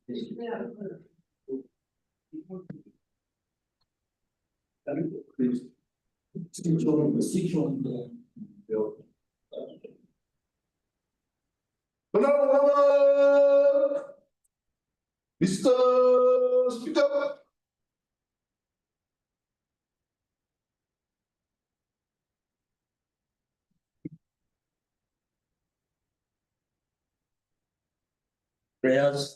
Mr. Speaker. Prayers.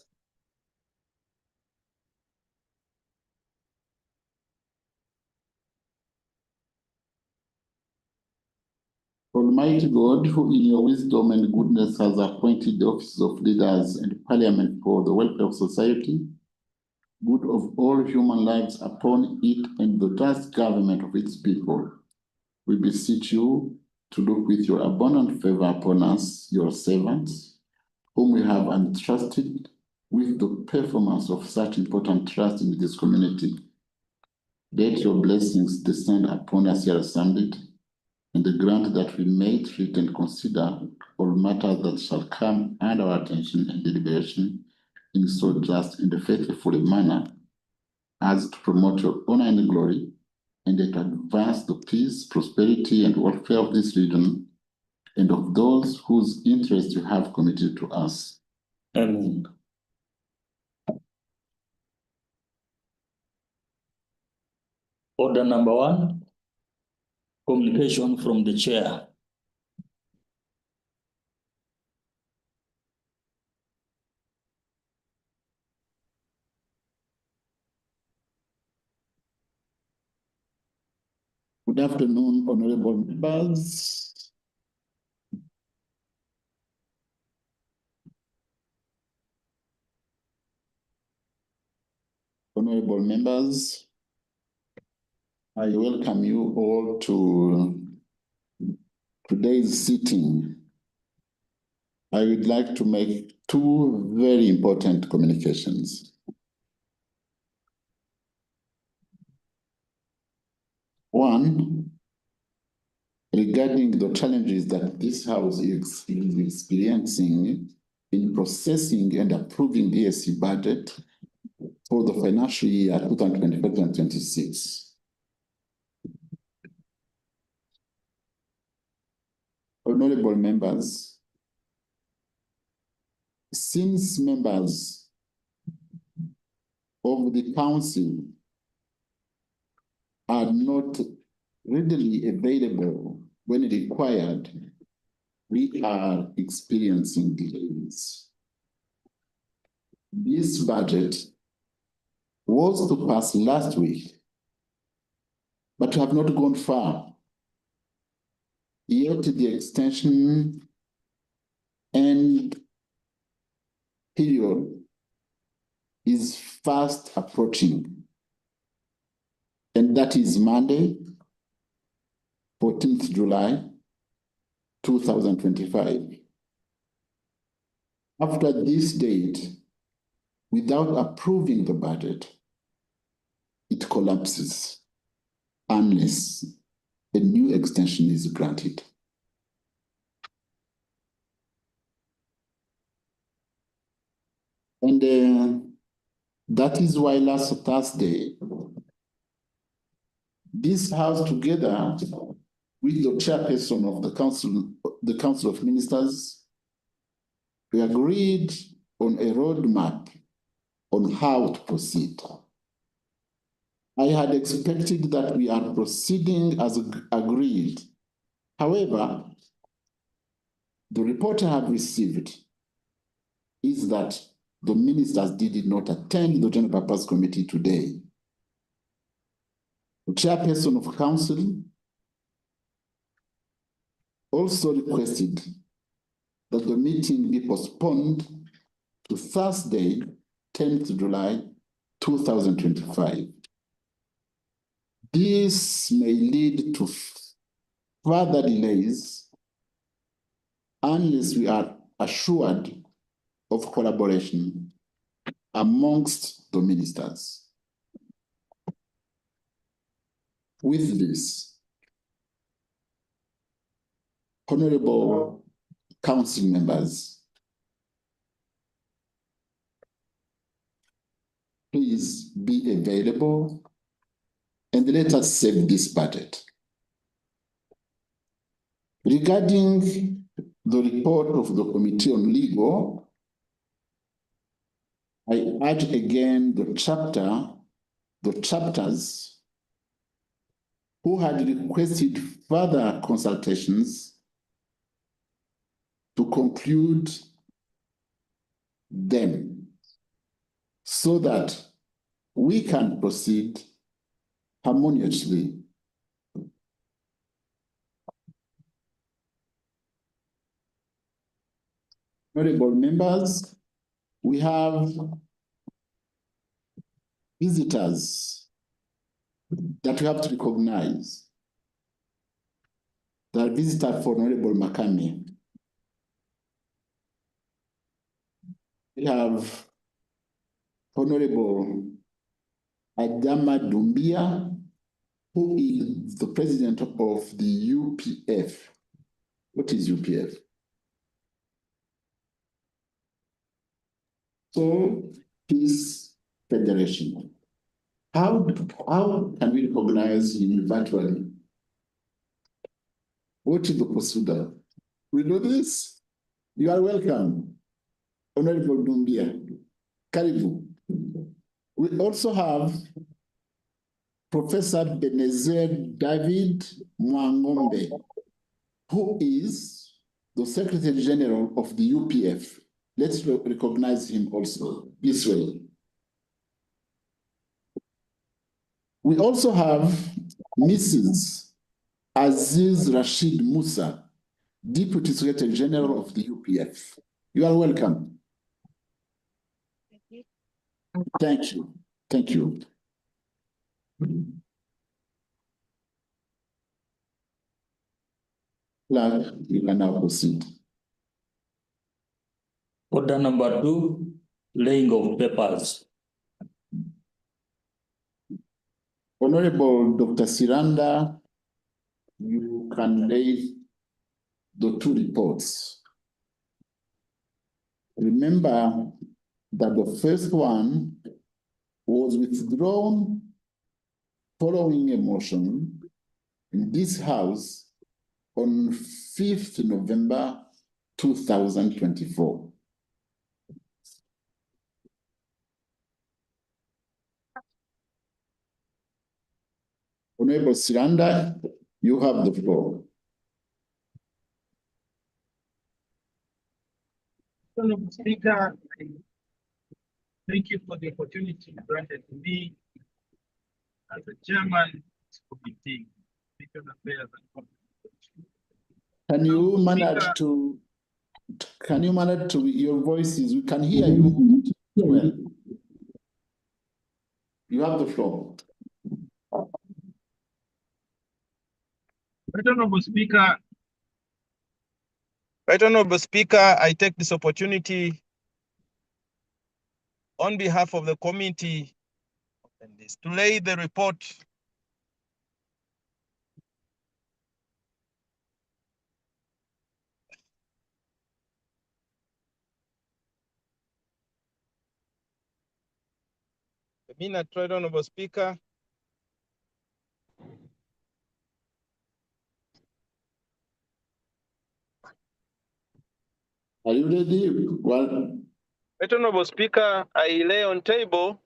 Almighty God, who in your wisdom and goodness has appointed the offices of leaders and parliament for the welfare of society, good of all human lives upon it and the just government of its people, we beseech you to look with your abundant favor upon us, your servants, whom we have entrusted with the performance of such important trust in this community. Let your blessings descend upon us here assembled, and grant that we may treat and consider all matters that shall come under our attention and deliberation in so just and faithful a manner as to promote your honor and glory, and to advance the peace, prosperity, and welfare of this region and of those whose interests you have committed to us. Amen. Order number 1, communication from the chair. Good afternoon, honorable members. Honorable members, I welcome you all to today's sitting. I would like to make 2 very important communications. One, regarding the challenges that this House is experiencing in processing and approving the ESC budget for the financial year 2025-26. Honorable members, since members of the council are not readily available when required, we are experiencing delays. This budget was to pass last week, but we have not gone far. Yet the extension and period is fast approaching, and that is Monday, 14th July, 2025. After this date, without approving the budget, it collapses unless a new extension is granted. And that is why last Thursday, this House, together with the chairperson of the Council of Ministers, we agreed on a roadmap on how to proceed. I had expected that we are proceeding as agreed. However, the report I have received is that the ministers did not attend the General Purpose Committee today. The chairperson of council also requested that the meeting be postponed to Thursday, 10th July, 2025. This may lead to further delays unless we are assured of collaboration amongst the ministers. With this, honorable council members, please be available and let us save this budget. Regarding the report of the Committee on Legal, I add again the chapters who had requested further consultations to conclude them so that we can proceed harmoniously. Honorable members, we have visitors that we have to recognize. The visitor for Honorable Makame. We have Honorable Adama Dumbia, who is the president of the UPF. What is UPF? So, Peace Federation. How can we recognize him virtually? What is the procedure? We do this. You are welcome, Honorable Dumbia. Karibu. We also have Professor Benezer David Mwangombe, who is the Secretary General of the UPF. Let's recognize him also this way. We also have Mrs. Aziz Rashid Musa, Deputy Secretary General of the UPF. You are welcome. Thank you. Thank you. Clark, you can now proceed. Order number 2, laying of papers. Honorable Dr. Siranda, you can lay the 2 reports. Remember that the first one was withdrawn following a motion in this House on 5th November 2024. Honorable Siranda, you have the floor. Honorable Speaker, thank you for the opportunity granted to me as the chairman of this committee. Can you manage to, your voices, we can hear you well. You have the floor. Right Honorable Speaker, I take this opportunity on behalf of the committee to lay the report right Honorable Speaker. Are you ready? Well, Right Honorable Speaker, I lay on table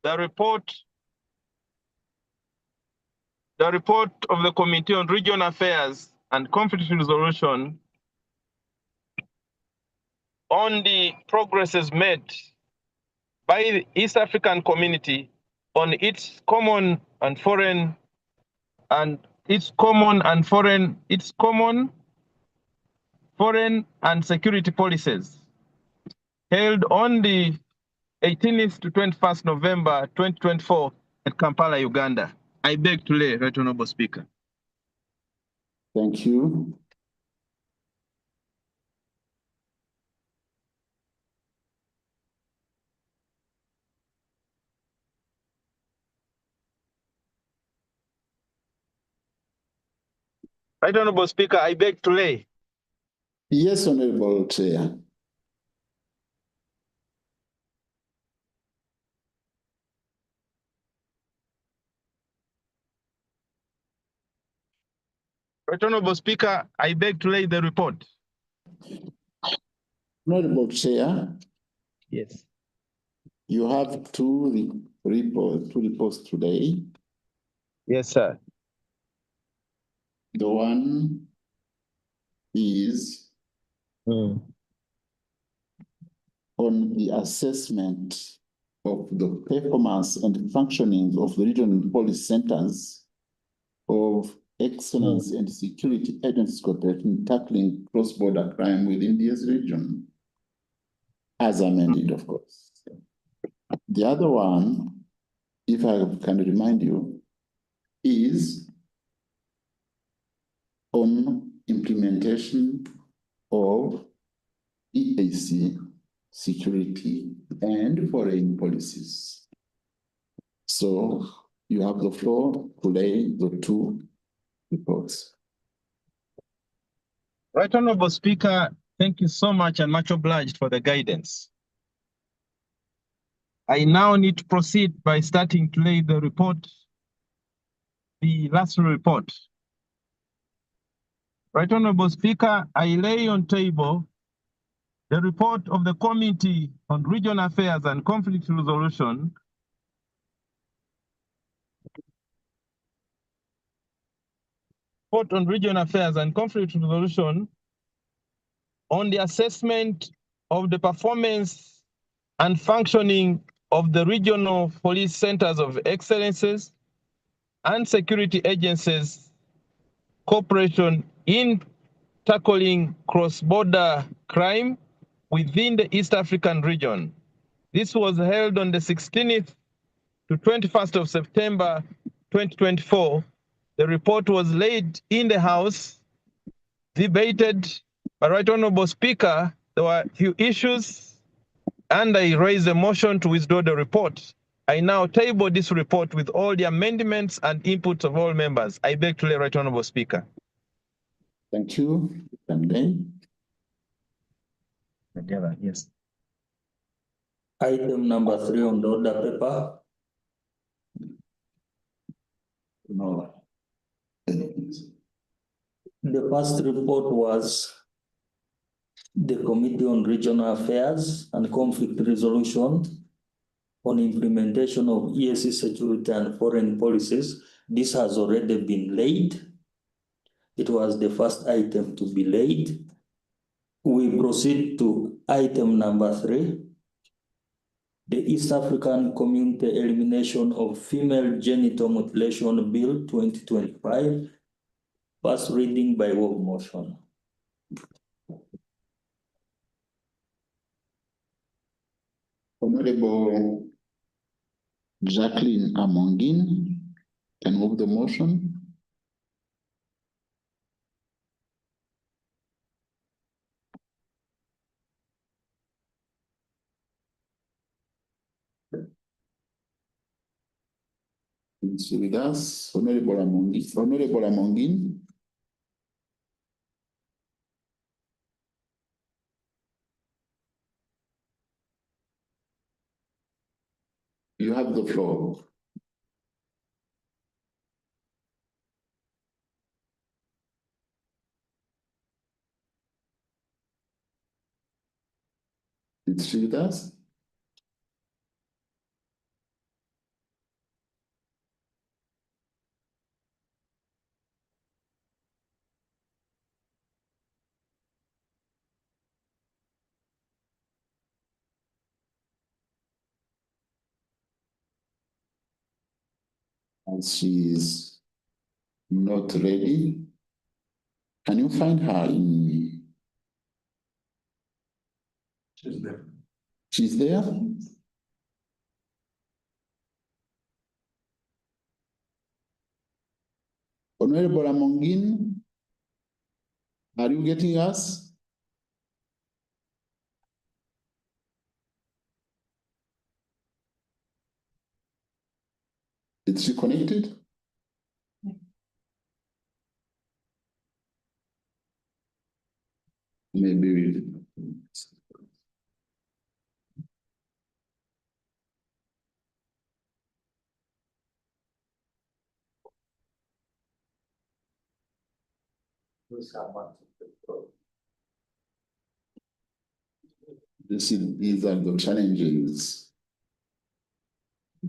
the report of the Committee on Regional Affairs and Conflict Resolution on the progresses made by the East African community on its common foreign and security policies held on the 18th to 21st November 2024 at Kampala, Uganda. I beg to lay, Right Honorable Speaker. Thank you. Right Honorable Speaker, I beg to lay. Yes, Honorable Chair. Right Honorable Speaker, I beg to lay the report. Honorable Chair, Yes. you have two reports today. Yes, sir. The one is on the assessment of the performance and functioning of the regional police centers of excellence and security agencies cooperating in tackling cross-border crime within this region, as amended, of course. The other one, if I can remind you, is on implementation of EAC security and foreign policies. So you have the floor to lay the two reports. Right Honorable Speaker, thank you so much and much obliged for the guidance. I now need to proceed by starting to lay the report, the last report. Right Honorable Speaker, I lay on table the report of the Committee on Regional Affairs and Conflict Resolution on Regional Affairs and Conflict Resolution on the assessment of the performance and functioning of the regional police centers of excellences and security agencies cooperation in tackling cross-border crime within the East African region. This was held on the 16th to 21st of September 2024. The report was laid in the House, debated by Right Honorable Speaker. There were a few issues, and I raised a motion to withdraw the report. I now table this report with all the amendments and inputs of all members. I beg to lay Right Honorable Speaker. Thank you. And then Yes. Item number 3 on the order paper. no. The first report was the Committee on Regional Affairs and Conflict Resolution on implementation of EAC security and foreign policies. This has already been laid. It was the first item to be laid. We proceed to item number 3, the East African Community Elimination of Female Genital Mutilation Bill 2025, first reading by way of motion. Honorable Jacqueline Amongin can move the motion. It's with us, Honorable Amongin. Honorable Amongin. You have the floor. It's with us. And she's not ready. Can you find her in? She's there. She's there? Honorable Amongin, are you getting us? Is she connected? Maybe. These are the challenges.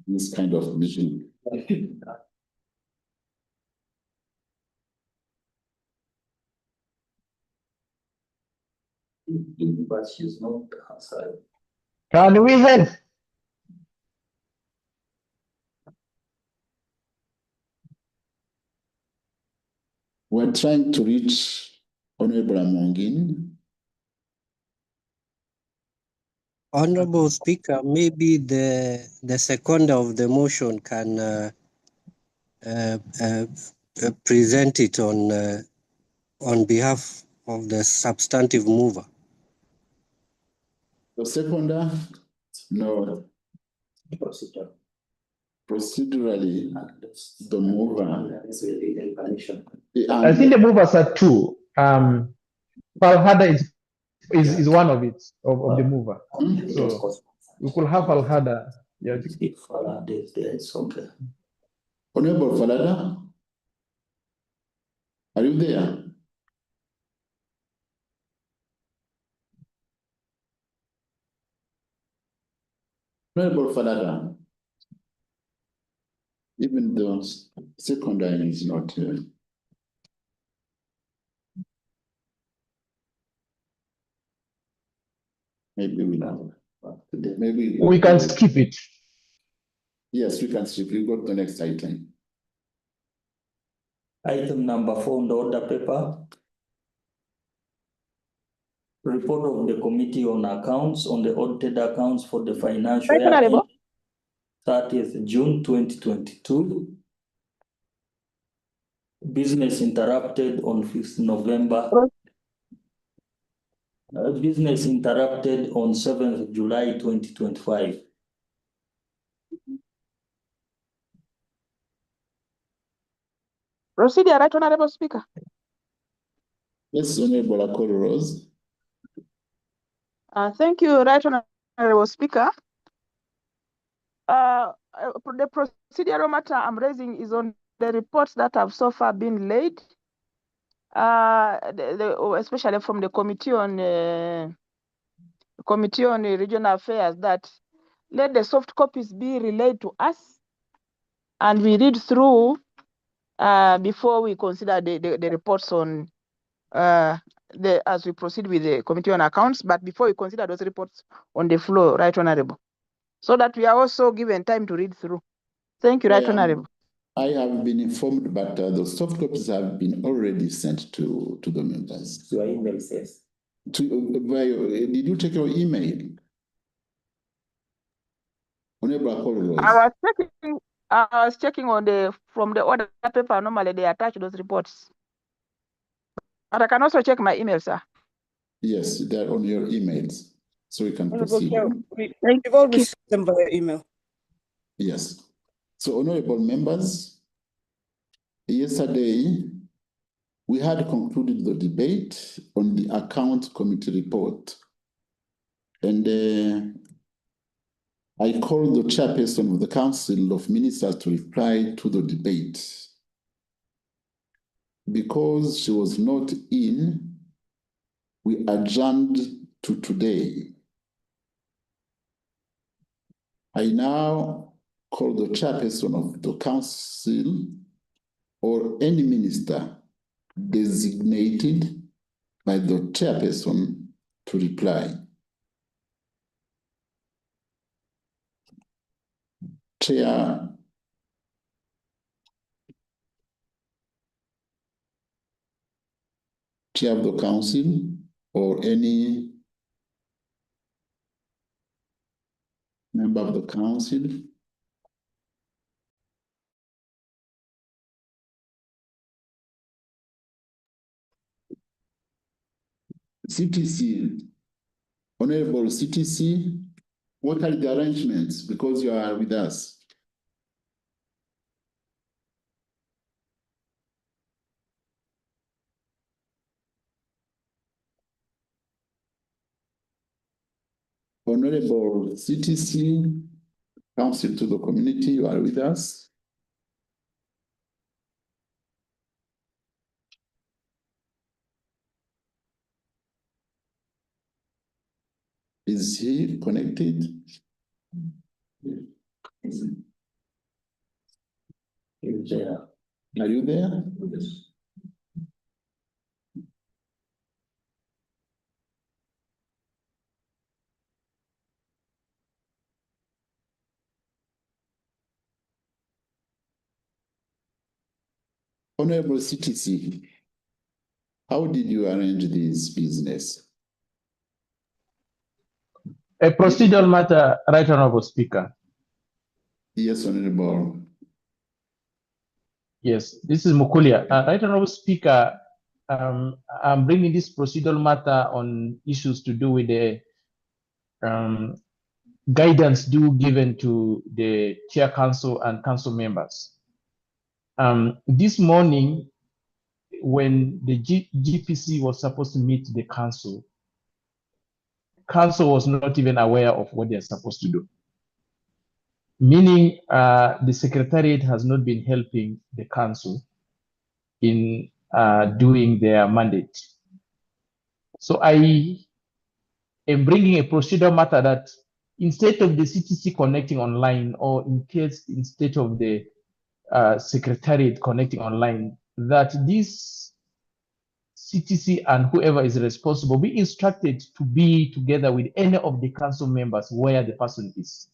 This kind of mission. But she's not outside. Can we help? We're trying to reach Honorable Amongin. Honorable Speaker, maybe the seconder of the motion can present it on behalf of the substantive mover. The seconder, no. Procedurally, the mover. I think the movers are two. Falhada is one of it, of the mover. So we could have Falhada. Yeah. Honorable Falhada, are you there? Honorable Falhada, even the secondary is not here. Maybe we know. Maybe we can skip it. Yes, we can skip. We go to the next item. Item number 4 on the order paper. Report of the Committee on Accounts on the audited accounts for the financial year ending 30th June 2022. Business interrupted on 5th November. Business interrupted on 7th July 2025. Procedure, right, Honorable Speaker. Yes, Honorable Akoro Rose. Thank you, right, Honorable Speaker. The procedural matter I'm raising is on the reports that have so far been laid, especially from the Committee on Regional Affairs, that let the soft copies be relayed to us and we read through before we consider the reports on as we proceed with the Committee on Accounts, but before we consider those reports on the floor, right, Honorable, so that we are also given time to read through. Thank you, right, Honorable. I have been informed, but the soft copies have been already sent to the members. Your email says. Did you check your email? Honorable Akoro Rose. I was checking on from the order paper. Normally they attach those reports. But I can also check my email, sir. Yes, they're on your emails, so we can proceed. We've all received them via email. Yes. So, honorable members, yesterday we had concluded the debate on the account committee report, and I called the chairperson of the Council of Ministers to reply to the debate. Because she was not in, we adjourned to today. I now call the chairperson of the council or any minister designated by the chairperson to reply. Chair of the council or any member of the council. CTC, Honorable CTC, what are the arrangements? Because you are with us. Honorable CTC, Council to the Community, you are with us. Is he connected? Are you there? Yes. Honorable CTC, how did you arrange this business? A procedural matter, Right Honorable Speaker. Yes, Honorable. Yes, this is Mukulia. Right Honorable Speaker, I'm bringing this procedural matter on issues to do with the guidance due given to the Chair Council and Council members. This morning, when the GPC was supposed to meet the Council was not even aware of what they're supposed to do. Meaning the Secretariat has not been helping the Council in doing their mandate. So I am bringing a procedural matter that instead of the CTC connecting online, or instead of the Secretariat connecting online, that this CTC and whoever is responsible be instructed to be together with any of the Council members where the person is.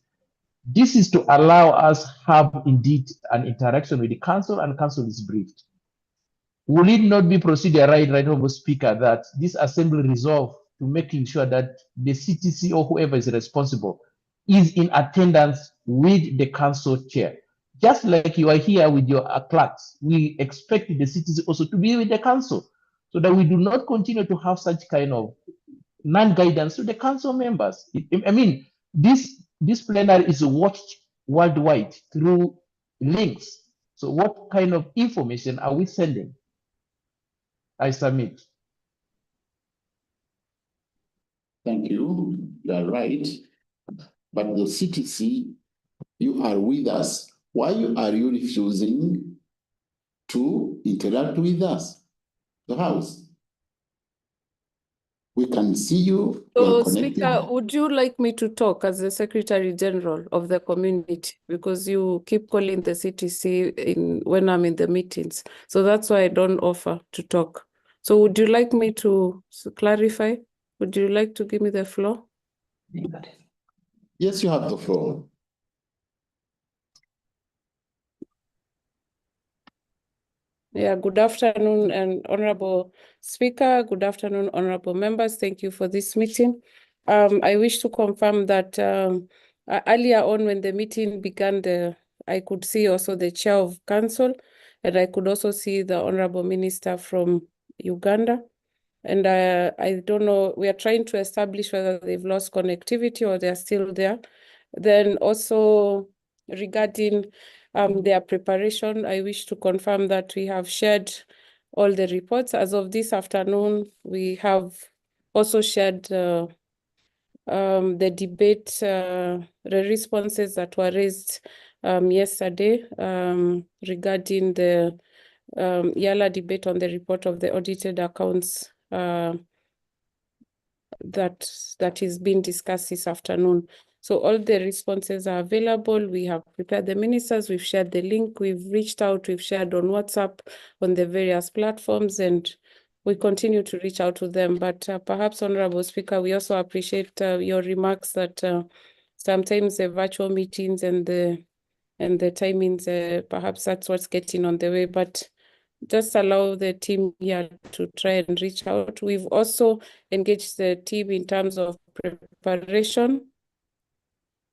This is to allow us have indeed an interaction with the Council, and Council is briefed. Will it not be procedure, right Honorable Speaker, that this assembly resolve to making sure that the CTC or whoever is responsible is in attendance with the Council chair? Just like you are here with your clerks, we expect the CTC also to be with the Council, so that we do not continue to have such kind of non-guidance to the Council members. I mean, this plenary is watched worldwide through links. So what kind of information are we sending? I submit. Thank you. You are right. But the CTC, you are with us. Why are you refusing to interact with us, the House? We can see you. So, Speaker, would you like me to talk as the Secretary General of the community? Because you keep calling the CTC when I'm in the meetings. So that's why I don't offer to talk. So would you like me to clarify? Would you like to give me the floor? Yes, you have the floor. Yeah, good afternoon, and Honorable Speaker. Good afternoon, honorable members. Thank you for this meeting. I wish to confirm that earlier on when the meeting began, I could see also the Chair of Council, and I could also see the Honorable Minister from Uganda. And I don't know, we are trying to establish whether they've lost connectivity or they're still there. Then also regarding their preparation, I wish to confirm that we have shared all the reports. As of this afternoon, we have also shared the debate, the responses that were raised yesterday regarding the Eala debate on the report of the audited accounts that is being discussed this afternoon. So all the responses are available. We have prepared the ministers, we've shared the link, we've reached out, we've shared on WhatsApp, on the various platforms, and we continue to reach out to them. But perhaps, Honorable Speaker, we also appreciate your remarks that sometimes the virtual meetings and the timings, perhaps that's what's getting on the way. But just allow the team here to try and reach out. We've also engaged the team in terms of preparation.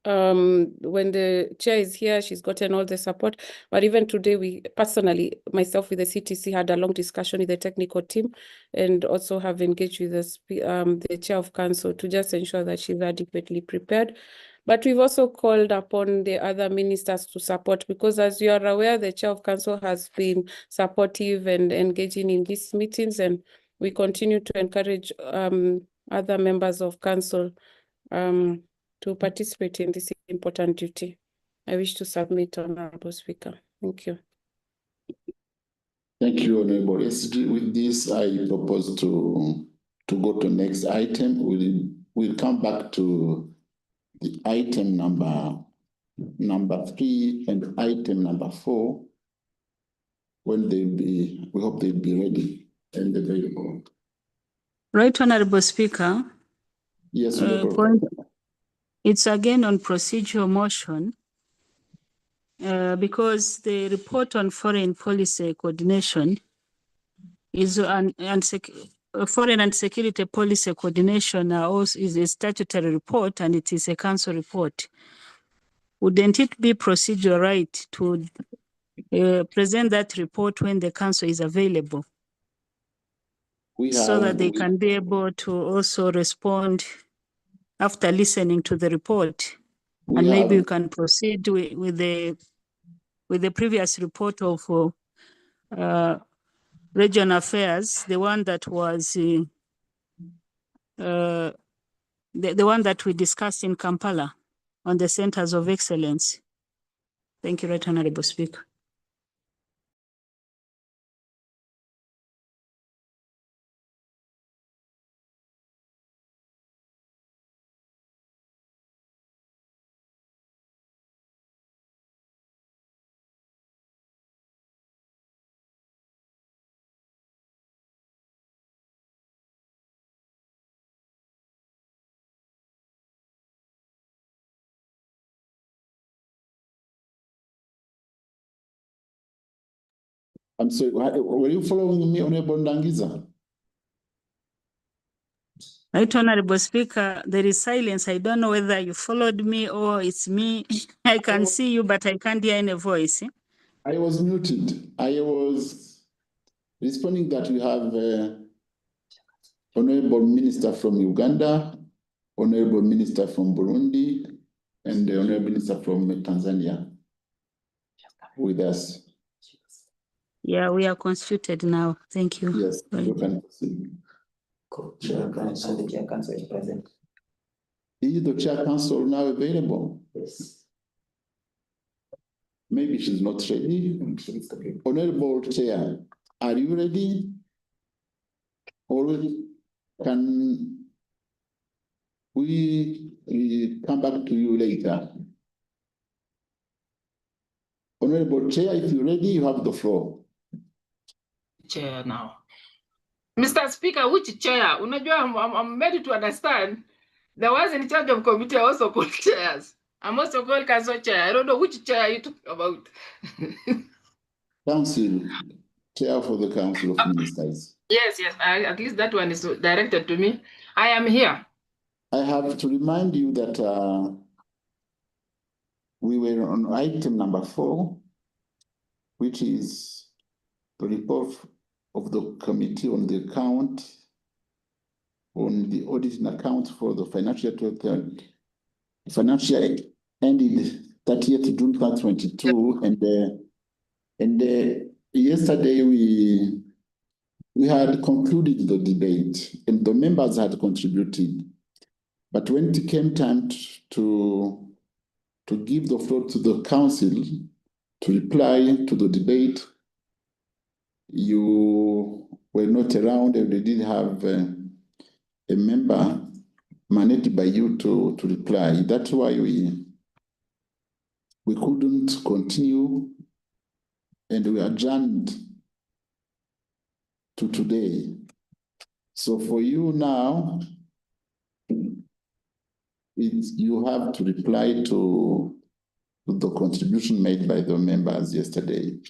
When the chair is here, she's gotten all the support. But even today, we personally, myself with the CTC, had a long discussion with the technical team, and also have engaged with the Chair of Council to just ensure that she's adequately prepared. But we've also called upon the other ministers to support, because as you are aware, the Chair of Council has been supportive and engaging in these meetings, and we continue to encourage other members of Council to participate in this important duty. I wish to submit, Honorable Speaker. Thank you. Thank you, Honorable SG. With this, I propose to go to next item. We'll we'll come back to the item number 3 and item number 4 when we hope they'll be ready and available. Right, Honorable Speaker. Yes, it's again on procedural motion because the report on foreign policy coordination is foreign and security policy coordination also is a statutory report and it is a council report. Wouldn't it be procedural right to present that report when the council is available? So that they can be able to also respond after listening to the report. And maybe you can proceed with the previous report of regional affairs, the one that was the one that we discussed in Kampala on the centers of excellence. Thank you, Right Honorable Speaker. I'm sorry, were you following me, Honorable Ndangiza? Right Honorable Speaker, there is silence. I don't know whether you followed me or it's me. I can see you, but I can't hear any voice. I was muted. I was responding that we have Honorable Minister from Uganda, Honorable Minister from Burundi, and the Honorable Minister from Tanzania with us. Yeah, we are constituted now. Thank you. Yes, you can proceed. Chair Council, the Chair Council is present. Is the Chair Council now available? Yes. Maybe she's not ready. Honorable Chair, are you ready? Or can we come back to you later? Honorable Chair, if you're ready, you have the floor. Chair now. Mr. Speaker, which chair? I'm ready to understand. There was in charge of committee also called chairs. I'm also called council chair. I don't know which chair you talking about. Council, chair for the Council of Ministers. Yes, at least that one is directed to me. I am here. I have to remind you that we were on item number 4, which is the report of the committee on the account, on the auditing account for the financial ended 30th June 2022, and yesterday we had concluded the debate and the members had contributed, but when it came time to give the floor to the council to reply to the debate, you were not around and they did have a member managed by you to reply. That's why we couldn't continue and we adjourned to today. So for you now, you have to reply to the contribution made by the members yesterday.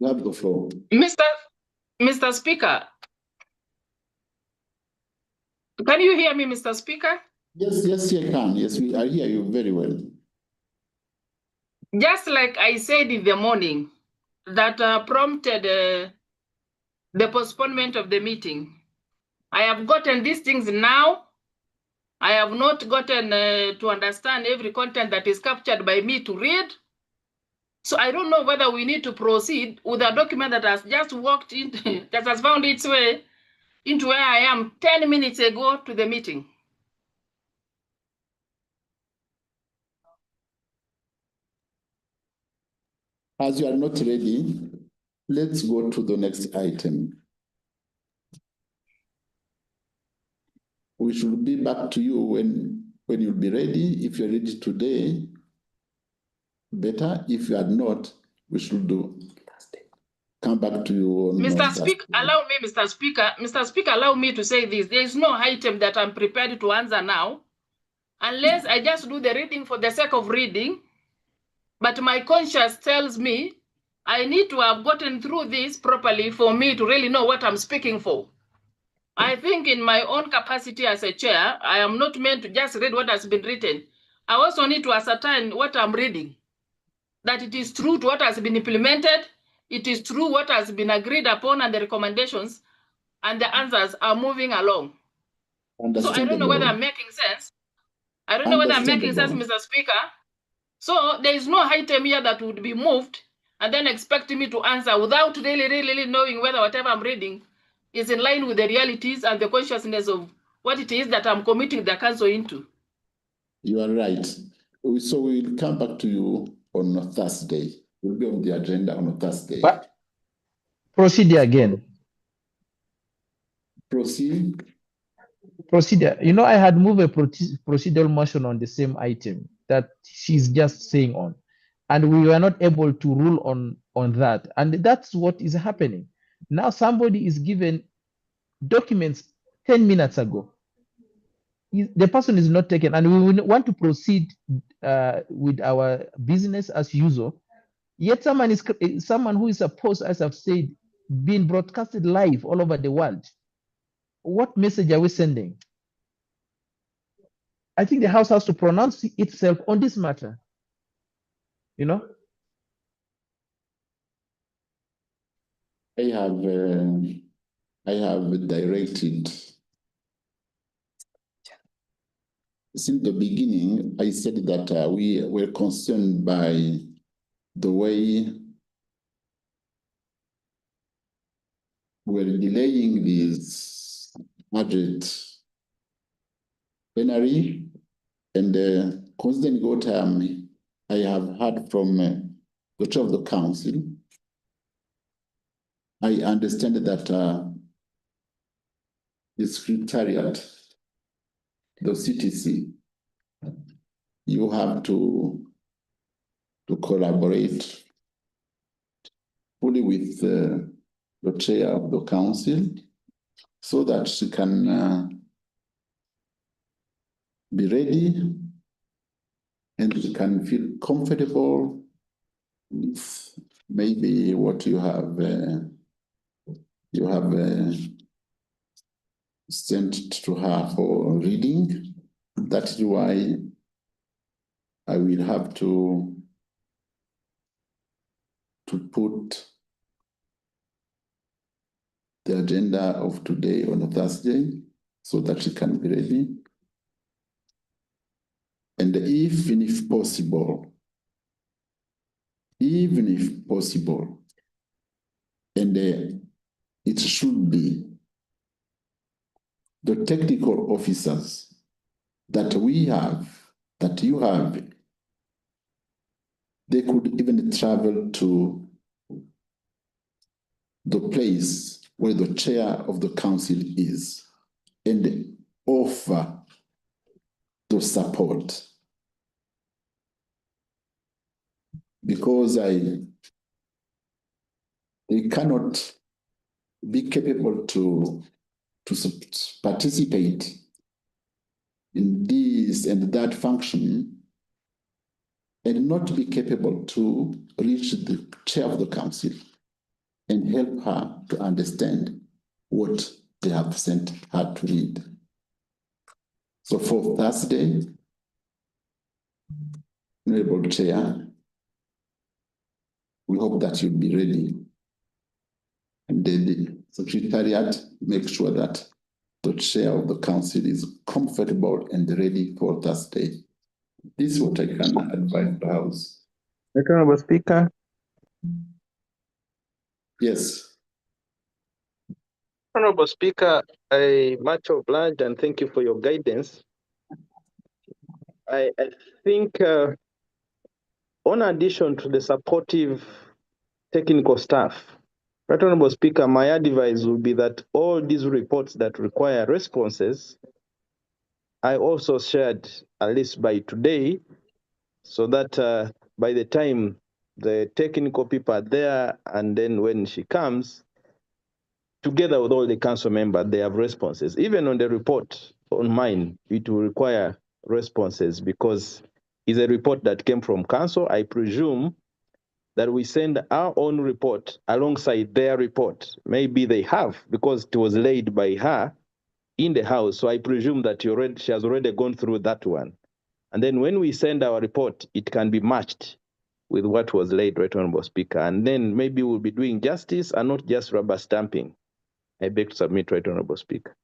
You have the floor. Mr. Speaker, can you hear me, Mr. Speaker? Yes, you can. Yes, I hear you very well. Just like I said in the morning, that prompted the postponement of the meeting. I have gotten these things now. I have not gotten to understand every content that is captured by me to read. So I don't know whether we need to proceed with a document that has just walked into, that has found its way into where I am 10 minutes ago to the meeting. As you are not ready, let's go to the next item. We should be back to you when you'll be ready. If you're ready today, better. If you are not, we should come back to you on Mr. Speaker, allow me, Mr. Speaker. Mr. Speaker, allow me to say this. There is no item that I'm prepared to answer now, unless I just do the reading for the sake of reading. But my conscience tells me I need to have gotten through this properly for me to really know what I'm speaking for. I think in my own capacity as a chair, I am not meant to just read what has been written. I also need to ascertain what I'm reading, that it is true to what has been implemented, it is true what has been agreed upon and the recommendations, and the answers are moving along. So I don't know whether I'm making sense. I don't know whether I'm making sense, Mr. Speaker. So there is no item here that would be moved and then expecting me to answer without really knowing whether whatever I'm reading is in line with the realities and the consciousness of what it is that I'm committing the council into. You are right. So we'll come back to you on Thursday. We'll be on the agenda on Thursday. But procedure again. Proceed. Procedure. You know, I had moved a procedural motion on the same item that she's just saying on, and we were not able to rule on that. And that's what is happening. Now somebody is given documents 10 minutes ago. The person is not taken, and we want to proceed with our business as usual. Yet someone who is supposed, as I've said, being broadcasted live all over the world. What message are we sending? I think the House has to pronounce itself on this matter. You know? I have directed. Since the beginning, I said that we were concerned by the way we're delaying this budget plenary, and considering what I have heard from the chair of the council, I understand that the secretariat, the CTC, you have to collaborate fully with the chair of the council so that she can be ready and she can feel comfortable with maybe what you have sent to her for reading. That is why I will have to put the agenda of today on a Thursday so that she can be ready. And even if possible, and it should be the technical officers that we have, that you have, they could even travel to the place where the chair of the council is and offer the support. Because they cannot be capable to participate in this and that function and not be capable to reach the chair of the council and help her to understand what they have sent her to read. So for Thursday, Honorable Chair, we hope that you'll be ready. And then the Secretariat make sure that the chair of the council is comfortable and ready for Thursday. This is what I can advise the House. Honorable Speaker. Yes. Honorable Speaker, I much obliged and thank you for your guidance. I think on addition to the supportive technical staff, Right Honorable Speaker, my advice would be that all these reports that require responses, I also shared at least by today, so that by the time the technical people are there, and then when she comes, together with all the council members, they have responses. Even on the report on mine, it will require responses because it's a report that came from council. I presume that we send our own report alongside their report. Maybe they have, because it was laid by her in the House. So I presume that she has already gone through that one. And then when we send our report, it can be matched with what was laid, Right Honorable Speaker. And then maybe we'll be doing justice and not just rubber stamping. I beg to submit, Right Honorable Speaker.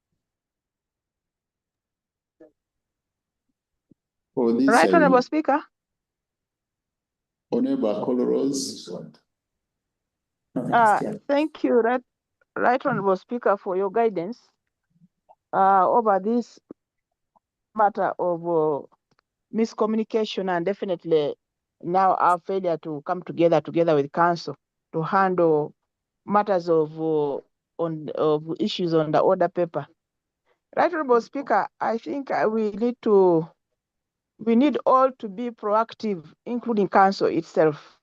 For this, Right Honorable Speaker. Honorable Coloros. Thank you, Right Honorable Speaker, for your guidance over this matter of miscommunication, and definitely now our failure to come together with council to handle matters of issues on the order paper. Right Honorable Speaker, I think we need all to be proactive, including council itself.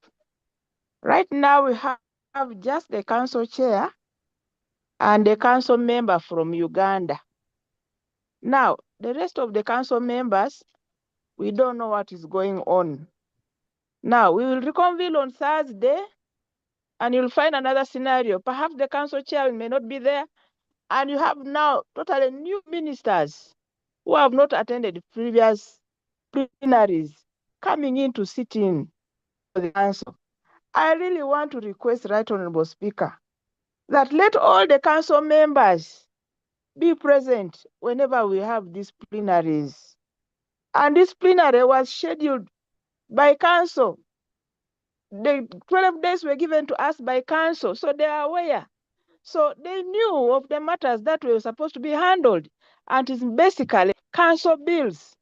Right now we have just the council chair and the council member from Uganda. Now, the rest of the council members, we don't know what is going on. Now, we will reconvene on Thursday, and you'll find another scenario. Perhaps the council chair may not be there, and you have now totally new ministers who have not attended previous plenaries coming in to sit in for the council. I really want to request, Right Honorable Speaker, that let all the council members be present whenever we have these plenaries. And this plenary was scheduled by council. The 12 days were given to us by council, so they are aware. So they knew of the matters that were supposed to be handled. And it's basically council bills.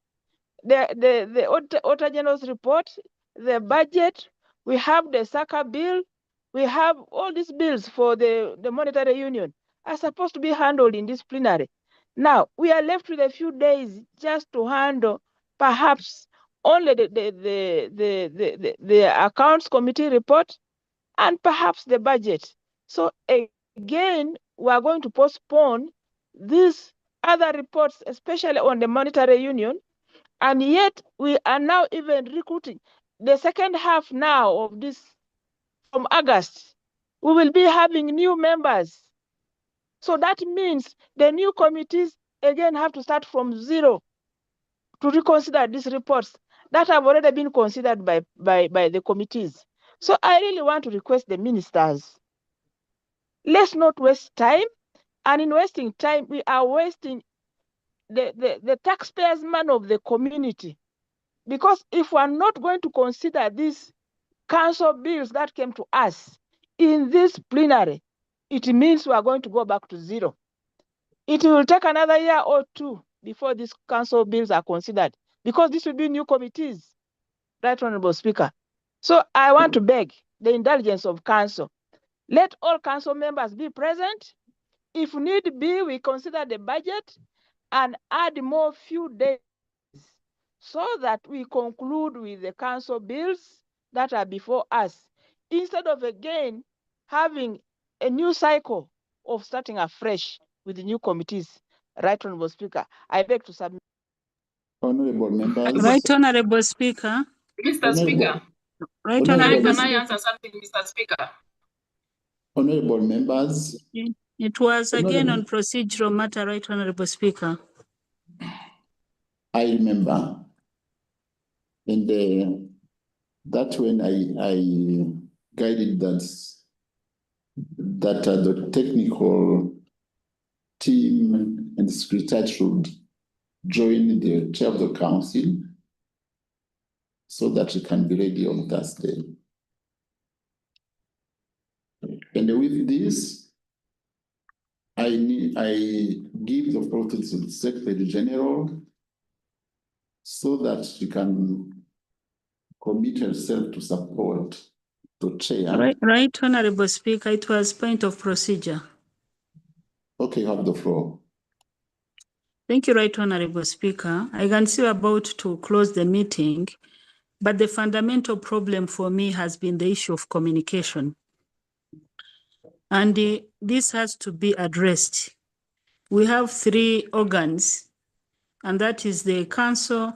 The Auditor General's report, the budget, we have the SACA bill, we have all these bills for the monetary union are supposed to be handled in this plenary. Now, we are left with a few days just to handle perhaps only the accounts committee report and perhaps the budget. So again, we are going to postpone these other reports, especially on the monetary union, and yet we are now even recruiting the second half now of this from August. We will be having new members. So that means the new committees again have to start from zero to reconsider these reports that have already been considered by the committees. So I really want to request the ministers, let's not waste time. And in wasting time, we are wasting the taxpayers' money of the community. Because if we are not going to consider these council bills that came to us in this plenary, it means we are going to go back to zero. It will take another year or two before these council bills are considered, because this will be new committees, Right Honorable Speaker. So I want to beg the indulgence of council. Let all council members be present. If need be, we consider the budget and add more few days so that we conclude with the council bills that are before us, instead of again having a new cycle of starting afresh with the new committees. Right Honorable Speaker, I beg to submit. Honorable members. Right Honorable Speaker. Mr. Speaker. Right Honorable Honorable Can I answer something, Mr. Speaker? Honorable members. It was again on procedural matter, Right Honorable Speaker. I remember. And that's when I guided that the technical team and the secretariat should join the chair of the council so that it can be ready on Thursday. And with this, I give the floor to the Secretary General so that she can commit herself to support The chair. Right, Honorable Speaker, it was point of procedure. Okay, you have the floor. Thank you, Right Honorable Speaker. I can see we're about to close the meeting, but the fundamental problem for me has been the issue of communication. And this has to be addressed. We have 3 organs, and that is the council,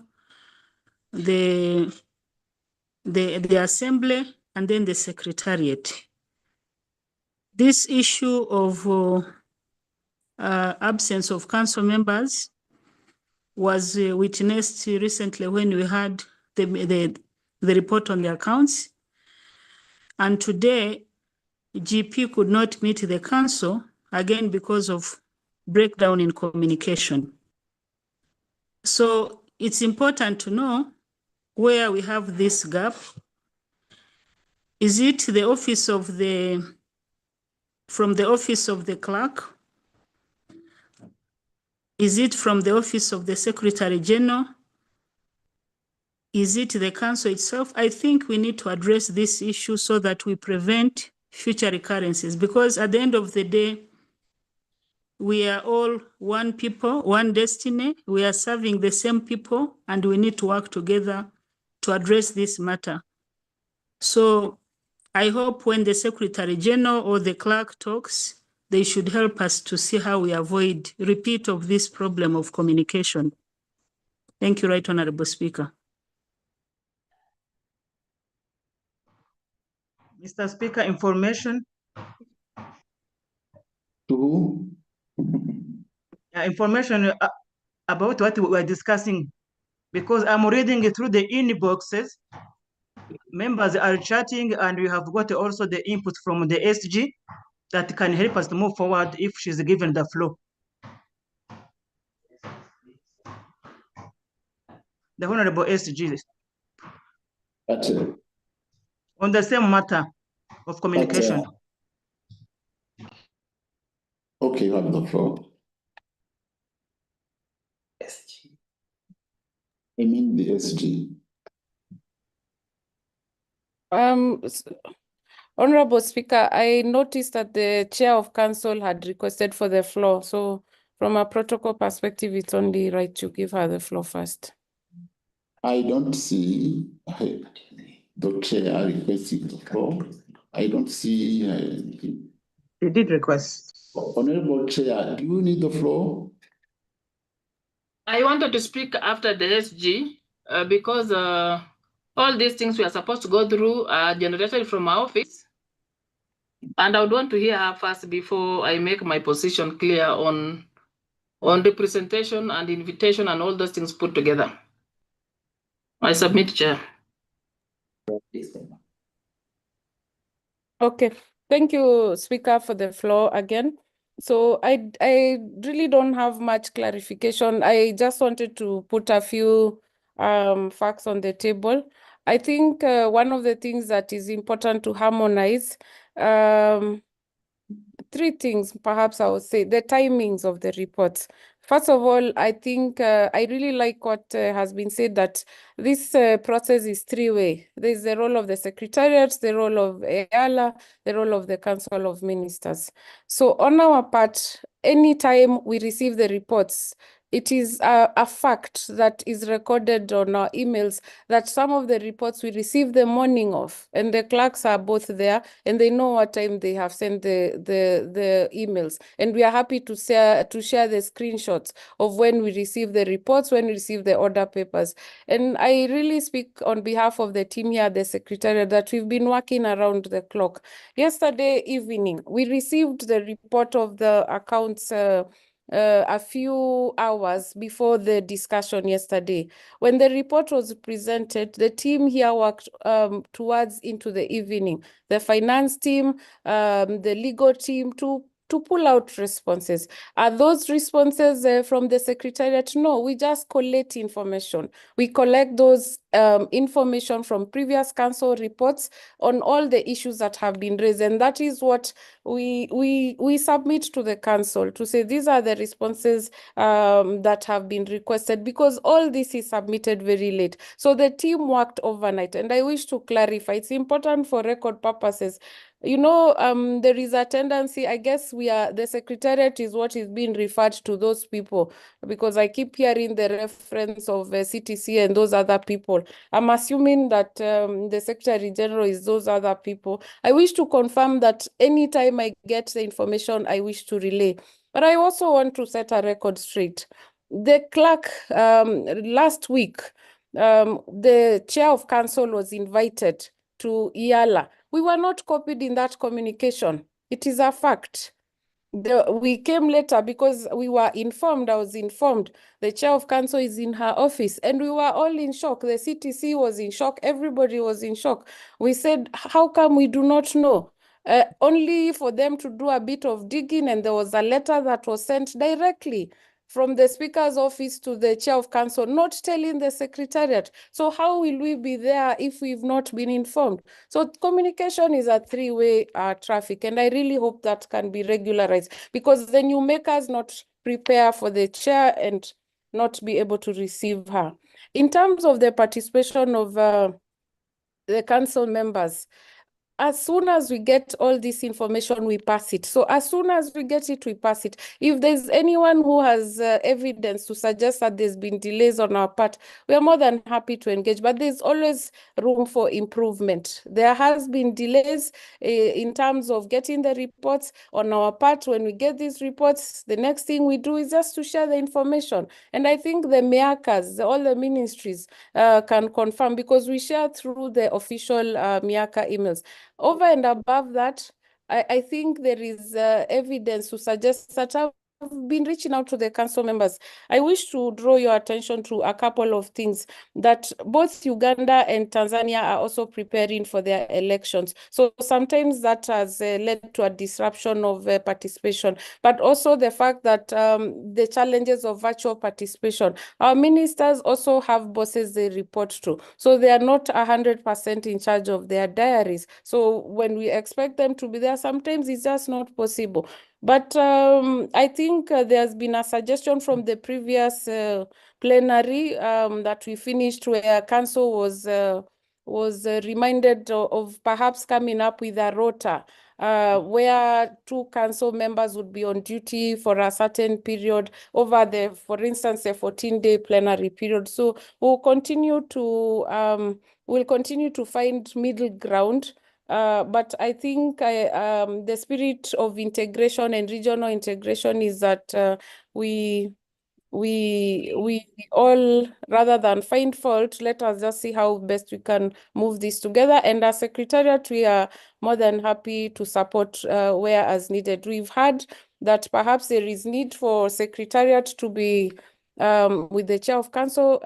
the assembly, and then the secretariat. This issue of absence of council members was witnessed recently when we had the report on the accounts. And today, GP could not meet the council, again, because of breakdown in communication. So it's important to know where we have this gap. Is it the office of from the office of the clerk? Is it from the office of the Secretary General? Is it the council itself? I think we need to address this issue so that we prevent future recurrences, because at the end of the day, we are all one people, one destiny. We are serving the same people, and we need to work together to address this matter. So I hope when the Secretary General or the clerk talks, they should help us to see how we avoid repeat of this problem of communication. Thank you, Right Honorable Speaker. Mr. Speaker, information. To who? Information about what we are discussing, because I'm reading it through the inboxes. Members are chatting, and we have got also the input from the SG that can help us to move forward if she's given the floor. The Honorable SG. On the same matter of communication. Okay, you have the floor. SG. I mean the SG. Honorable Speaker, I noticed that the Chair of Council had requested for the floor. So from a protocol perspective, it's only right to give her the floor first. I don't see the chair requesting the floor. I don't see anything. You did request. Honorable Chair, do you need the floor? I wanted to speak after the SG because all these things we are supposed to go through are generated from our office. And I would want to hear her first before I make my position clear on the presentation and invitation and all those things put together. I submit, Chair. Okay, thank you, Speaker, for the floor again. So I really don't have much clarification. I just wanted to put a few facts on the table. I think one of the things that is important to harmonize, 3 things, perhaps I would say, the timings of the reports. First of all, I think I really like what has been said, that this process is 3-way. There's the role of the Secretariat, the role of Eala, the role of the Council of Ministers. So on our part, anytime we receive the reports, it is a fact that is recorded on our emails that some of the reports we receive the morning of, and the clerks are both there, and they know what time they have sent the emails. And we are happy to share the screenshots of when we receive the reports, when we receive the order papers. And I really speak on behalf of the team here, the Secretariat, that we've been working around the clock. Yesterday evening, we received the report of the accounts a few hours before the discussion yesterday. When the report was presented, the team here worked towards into the evening. The finance team, the legal team, to to pull out responses. Are those responses from the Secretariat? No, we just collect information. We collect those information from previous council reports on all the issues that have been raised, and that is what we submit to the council to say these are the responses that have been requested, because all this is submitted very late. So the team worked overnight, and I wish to clarify, it's important for record purposes. You know, there is a tendency, I guess the Secretariat is what is being referred to those people, because I keep hearing the reference of CTC and those other people. I'm assuming that the Secretary General is those other people. I wish to confirm that anytime I get the information, I wish to relay. But I also want to set a record straight. The clerk, last week, the chair of council was invited to Eala. We were not copied in that communication. It is a fact. We came later because we were informed, I was informed, the chair of council is in her office, and we were all in shock. The CTC was in shock, everybody was in shock. We said, how come we do not know? Only for them to do a bit of digging, and there was a letter that was sent directly from the Speaker's office to the chair of council, not telling the Secretariat. So how will we be there if we've not been informed? So communication is a three-way traffic, and I really hope that can be regularized, because then you make us not prepare for the chair and not be able to receive her. In terms of the participation of the council members, as soon as we get all this information, we pass it. So as soon as we get it, we pass it. If there's anyone who has evidence to suggest that there's been delays on our part, we are more than happy to engage, but there's always room for improvement. There has been delays in terms of getting the reports on our part. When we get these reports, the next thing we do is just to share the information. And I think the MIACAs, all the ministries can confirm, because we share through the official MIACA emails. Over and above that, I think there is evidence to suggest that I've been reaching out to the council members. I wish to draw your attention to a couple of things, that both Uganda and Tanzania are also preparing for their elections. So sometimes that has led to a disruption of participation, but also the fact that the challenges of virtual participation. Our ministers also have bosses they report to, so they are not 100% in charge of their diaries. So when we expect them to be there, sometimes it's just not possible. But I think there's been a suggestion from the previous plenary that we finished, where council was reminded of perhaps coming up with a rota where 2 council members would be on duty for a certain period over the, for instance, a 14-day plenary period. So we'll continue to find middle ground. But I think the spirit of integration and regional integration is that we all, rather than find fault, let us just see how best we can move this together. And as Secretariat, we are more than happy to support where as needed. We've heard that perhaps there is need for Secretariat to be with the chair of council.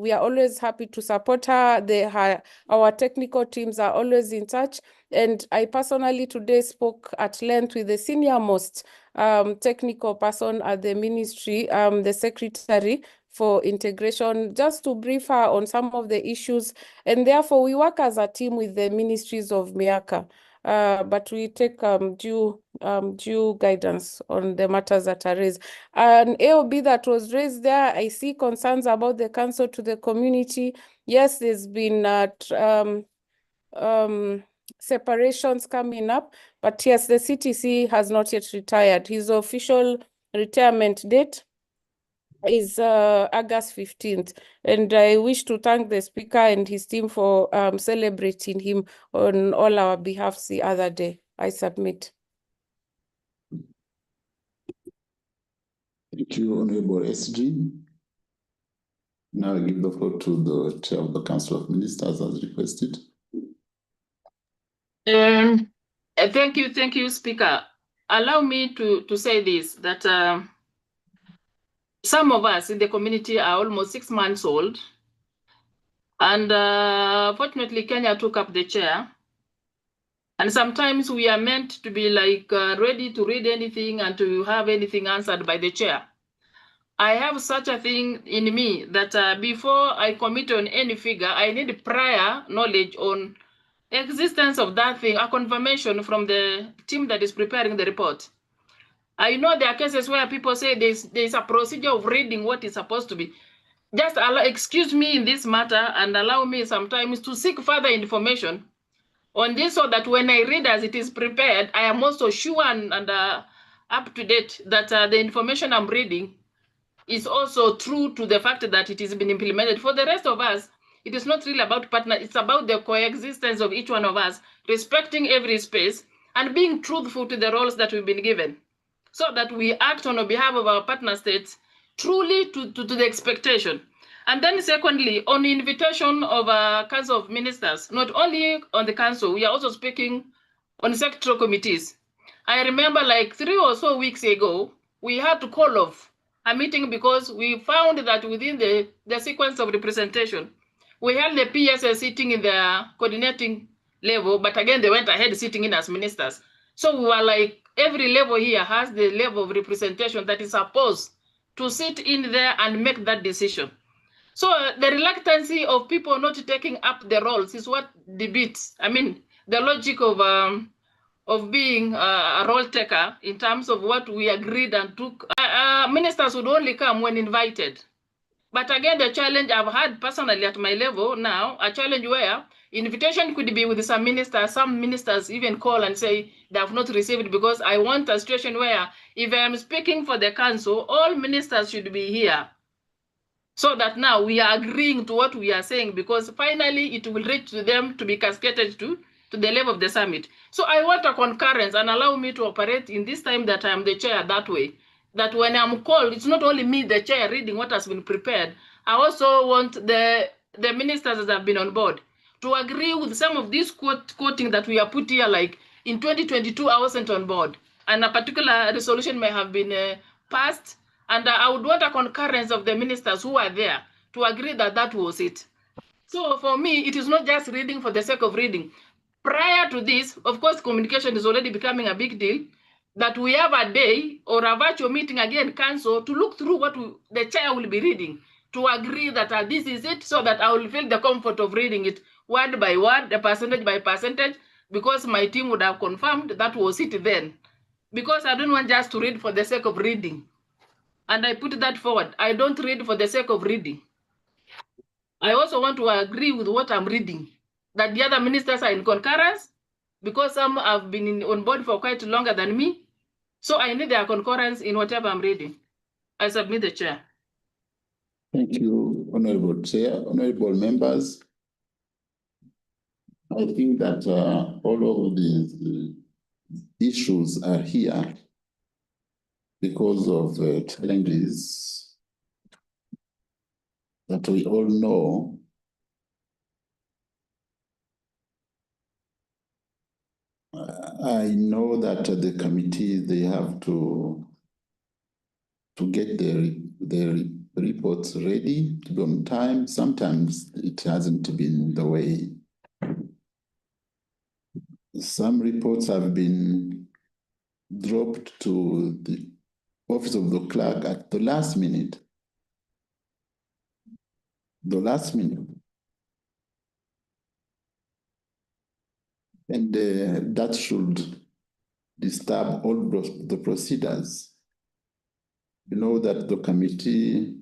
We are always happy to support her. Our technical teams are always in touch. And I personally today spoke at length with the senior most technical person at the ministry, the secretary for integration, just to brief her on some of the issues. And therefore, we work as a team with the ministries of MIACA. But we take due guidance on the matters that are raised. An AOB that was raised there, I see concerns about the council to the community. Yes, there's been separations coming up, but yes, the CTC has not yet retired. His official retirement date is August 15th. And I wish to thank the Speaker and his team for celebrating him on all our behalves the other day. I submit. Thank you, Honorable SG. Now I give the floor to the Chair of the Council of Ministers as requested. Thank you, Speaker. Allow me to say this, that some of us in the community are almost 6 months old. And fortunately, Kenya took up the chair. And sometimes we are meant to be like ready to read anything and to have anything answered by the chair. I have such a thing in me that before I commit on any figure, I need prior knowledge on existence of that thing, a confirmation from the team that is preparing the report. I know there are cases where people say there's a procedure of reading what is supposed to be. Just excuse me in this matter and allow me sometimes to seek further information on this so that when I read as it is prepared, I am also sure and up to date that the information I'm reading is also true to the fact that it has been implemented. For the rest of us, it is not really about partner, it's about the coexistence of each one of us, respecting every space and being truthful to the roles that we've been given, so that we act on behalf of our partner states truly to the expectation. And then secondly, on the invitation of a Council of Ministers, not only on the Council, we are also speaking on sectoral committees. I remember like 3 or so weeks ago, we had to call off a meeting because we found that within the sequence of representation, we had the PSS sitting in the coordinating level, but again, they went ahead sitting in as ministers. So we were like, every level here has the level of representation that is supposed to sit in there and make that decision. So the reluctancy of people not taking up the roles is what debates, I mean, the logic of being a role taker in terms of what we agreed and took. Ministers would only come when invited. But again, the challenge I've had personally at my level now, a challenge where invitation could be with some ministers even call and say they have not received, because I want a situation where if I am speaking for the council, all ministers should be here. So that now we are agreeing to what we are saying, because finally it will reach to them to be cascaded to the level of the summit. So I want a concurrence and allow me to operate in this time that I am the chair that way, that when I'm called, it's not only me, the chair, reading what has been prepared. I also want the ministers that have been on board to agree with some of these quoting that we are put here, like in 2022, I wasn't on board, and a particular resolution may have been passed, and I would want a concurrence of the ministers who are there to agree that that was it. So for me, it is not just reading for the sake of reading. Prior to this, of course, communication is already becoming a big deal, that we have a day or a virtual meeting again, council, to look through what the chair will be reading, to agree that this is it, so that I will feel the comfort of reading it word by word, percentage by percentage, because my team would have confirmed that was it then. Because I don't want just to read for the sake of reading. And I put that forward. I don't read for the sake of reading. I also want to agree with what I'm reading, that the other ministers are in concurrence, because some have been on board for quite longer than me. So I need their concurrence in whatever I'm reading. I submit the chair. Thank you, Honorable Chair, honorable members. I think that all of these issues are here because of challenges that we all know. I know that the committee, they have to get their reports ready to be on time. Sometimes it hasn't been the way. Some reports have been dropped to the office of the clerk at the last minute. And that should disturb all the procedures. You know that the committee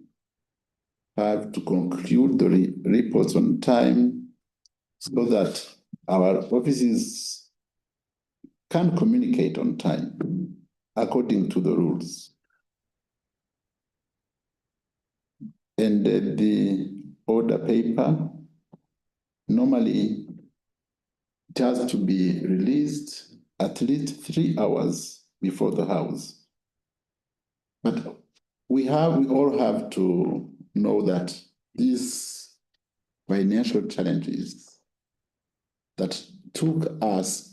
have to conclude the reports on time so that our offices can communicate on time according to the rules. And the order paper, normally it has to be released at least 3 hours before the House. But we all have to know that these financial challenges that took us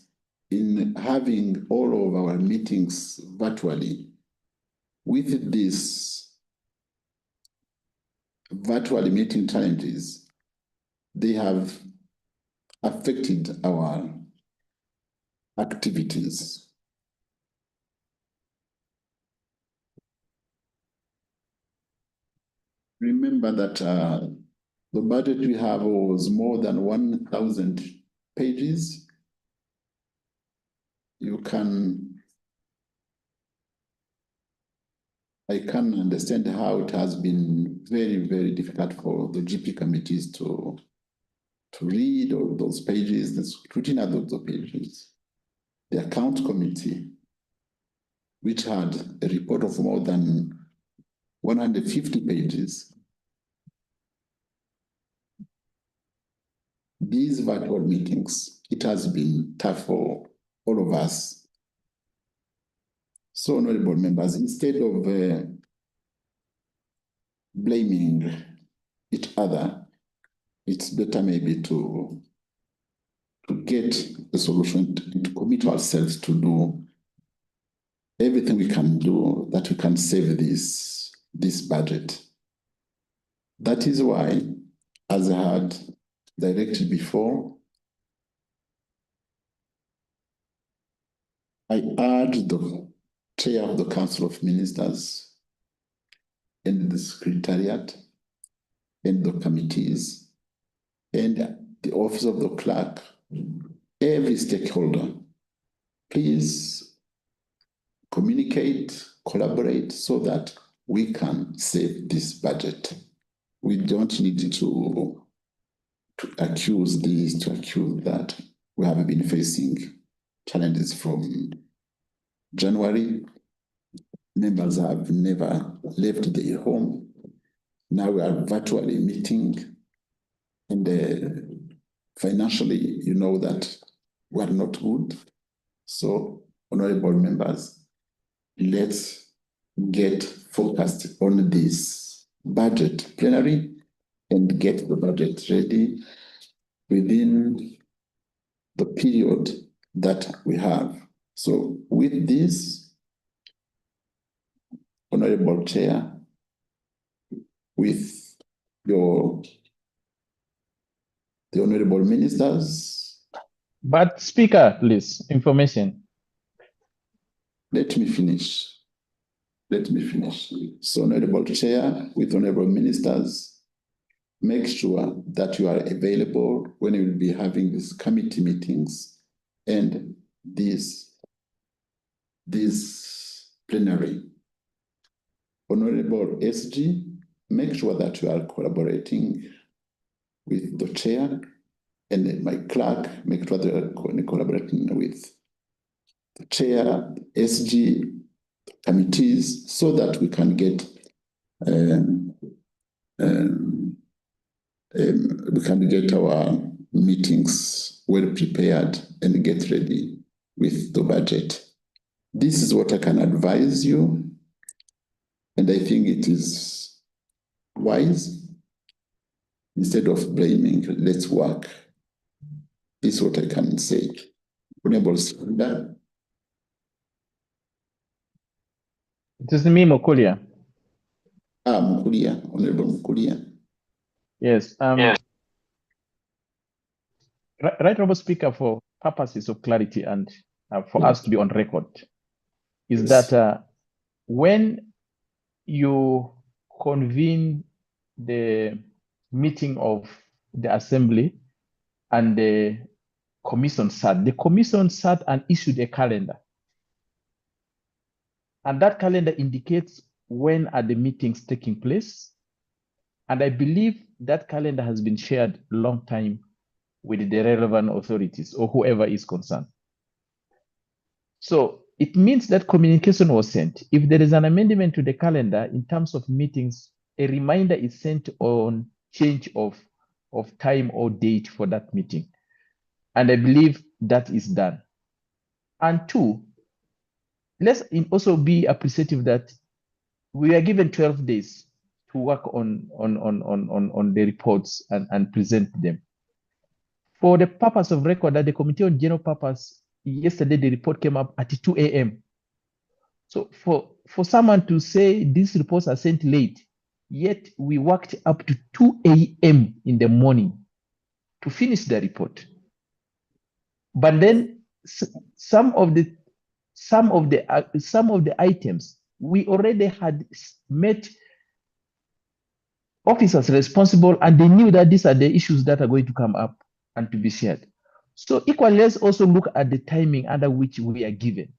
in having all of our meetings virtually, with these virtual meeting challenges, they have affected our activities. Remember that the budget we have was more than 1,000 pages. I can understand how it has been very, very difficult for the GP committees to read all those pages, the scrutiny of those pages. The account committee, which had a report of more than 150 pages, these virtual meetings, it has been tough for all of us. So, honorable members, instead of blaming each other, it's better maybe to get a solution and to commit ourselves to do everything we can do that we can save this budget. That is why, as I had directed before, I urge the chair of the Council of Ministers and the Secretariat and the committees and the Office of the Clerk, every stakeholder, please communicate, collaborate so that we can save this budget. We don't need to accuse this, to accuse that. We have been facing challenges from January. Members have never left their home. Now we are virtually meeting, and financially, you know that we are not good. So, honorable members, let's get focused on this budget plenary and get the budget ready within the period that we have. So with this, honorable chair, with the honorable ministers. But speaker, please, information. Let me finish. So, honorable chair, with honorable ministers, make sure that you are available when you will be having these committee meetings and this plenary. Honorable SG, make sure that you are collaborating with the chair, and my clerk, make sure that you are collaborating with the chair, SG, committees, so that we can get our meetings well prepared and get ready with the budget. This is what I can advise you, and I think it is wise. Instead of blaming, let's work. This is what I can say. Honorable Sudan. It is me, Mukulia. Mukulia, Honorable Mukulia. Yes. Right, Honorable Speaker, for purposes of clarity and for us to be on record, is that when you convene the meeting of the Assembly and the Commission sat and issued a calendar. And that calendar indicates when are the meetings taking place. And I believe that calendar has been shared a long time with the relevant authorities or whoever is concerned. So it means that communication was sent. If there is an amendment to the calendar in terms of meetings, a reminder is sent on change of time or date for that meeting. And I believe that is done. And two, let's also be appreciative that we are given 12 days to work on the reports and present them. For the purpose of record, that the Committee on General Purpose, yesterday the report came up at 2 a.m. So for someone to say these reports are sent late, yet we worked up to 2 a.m. in the morning to finish the report. But then some of the items we already had met officers responsible, and they knew that these are the issues that are going to come up and to be shared. So equally, let's also look at the timing under which we are given.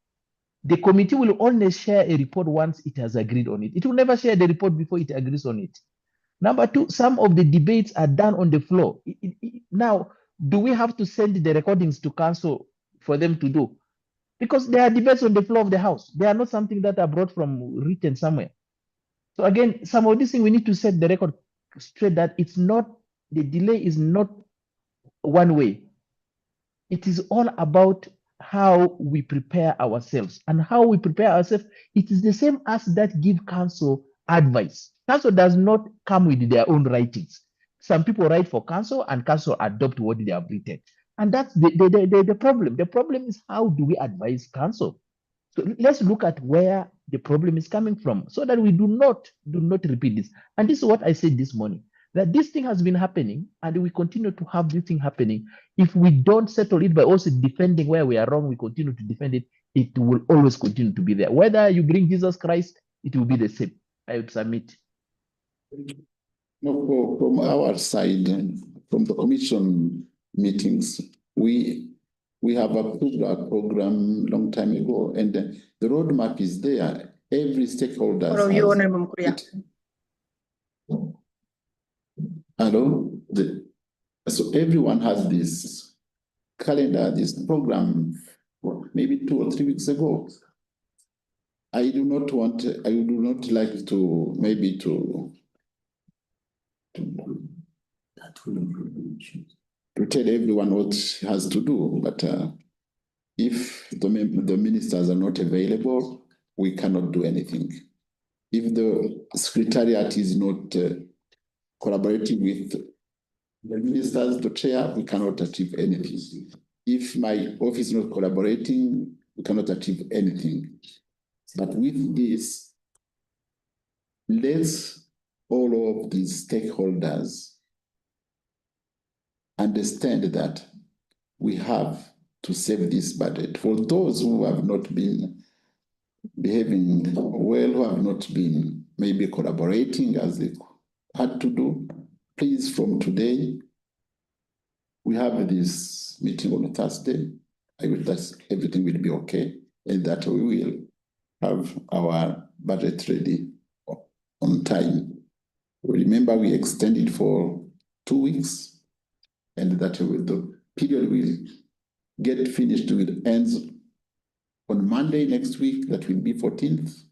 The committee will only share a report once it has agreed on it. It will never share the report before it agrees on it. Number two, some of the debates are done on the floor. Now, do we have to send the recordings to council for them to do? Because there are debates on the floor of the House. They are not something that are brought from written somewhere. So again, some of these things we need to set the record straight that it's not, the delay is not one way. It is all about how we prepare ourselves, and how we prepare ourselves. It is the same as that give council advice. Council does not come with their own writings. Some people write for council, and council adopt what they have written. And that's the problem. The problem is, how do we advise council? So let's look at where the problem is coming from, so that we do not repeat this. And this is what I said this morning, that this thing has been happening, and we continue to have this thing happening. If we don't settle it by also defending where we are wrong, we continue to defend it, it will always continue to be there. Whether you bring Jesus Christ, it will be the same. I would submit. No, from our side, from the commission meetings, we have approved our program long time ago, and the roadmap is there. Every stakeholder has it. Hello? So everyone has this calendar, this program, maybe 2 or 3 weeks ago. I do not like to tell everyone what he has to do, but if the ministers are not available, we cannot do anything. If the secretariat is not collaborating with the ministers, the chair, we cannot achieve anything. If my office is not collaborating, we cannot achieve anything. But with this, let's all of these stakeholders understand that we have to save this budget. For those who have not been behaving well, who have not been maybe collaborating as they had to do, please, from today, we have this meeting on Thursday. I wish that everything will be okay, and that we will have our budget ready on time. Remember, we extended for 2 weeks, and that the period will get finished with ends on Monday next week. That will be 14th,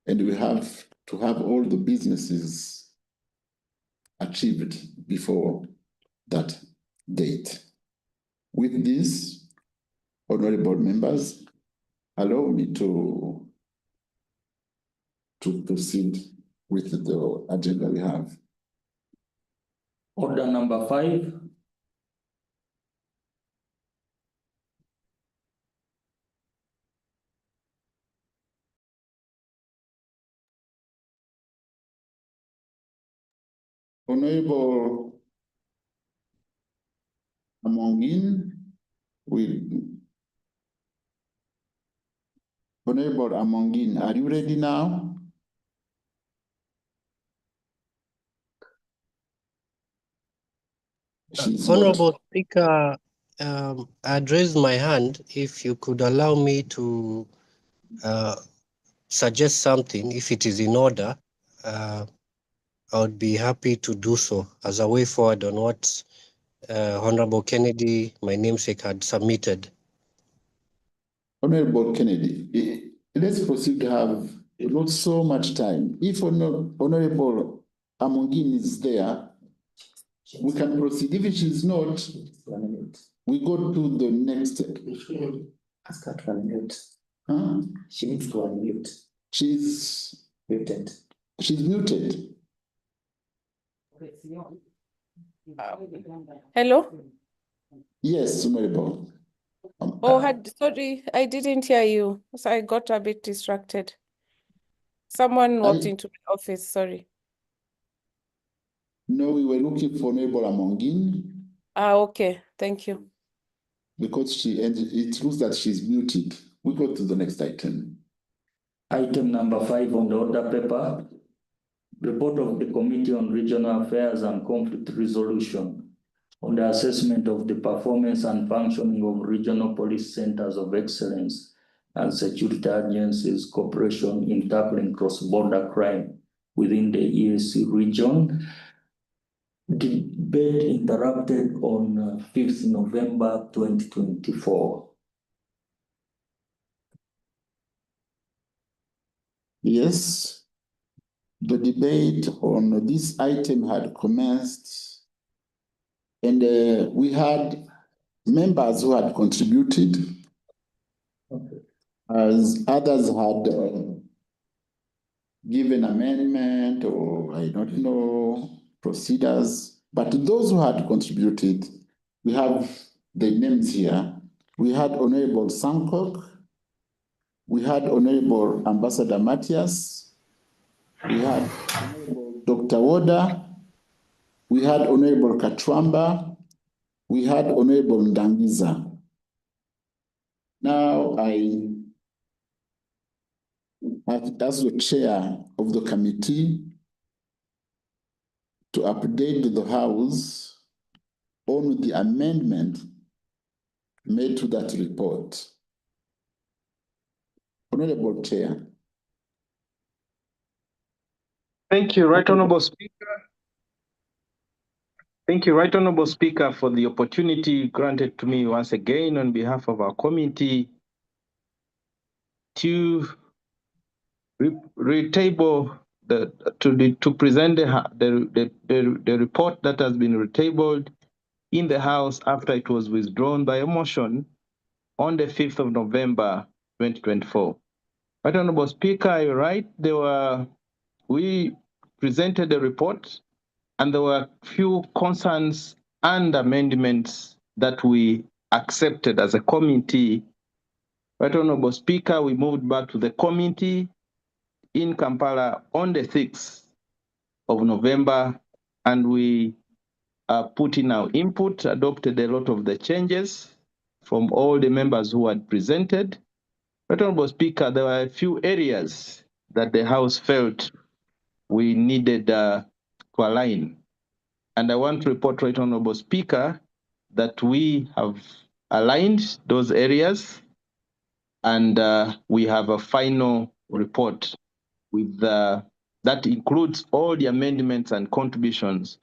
and we have to have all the businesses achieved before that date. With this, honorable members, allow me to proceed with the agenda we have. Order number 5. Honorable Amongin will. Honorable Amongin, are you ready now? Honorable Speaker, I raised my hand. If you could allow me to suggest something, if it is in order, I would be happy to do so as a way forward on what Honorable Kennedy, my namesake, had submitted. Honorable Kennedy, let's proceed to have not so much time. If Honorable Amongin is there, we can proceed. If she is not, we go to the next. Ask her to unmute. Huh? She needs to unmute. She's muted. She's muted. Hello? Yes, Honorable. Sorry, I didn't hear you, so I got a bit distracted. Someone walked into the office, sorry. No, we were looking for Honorable Amongin. Okay, thank you. because it looks that she's muted. We go to the next item. Item number 5 on the order paper. Report of the Committee on Regional Affairs and Conflict Resolution on the assessment of the performance and functioning of regional police centers of excellence and security agencies' cooperation in tackling cross-border crime within the EAC region. Debate interrupted on 5th November 2024. Yes, the debate on this item had commenced, and we had members who had contributed, as others had given amendment or I don't know, procedures. But those who had contributed, we have the names here. We had Honorable Sankok, we had Honorable Ambassador Matthias, we had Honorable Dr. Woda, we had Honorable Katwamba, we had Honorable Ndangiza. Now as the chair of the committee, to update the House on the amendment made to that report. Honorable Chair. Thank you, Right Honorable Speaker. Thank you, Right Honorable Speaker, for the opportunity granted to me once again on behalf of our committee to retable to present the report that has been retabled in the House after it was withdrawn by a motion on the 5th of November 2024. Right Honorable Speaker, you're right. We presented the report, and there were few concerns and amendments that we accepted as a committee. Right Honorable Speaker, we moved back to the committee in Kampala on the 6th of November, and we put in our input, adopted a lot of the changes from all the members who had presented. Right Honorable Speaker, there were a few areas that the House felt we needed to align. And I want to report, Right Honorable Speaker, that we have aligned those areas, and we have a final report with that includes all the amendments and contributions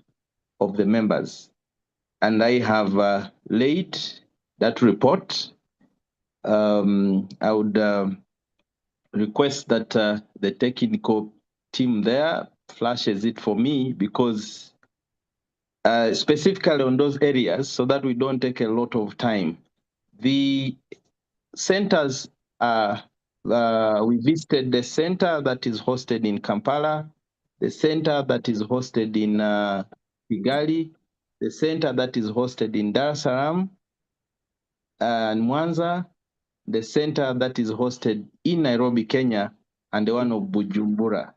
of the members. And I have laid that report. I would request that the technical team there flashes it for me, because specifically on those areas, so that we don't take a lot of time. The centers, we visited the center that is hosted in Kampala, the center that is hosted in Kigali, the center that is hosted in Dar es Salaam and Mwanza, the center that is hosted in Nairobi, Kenya, and the one of Bujumbura.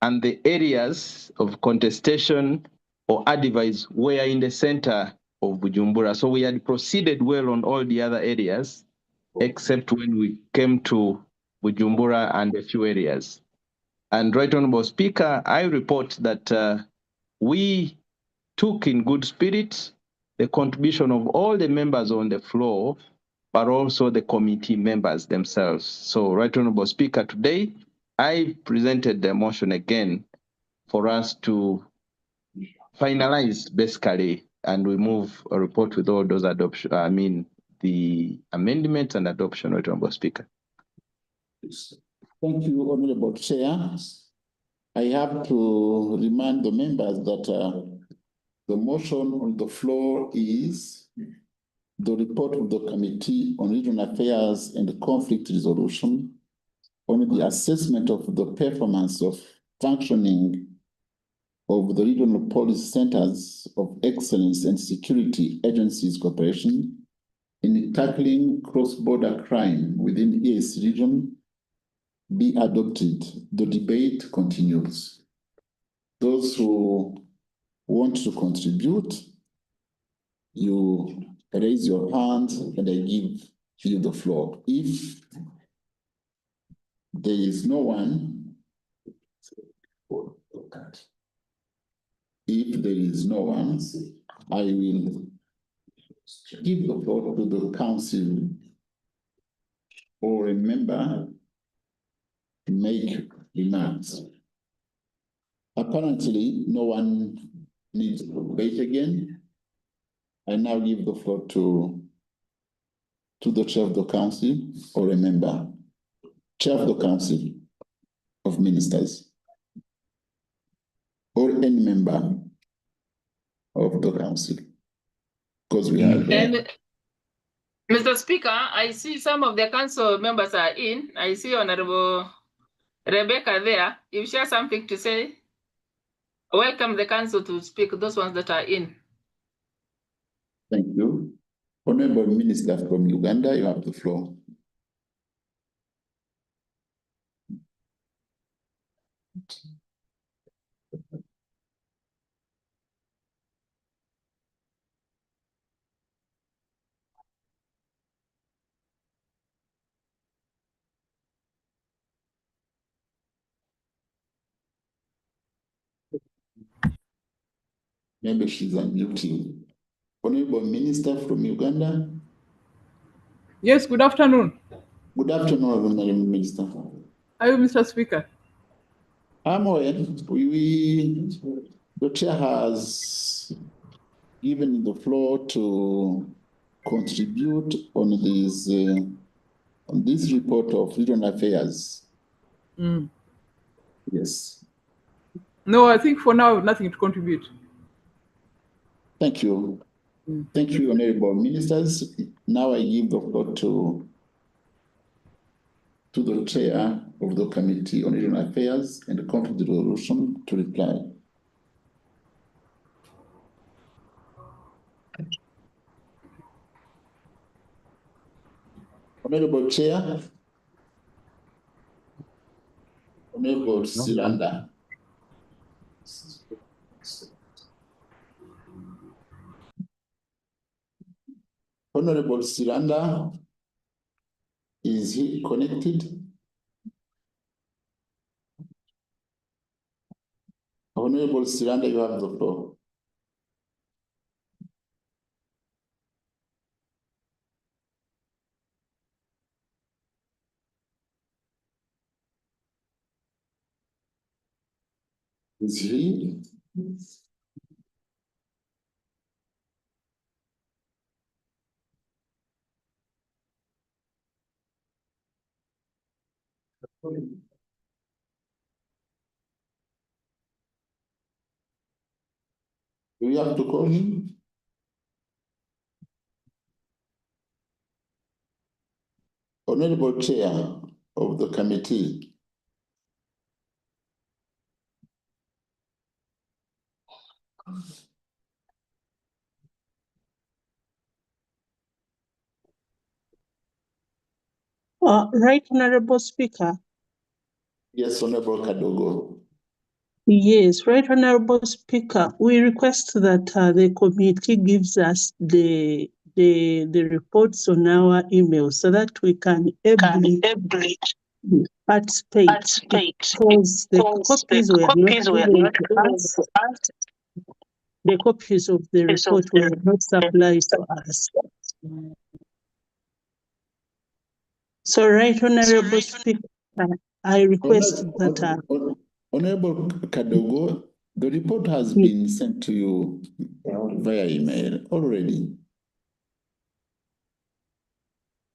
And the areas of contestation or advice were in the center of Bujumbura. So we had proceeded well on all the other areas, except when we came to Bujumbura and a few areas. And Right Honorable Speaker, I report that we took in good spirit the contribution of all the members on the floor, but also the committee members themselves. So, Right Honorable Speaker, today I presented the motion again for us to finalize basically, and we move a report with all those adoption, the amendments and adoption, Right Honorable Speaker. Thank you, Honorable Chair. I have to remind the members that the motion on the floor is the report of the Committee on Regional Affairs and Conflict Resolution on the assessment of the performance of functioning of the regional police centers of excellence and security agencies cooperation in tackling cross-border crime within EAC region be adopted. The debate continues. Those who want to contribute, you raise your hand and I give you the floor. If there is no one, I will give the floor to the council or a member to make remarks. Apparently, no one needs to wait again. I now give the floor to the chair of the council or a member. Chair of the council of ministers or any member of the council. Because we have... And Mr. Speaker, I see some of the council members are in. I see Honorable Rebecca there. If she has something to say, welcome the council to speak, those ones that are in. Thank you. Honorable Minister from Uganda, you have the floor. Maybe she's unmuting. Honorable Minister from Uganda. Yes, good afternoon. Good afternoon, Honorable Minister. Are you Mr. Speaker? I'm aware. The chair has given the floor to contribute on this report of regional affairs. Yes. No, I think for now, nothing to contribute. Thank you. Thank you, Honorable Ministers. Now I give the floor to the chair of the Committee on Regional Affairs and the Conflict Resolution to reply. Honorable Chair, Honorable Silanda. Honorable Silanda, is he connected? Honorable Silanda, you have the floor. Is he? Do we have to call him? Honorable Chair of the committee. Right, Honorable Speaker. Yes, Honorable Kadogo. Yes, Right, Honorable Speaker. We request that the committee gives us the reports on our email so that we can ably participate because the copies were not given to us. The copies of the report were not supplied to us. So, Right, Honorable Speaker, I request that... Honorable Kadogo, the report has been sent to you via email already.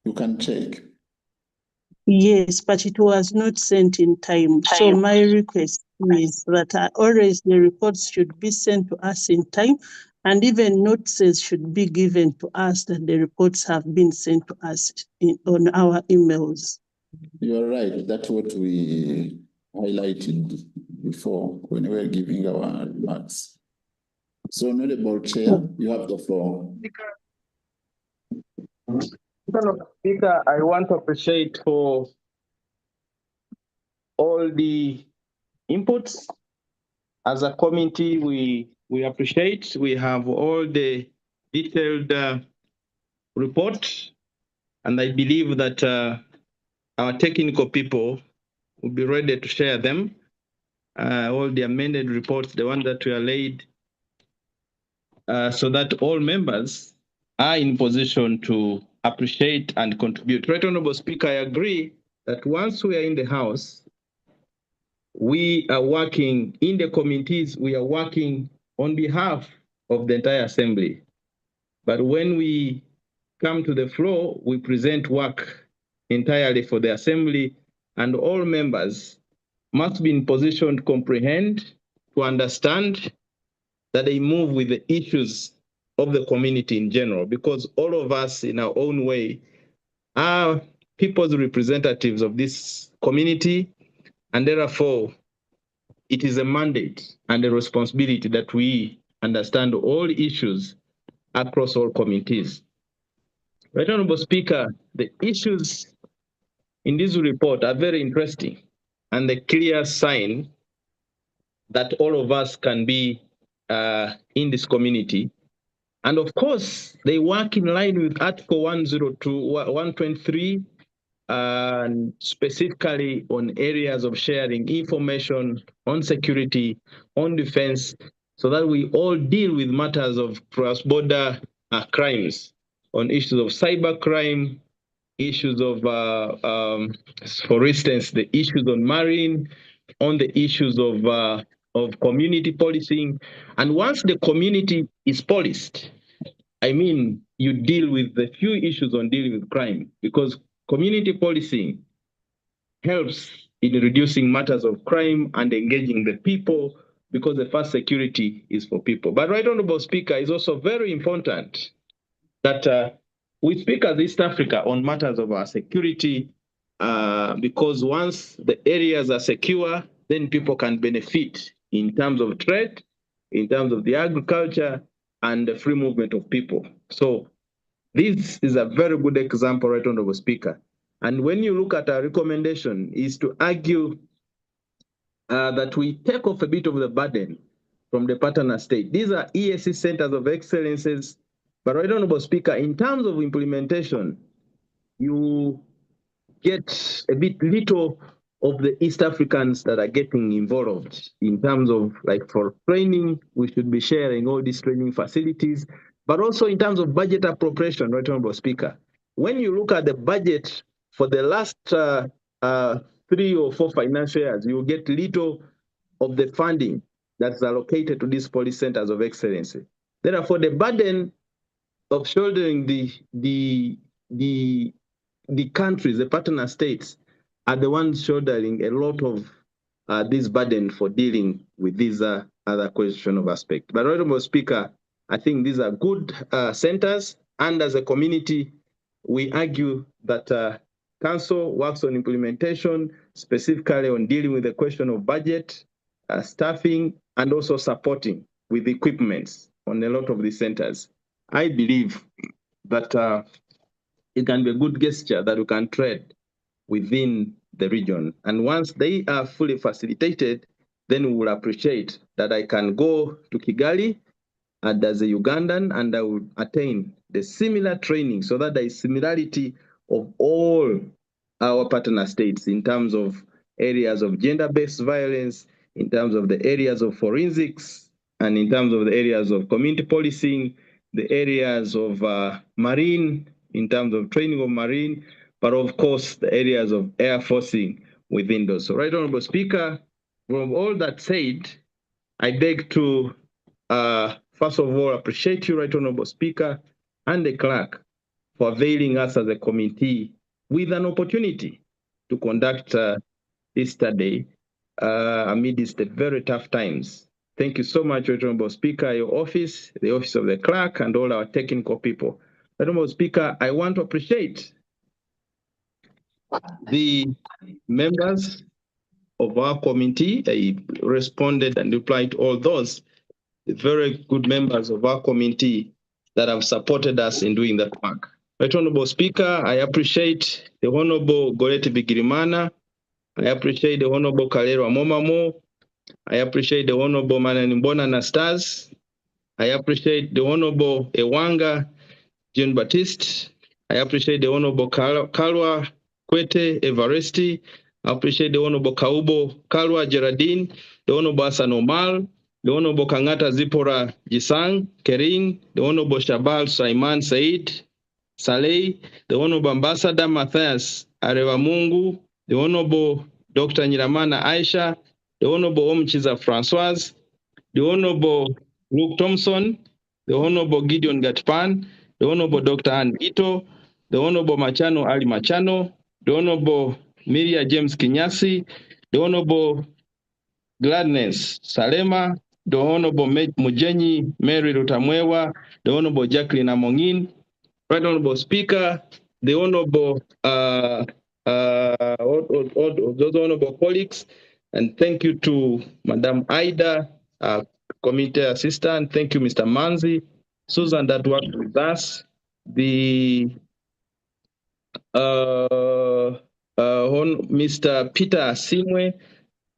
You can check. Yes, but it was not sent in time. So my request is that always the reports should be sent to us in time, and even notices should be given to us that the reports have been sent to us on our emails. You're right. That's what we highlighted before when we were giving our remarks. So, Honorable Chair, you have the floor. Speaker, I want to appreciate for all the inputs. As a committee, we appreciate. We have all the detailed report, and I believe that our technical people will be ready to share them. All the amended reports, the ones that were laid, so that all members are in position to appreciate and contribute. Right, Honorable Speaker, I agree that once we are in the House, we are working in the committees, we are working on behalf of the entire Assembly. But when we come to the floor, we present work entirely for the Assembly, and all members must be in position to comprehend, to understand that they move with the issues of the community in general, because all of us in our own way are people's representatives of this community, and therefore it is a mandate and a responsibility that we understand all issues across all communities. Right, Honorable Speaker, the issues in this report are very interesting and a clear sign that all of us can be in this community. And of course, they work in line with Article 123, and specifically on areas of sharing information on security, on defense, so that we all deal with matters of cross-border crimes, on issues of cybercrime, issues of, for instance, the issues on marine, on the issues of community policing. And once the community is policed, I mean, you deal with the few issues on dealing with crime, because community policing helps in reducing matters of crime and engaging the people, because the first security is for people. But Right Honorable Speaker, it's also very important that we speak as East Africa on matters of our security, because once the areas are secure, then people can benefit in terms of trade, in terms of the agriculture, and the free movement of people. So this is a very good example, Right Honorable Speaker. And when you look at our recommendation, is to argue that we take off a bit of the burden from the partner state. These are EAC centers of excellences. But Right Honorable Speaker, in terms of implementation, you get a bit little of the East Africans that are getting involved in terms of, like, for training, we should be sharing all these training facilities, but also in terms of budget appropriation, Right Honorable Speaker. When you look at the budget for the last 3 or 4 financial years, you will get little of the funding that's allocated to these police centers of excellence. Therefore, the burden of shouldering the countries, the partner states, are the ones shouldering a lot of this burden for dealing with these other question of aspect. But Honorable Speaker, I think these are good centers, and as a community, we argue that Council works on implementation, specifically on dealing with the question of budget, staffing, and also supporting with equipments on a lot of these centers. I believe that it can be a good gesture that we can trade within the region. And once they are fully facilitated, then we will appreciate that I can go to Kigali and as a Ugandan, and I will attain the similar training, so that there is similarity of all our partner states in terms of areas of gender-based violence, in terms of the areas of forensics, and in terms of the areas of community policing, the areas of marine, in terms of training of marine, but of course the areas of air forcing within those. So, Right Honorable Speaker, from all that said, I beg to first of all appreciate you, Right Honorable Speaker, and the clerk for availing us as a committee with an opportunity to conduct this study amidst the very tough times. Thank you so much, Right Honorable Speaker, your office, the office of the clerk, and all our technical people. Right Honorable Speaker, I want to appreciate the members of our committee. I responded and replied to all those very good members of our committee that have supported us in doing that work. Right Honorable Speaker, I appreciate the Honorable Goreti Bigirimana. I appreciate the Honorable Kalero Momamo. I appreciate the Honorable Mananimbona Nastas. I appreciate the Honorable Ewanga, Jean Baptiste. I appreciate the Honorable Kalwa Kwete Everesti. I appreciate the Honorable Kaubo Kalwa Gerardine, the Honorable Hassan Omar, the Honorable Kangata Zipora Jisang Kering, the Honorable Shabal Saiman Said Saleh, the Honorable Ambassador Matthias Arewamungu, the Honorable Dr. Nyiramana Aisha, the Honorable Omchiza Francoise, the Honorable Luke Thompson, the Honorable Gideon Gatpan, the Honorable Dr. Ann Ito, the Honorable Machano Ali Machano, the Honorable Miria James Kinyasi, the Honorable Gladness Salema, the Honorable Mujenyi Mary Rutamwewa, the Honorable Jacqueline Amongin, Right Honorable Speaker, the Honorable all those honorable colleagues, and thank you to Madam Ida, Committee Assistant. Thank you, Mr. Manzi, Susan that worked with us, the Mr. Peter Simwe,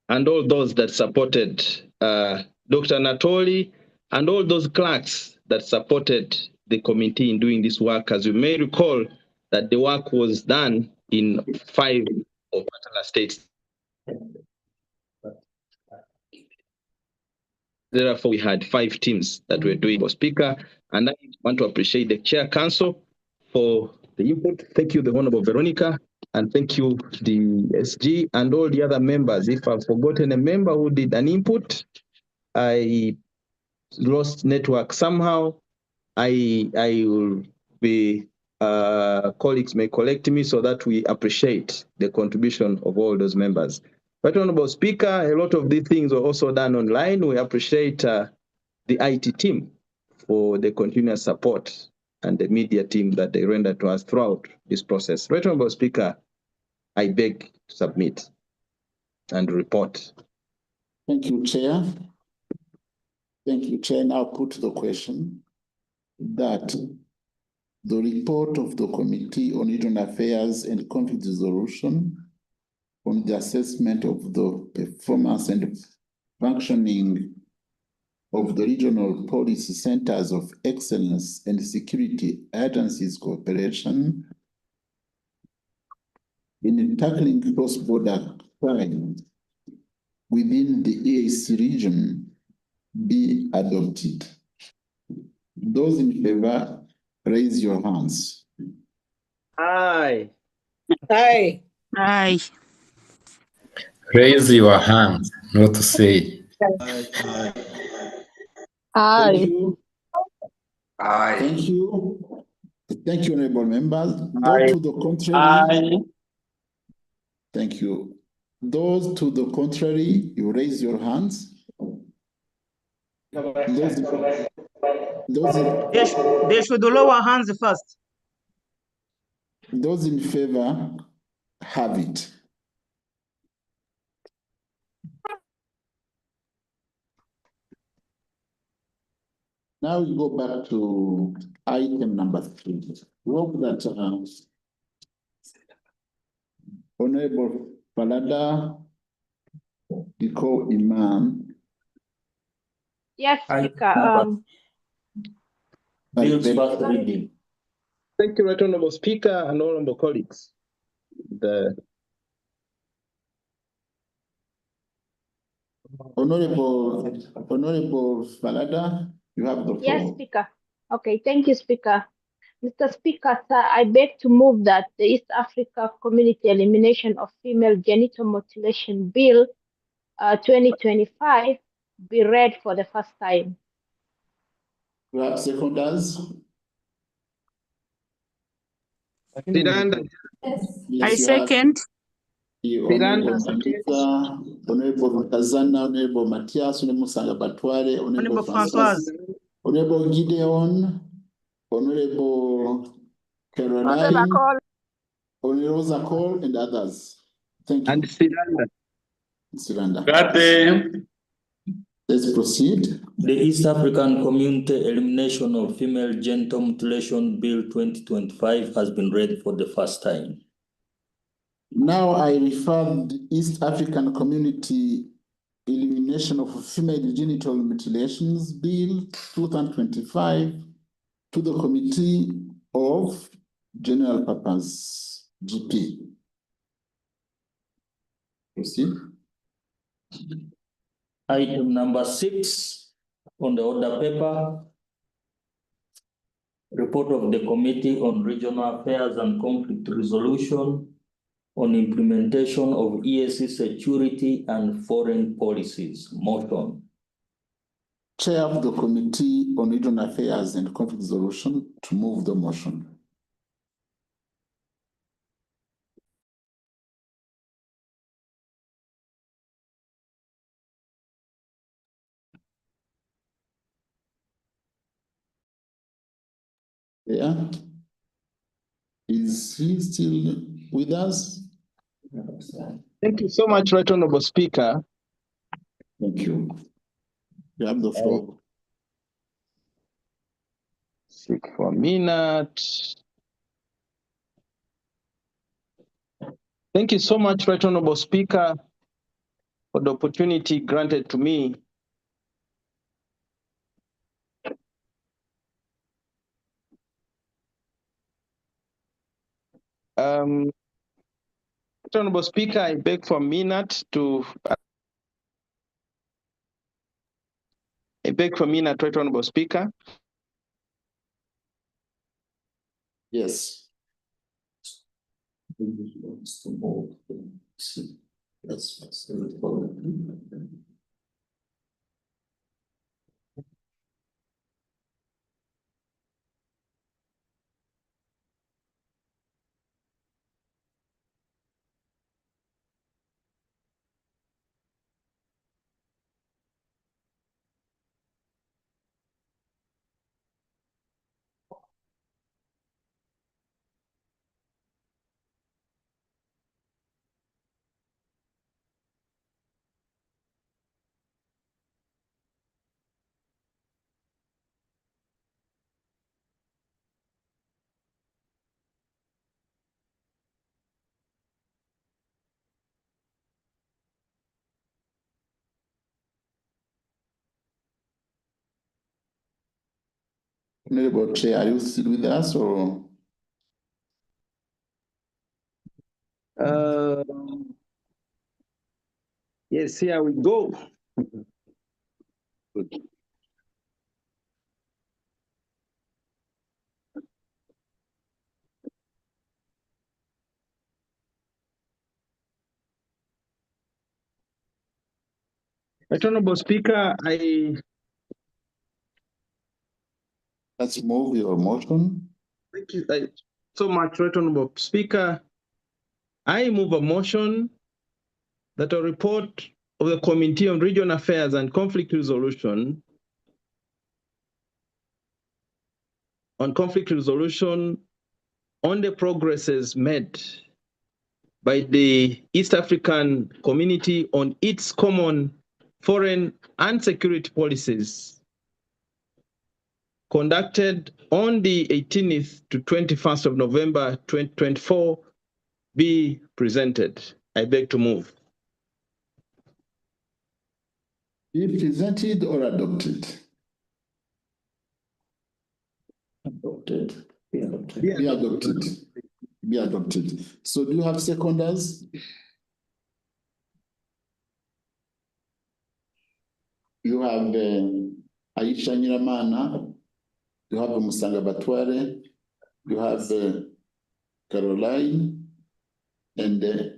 and all those that supported Dr. Natoli, and all those clerks that supported the committee in doing this work. As you may recall, that the work was done in 5 of partner states. Therefore, we had 5 teams that were doing for Speaker, and I want to appreciate the Chair Council for the input. Thank you, the Honorable Veronica, and thank you, the SG, and all the other members. If I've forgotten a member who did an input, I lost network somehow. I will be, colleagues may collect me so that we appreciate the contribution of all those members. But Honorable Speaker, a lot of these things were also done online. We appreciate the IT team for the continuous support and the media team that they rendered to us throughout this process. Right Honorable Speaker, I beg to submit and report. Thank you, Chair. Thank you, Chair. Now put the question that the report of the Committee on Regional Affairs and Conflict Resolution on the assessment of the performance and functioning of the regional policy centers of excellence and security agencies cooperation in tackling cross-border crime within the EAC region be adopted. Those in favor, raise your hands. Aye. Aye. Aye. Raise your hand, not to say. Aye. Aye. Thank you. Aye. Thank you. Thank you, honorable members. Aye. Those to the contrary. Aye. Thank you. Those to the contrary, you raise your hands. They should lower hands first. Those in favor have it. Now we go back to item number 3. Hope that Honorable Falada Diko Imam. Yes, Speaker. Bill's first reading. Thank you, Right Honorable Speaker and honorable colleagues. Honorable Falada, you have the floor. Yes, Speaker. Okay, thank you, Speaker. Mr. Speaker, sir, I beg to move that the East Africa Community Elimination of Female Genital Mutilation Bill 2025 be read for the first time. You have seconders? Tiranda. I second. Honorable Kazana, Honorable Matthias, Honorable Sangabatware, Honorable Francois, Honorable Gideon, Honorable Caroline, Honorable Zakol, and others. Thank you. And Siranda. Let's proceed. The East African Community Elimination of Female Genital Mutilation Bill 2025 has been read for the first time. Now I refer the East African Community Elimination of Female Genital Mutilations Bill 2025 to the Committee of general purpose GP. Proceed. Item number 6 on the order paper. Report of the Committee on Regional Affairs and Conflict Resolution on implementation of EAC security and foreign policies. Motion. Chair of the Committee on Regional Affairs and Conflict Resolution to move the motion. Yeah. Is he still with us? Thank you so much, Right Honorable Speaker. Thank you. You have the floor. Speak for a minute. Thank you so much, Right Honorable Speaker, for the opportunity granted to me. Right Honorable Speaker, I beg for a minute to. I beg for a minute, Right Honorable Speaker. Yes. Honorable Chair, are you still with us or? Yes, here we go. Good. Right Honorable Speaker, Let's move your motion. thank you so much, Right Honorable Speaker. I move a motion that a report of the Committee on Regional Affairs and Conflict Resolution on the progresses made by the East African Community on its common foreign and security policies conducted on the 18th to 21st of November 2024 be presented. I beg to move. Be presented or adopted? Adopted. Be adopted. Be adopted. Be adopted. So do you have seconders? You have Aisha Nyiramana, you have Musanga Batware, you have Caroline, and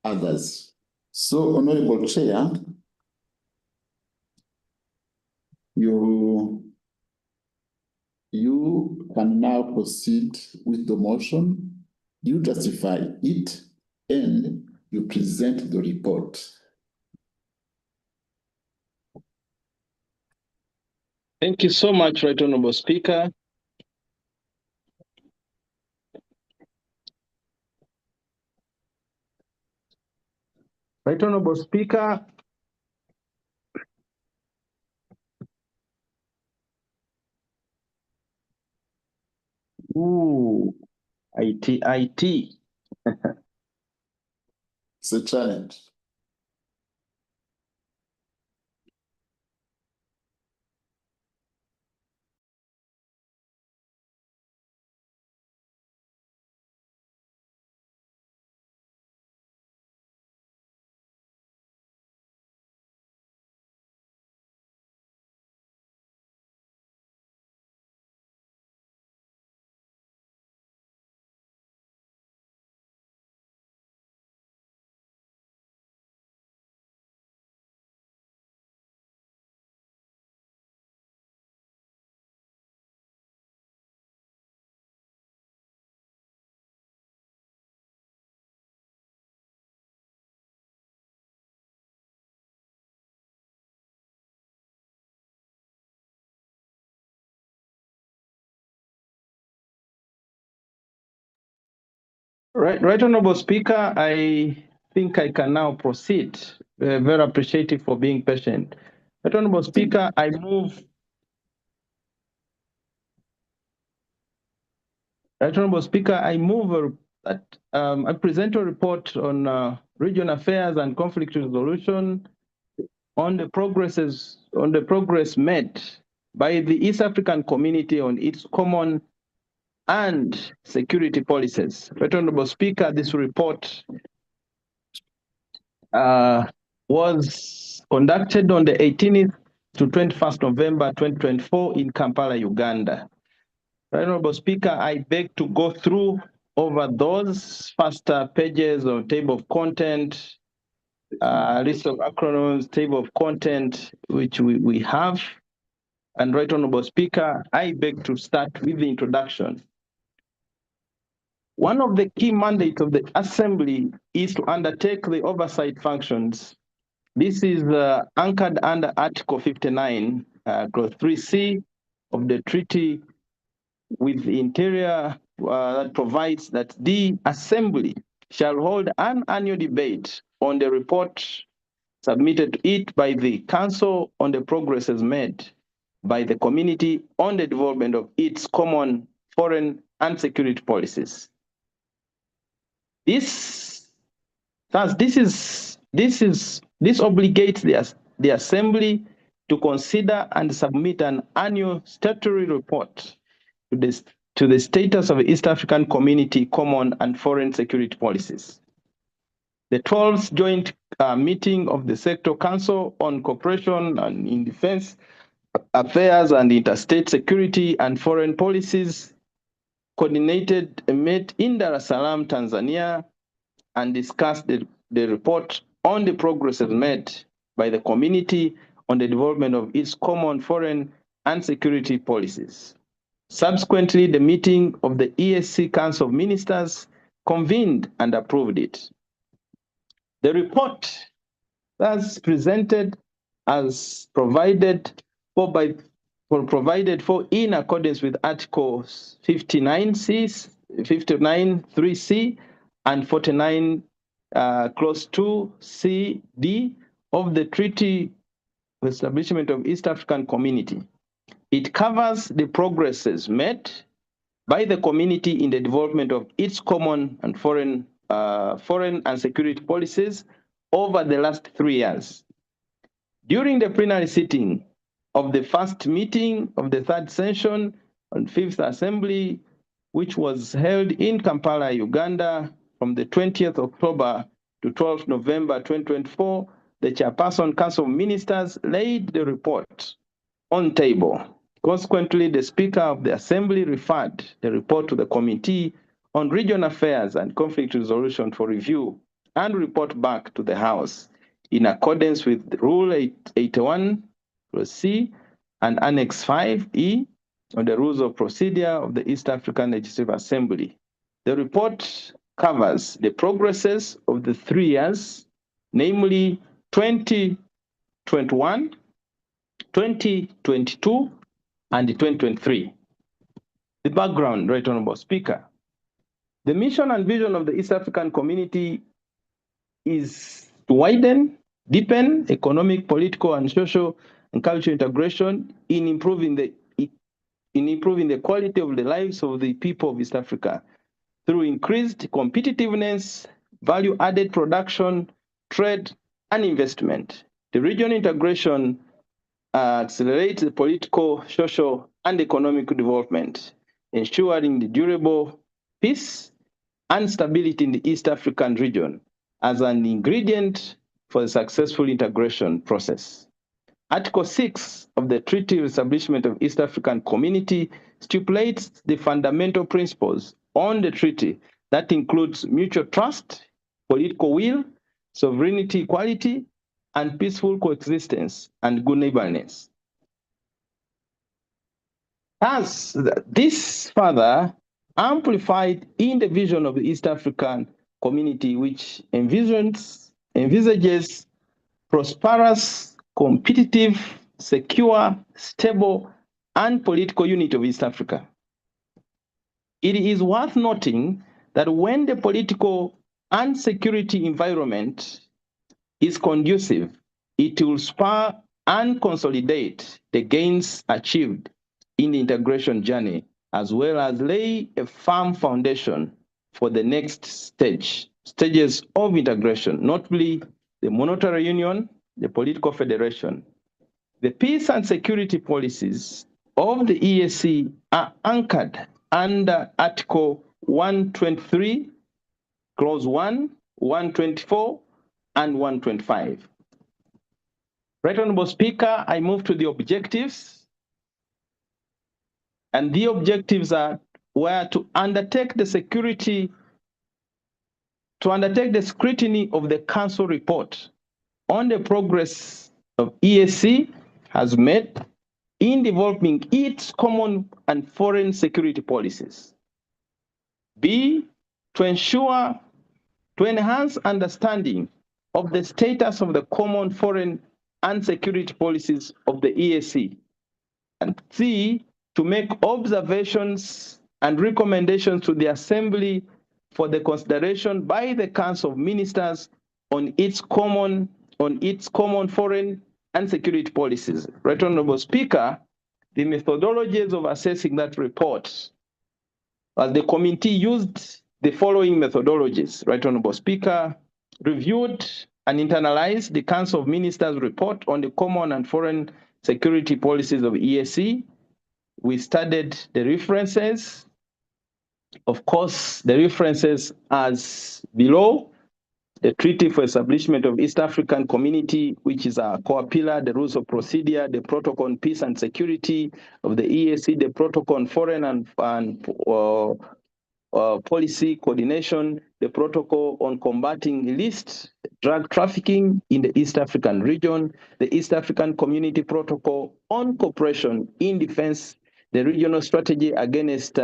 others. So, Honorable Chair, you can now proceed with the motion. You justify it and you present the report. Thank you so much, Right Honorable Speaker. Right Honorable Speaker, IT. It's a challenge. Right, Honorable Speaker, I think I can now proceed. Very appreciative for being patient. Right, Honorable Speaker, I move. Right, Honorable Speaker, I move that I present a report on regional affairs and conflict resolution on the progress made by the East African community on its common and security policies. Right, Honorable Speaker, this report was conducted on the 18th to 21st November 2024 in Kampala, Uganda. Honorable Speaker, I beg to go through over those first pages of table of content, list of acronyms, table of content, which we have. And Right Honorable Speaker, I beg to start with the introduction. One of the key mandates of the Assembly is to undertake the oversight functions. This is anchored under Article 59, Clause 3C of the Treaty with the Interior that provides that the Assembly shall hold an annual debate on the report submitted to it by the Council on the progresses made by the community on the development of its common foreign and security policies. This obligates the Assembly to consider and submit an annual statutory report to the status of the East African Community Common and Foreign Security Policies. The 12th joint meeting of the Sector Council on Cooperation and in Defense Affairs and Interstate Security and Foreign Policies coordinated a meet in Dar es Salaam, Tanzania, and discussed the report on the progresses made by the community on the development of its common foreign and security policies. Subsequently, the meeting of the ESC Council of Ministers convened and approved it. The report thus presented as provided for in accordance with Articles 59(3)(c) and 49 Clause 2(c)(d) of the Treaty of Establishment of East African Community. It covers the progresses made by the community in the development of its common and foreign and security policies over the last 3 years. During the plenary sitting of the first meeting of the third session on 5th Assembly, which was held in Kampala, Uganda, from the 20th October to 12th November 2024, the Chairperson Council of Ministers laid the report on table. Consequently, the Speaker of the Assembly referred the report to the Committee on Regional Affairs and Conflict Resolution for review and report back to the House in accordance with Rule 81(c) and Annex 5(e) on the Rules of Procedure of the East African Legislative Assembly. The report covers the progresses of the 3 years, namely 2021, 2022, and 2023. The background, Right Honorable Speaker. The mission and vision of the East African Community is to widen, deepen economic, political, and social and cultural integration in improving the quality of the lives of the people of East Africa through increased competitiveness, value-added production, trade, and investment. The regional integration accelerates the political, social, and economic development, ensuring the durable peace and stability in the East African region as an ingredient for the successful integration process. Article 6 of the Treaty of Establishment of East African Community stipulates the fundamental principles on the treaty that includes mutual trust, political will, sovereignty, equality, and peaceful coexistence and good neighborliness. Thus, this further amplified in the vision of the East African Community, which envisages prosperous, competitive, secure, stable, and political unity of East Africa. It is worth noting that when the political and security environment is conducive, it will spur and consolidate the gains achieved in the integration journey, as well as lay a firm foundation for the next stages of integration, notably the monetary union, the political federation. The peace and security policies of the EAC are anchored under Article 123, Clause 1, 124, and 125. Right Honorable Speaker, I move to the objectives. And the objectives were to undertake the scrutiny of the Council report on the progress of EAC has made in developing its common and foreign security policies. B, to enhance understanding of the status of the common foreign and security policies of the EAC. And C, to make observations and recommendations to the Assembly for the consideration by the Council of Ministers on its common foreign and security policies. Right Honorable Speaker, the methodologies of assessing that report, the committee used the following methodologies. Right Honorable Speaker, reviewed and internalized the Council of Ministers report on the common and foreign security policies of EAC. We studied the references. Of course, the references as below: the Treaty for Establishment of East African Community, which is our core pillar, the rules of procedure, the Protocol on Peace and Security of the EAC, the Protocol on Foreign and Policy Coordination, the Protocol on Combating Illicit Drug Trafficking in the East African region, the East African Community Protocol on Cooperation in Defense, the Regional Strategy against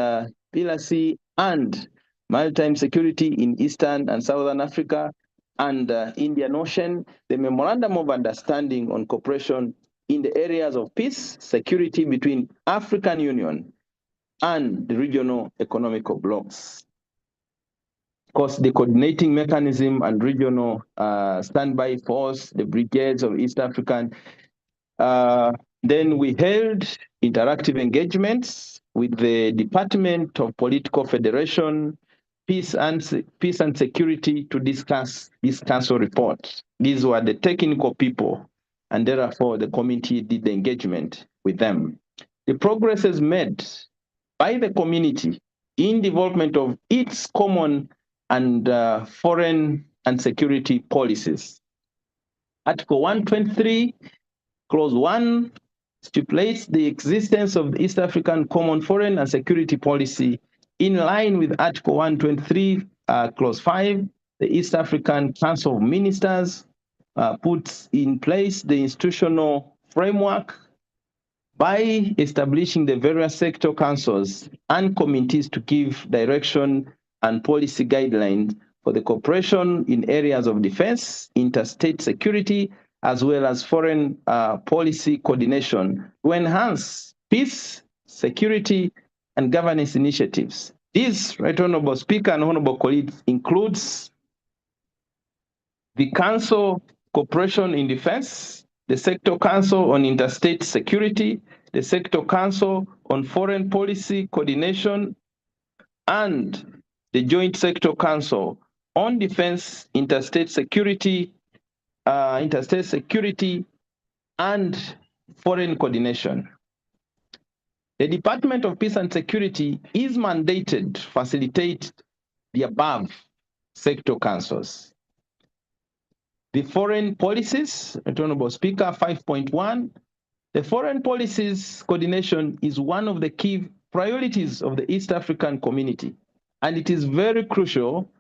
piracy and maritime security in Eastern and Southern Africa and Indian Ocean, the Memorandum of Understanding on Cooperation in the areas of peace, security between African Union and the regional economic blocs. Of course, the coordinating mechanism and regional standby force, the brigades of East African. Then we held interactive engagements with the Department of Political Federation, Peace and Security to discuss this council report. These were the technical people, and therefore the committee did the engagement with them. The progress is made by the community in development of its common and foreign and security policies. Article 123, Clause 1 stipulates the existence of the East African Common Foreign and Security Policy in line with Article 123, Clause 5. The East African Council of Ministers puts in place the institutional framework by establishing the various sector councils and committees to give direction and policy guidelines for the cooperation in areas of defense, interstate security, as well as foreign policy coordination to enhance peace, security, and governance initiatives. This, Right Honorable Speaker and Honorable colleagues, includes the Council Cooperation in Defense, the Sector Council on Interstate Security, the Sector Council on Foreign Policy Coordination, and the Joint Sector Council on Defense, Interstate Security, and Foreign Coordination. The Department of Peace and Security is mandated to facilitate the above sector councils. The foreign policies, Honorable Speaker, 5.1, the foreign policies coordination is one of the key priorities of the East African community, and it is very crucial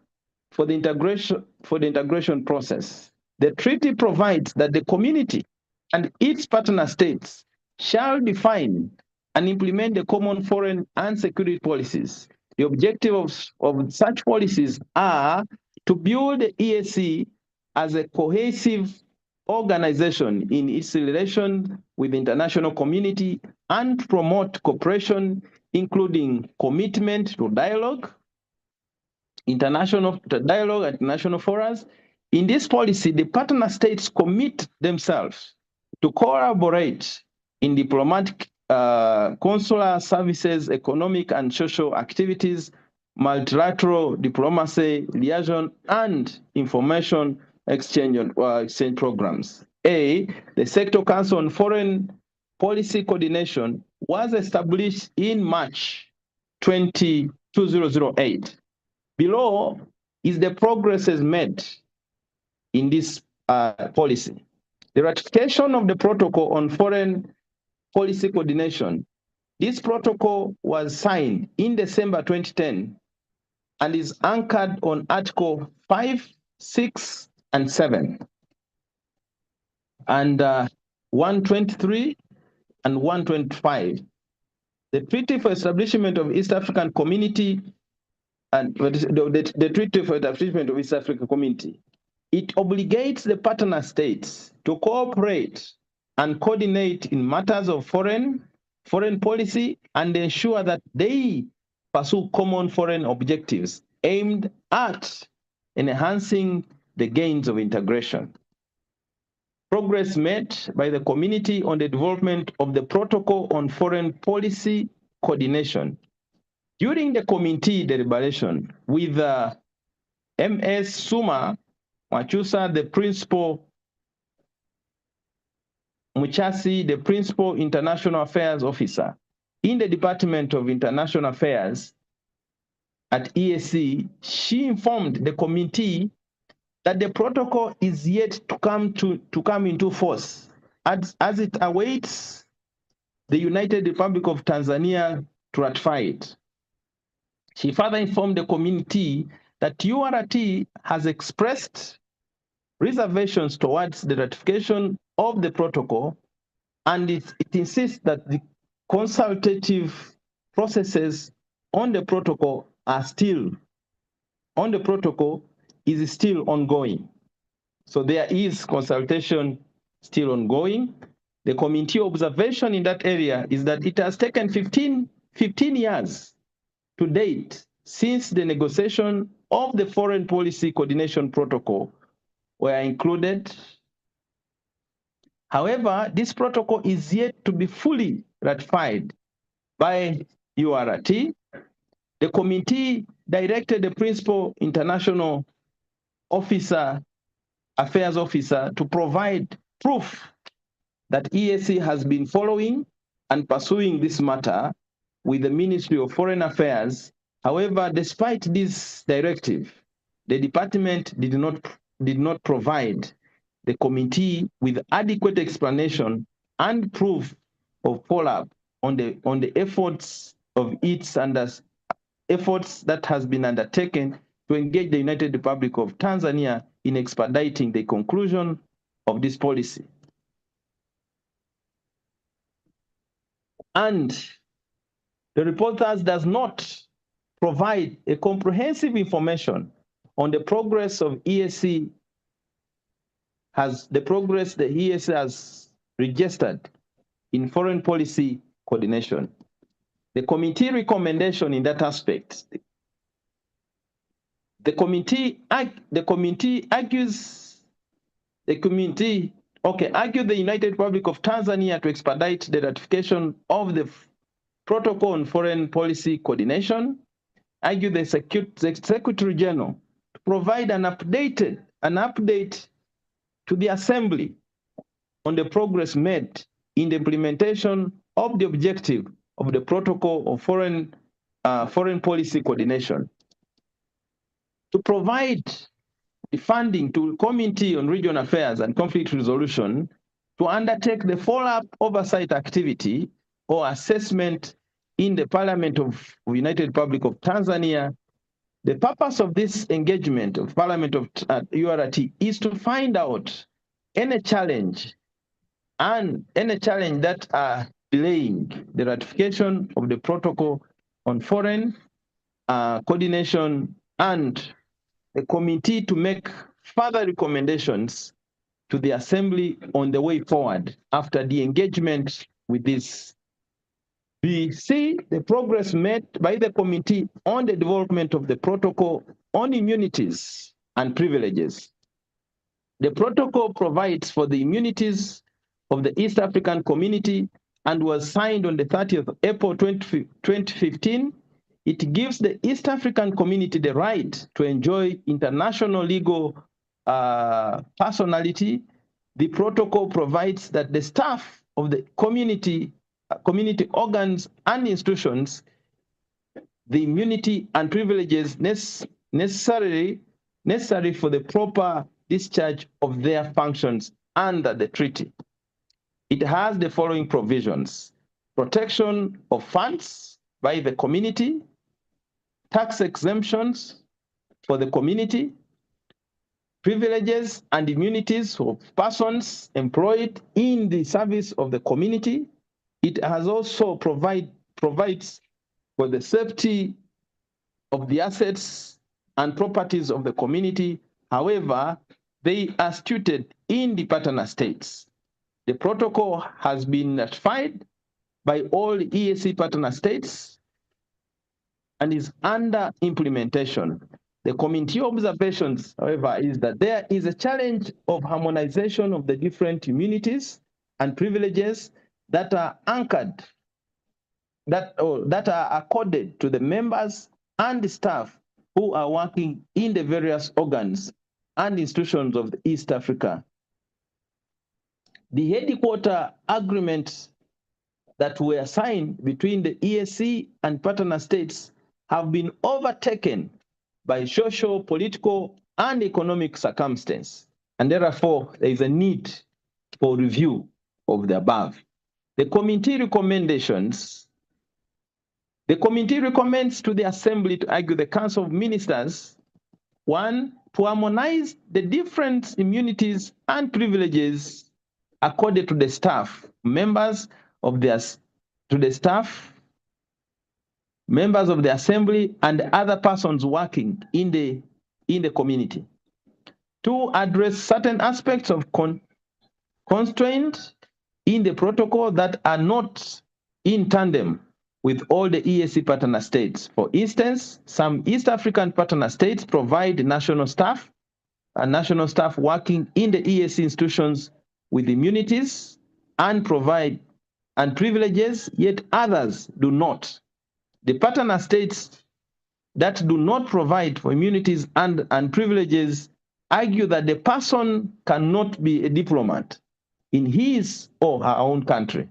for the integration process. The treaty provides that the community and its partner states shall define and implement the common foreign and security policies. The objective of such policies are to build the EAC as a cohesive organization in its relation with the international community and promote cooperation, including commitment to dialogue, international dialogue at international forums. In this policy, the partner states commit themselves to collaborate in diplomatic, consular services, economic and social activities, multilateral diplomacy, liaison, and information exchange programs. The Sector Council on Foreign Policy Coordination was established in March 2008. Below is the progresses made in this policy. The ratification of the Protocol on Foreign Policy Coordination. This protocol was signed in December 2010 and is anchored on Article 5, 6, and 7, and 123 and 125. The Treaty for Establishment of East African Community and the Treaty for Establishment of East African Community. It obligates the partner states to cooperate and coordinate in matters of foreign policy and ensure that they pursue common foreign objectives aimed at enhancing the gains of integration. Progress made by the community on the development of the Protocol on Foreign Policy Coordination. During the committee deliberation with MS Suma Machusa, the principal, Muchasi, the principal international affairs officer in the Department of International Affairs at EAC, she informed the committee that the protocol is yet to come into force as it awaits the United Republic of Tanzania to ratify it. She further informed the committee that URT has expressed reservations towards the ratification of the protocol, and it insists that the consultative processes on the protocol is still ongoing. So there is consultation still ongoing. The committee observation in that area is that it has taken 15 years to date since the negotiation of the Foreign Policy Coordination Protocol were included. However, this protocol is yet to be fully ratified by URT. The committee directed the principal international affairs officer to provide proof that EAC has been following and pursuing this matter with the Ministry of Foreign Affairs. However, despite this directive, the department did not provide the committee with adequate explanation and proof of follow-up on the efforts that has been undertaken to engage the United Republic of Tanzania in expediting the conclusion of this policy. And the report thus does not provide a comprehensive information on the progress the EAC has registered in foreign policy coordination. The committee recommendation in that aspect, the committee argued the United Republic of Tanzania to expedite the ratification of the Protocol on Foreign Policy Coordination, argued the Secretary General to provide an update to the Assembly on the progress made in the implementation of the objective of the Protocol of Foreign Policy Coordination, to provide the funding to the Committee on Regional Affairs and Conflict Resolution to undertake the follow-up oversight activity or assessment in the Parliament of the United Republic of Tanzania. The purpose of this engagement of Parliament of URT is to find out any challenge that are delaying the ratification of the Protocol on Foreign Coordination, and the committee to make further recommendations to the Assembly on the way forward after the engagement with this. We see the progress made by the committee on the development of the Protocol on immunities and privileges. The protocol provides for the immunities of the East African community and was signed on the 30th of April 2015. It gives the East African community the right to enjoy international legal personality. The protocol provides that the staff of the community organs and institutions, the immunity and privileges necessary for the proper discharge of their functions under the treaty. It has the following provisions: protection of funds by the community, tax exemptions for the community, privileges and immunities of persons employed in the service of the community. It has also provides for the safety of the assets and properties of the community. However, they are situated in the partner states. The protocol has been ratified by all EAC partner states and is under implementation. The committee observations, however, is that there is a challenge of harmonization of the different immunities and privileges that are anchored, that are accorded to the members and the staff who are working in the various organs and institutions of the East Africa. The headquarter agreements that were signed between the EAC and partner states have been overtaken by social, political, and economic circumstance, and therefore there is a need for review of the above. The committee recommendations. The committee recommends to the Assembly to argue the Council of Ministers, 1, to harmonize the different immunities and privileges accorded to the staff, members of the Assembly and other persons working in the community. 2, address certain aspects of constraint in the protocol that are not in tandem with all the EAC partner states. For instance, some East African partner states provide national staff working in the EAC institutions with immunities and privileges, yet others do not. The partner states that do not provide for immunities and privileges argue that the person cannot be a diplomat in his or her own country.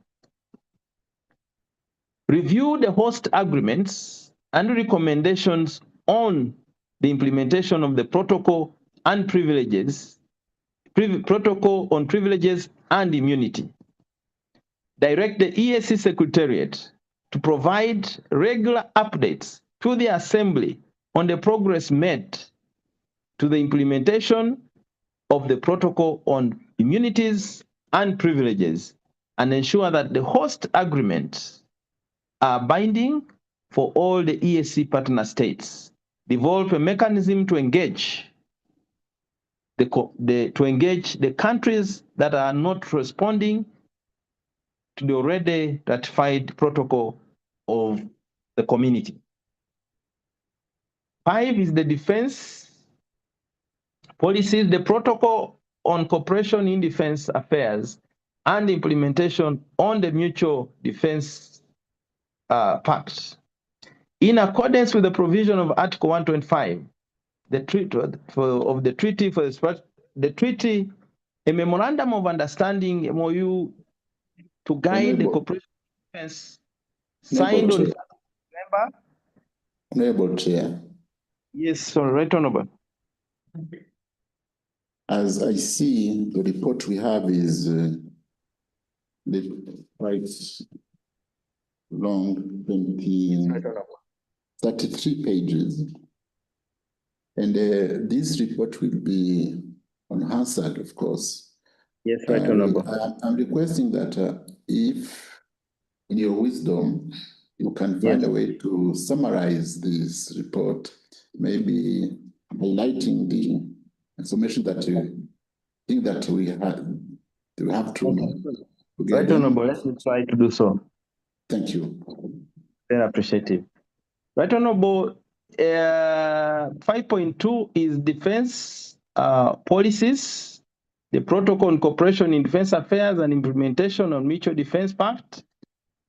Review the host agreements and recommendations on the implementation of the protocol and privileges, protocol on privileges and immunity. Direct the EAC Secretariat to provide regular updates to the Assembly on the progress made to the implementation of the protocol on immunities and privileges, and ensure that the host agreements are binding for all the EAC partner states. Develop a mechanism to engage the countries that are not responding to the already ratified protocol of the community. 5 is the defense policies, the protocol on cooperation in defense affairs and implementation on the mutual defense pact. In accordance with the provision of Article 125, the treaty, a memorandum of understanding MOU to guide the cooperation defense signed on November. Honorable Chair. Yes, sorry, Right Honorable. As I see, the report we have is quite long, 33 pages. And this report will be on Hansard, of course. Yes, Right Honorable. I'm requesting that if, in your wisdom, you can find a way to summarize this report, maybe highlighting the information that you think that we have to Right Honorable, let me try to do so. Thank you. Very appreciative. Right Honorable, 5.2 is defense policies, the protocol on cooperation in defense affairs and implementation on mutual defense pact.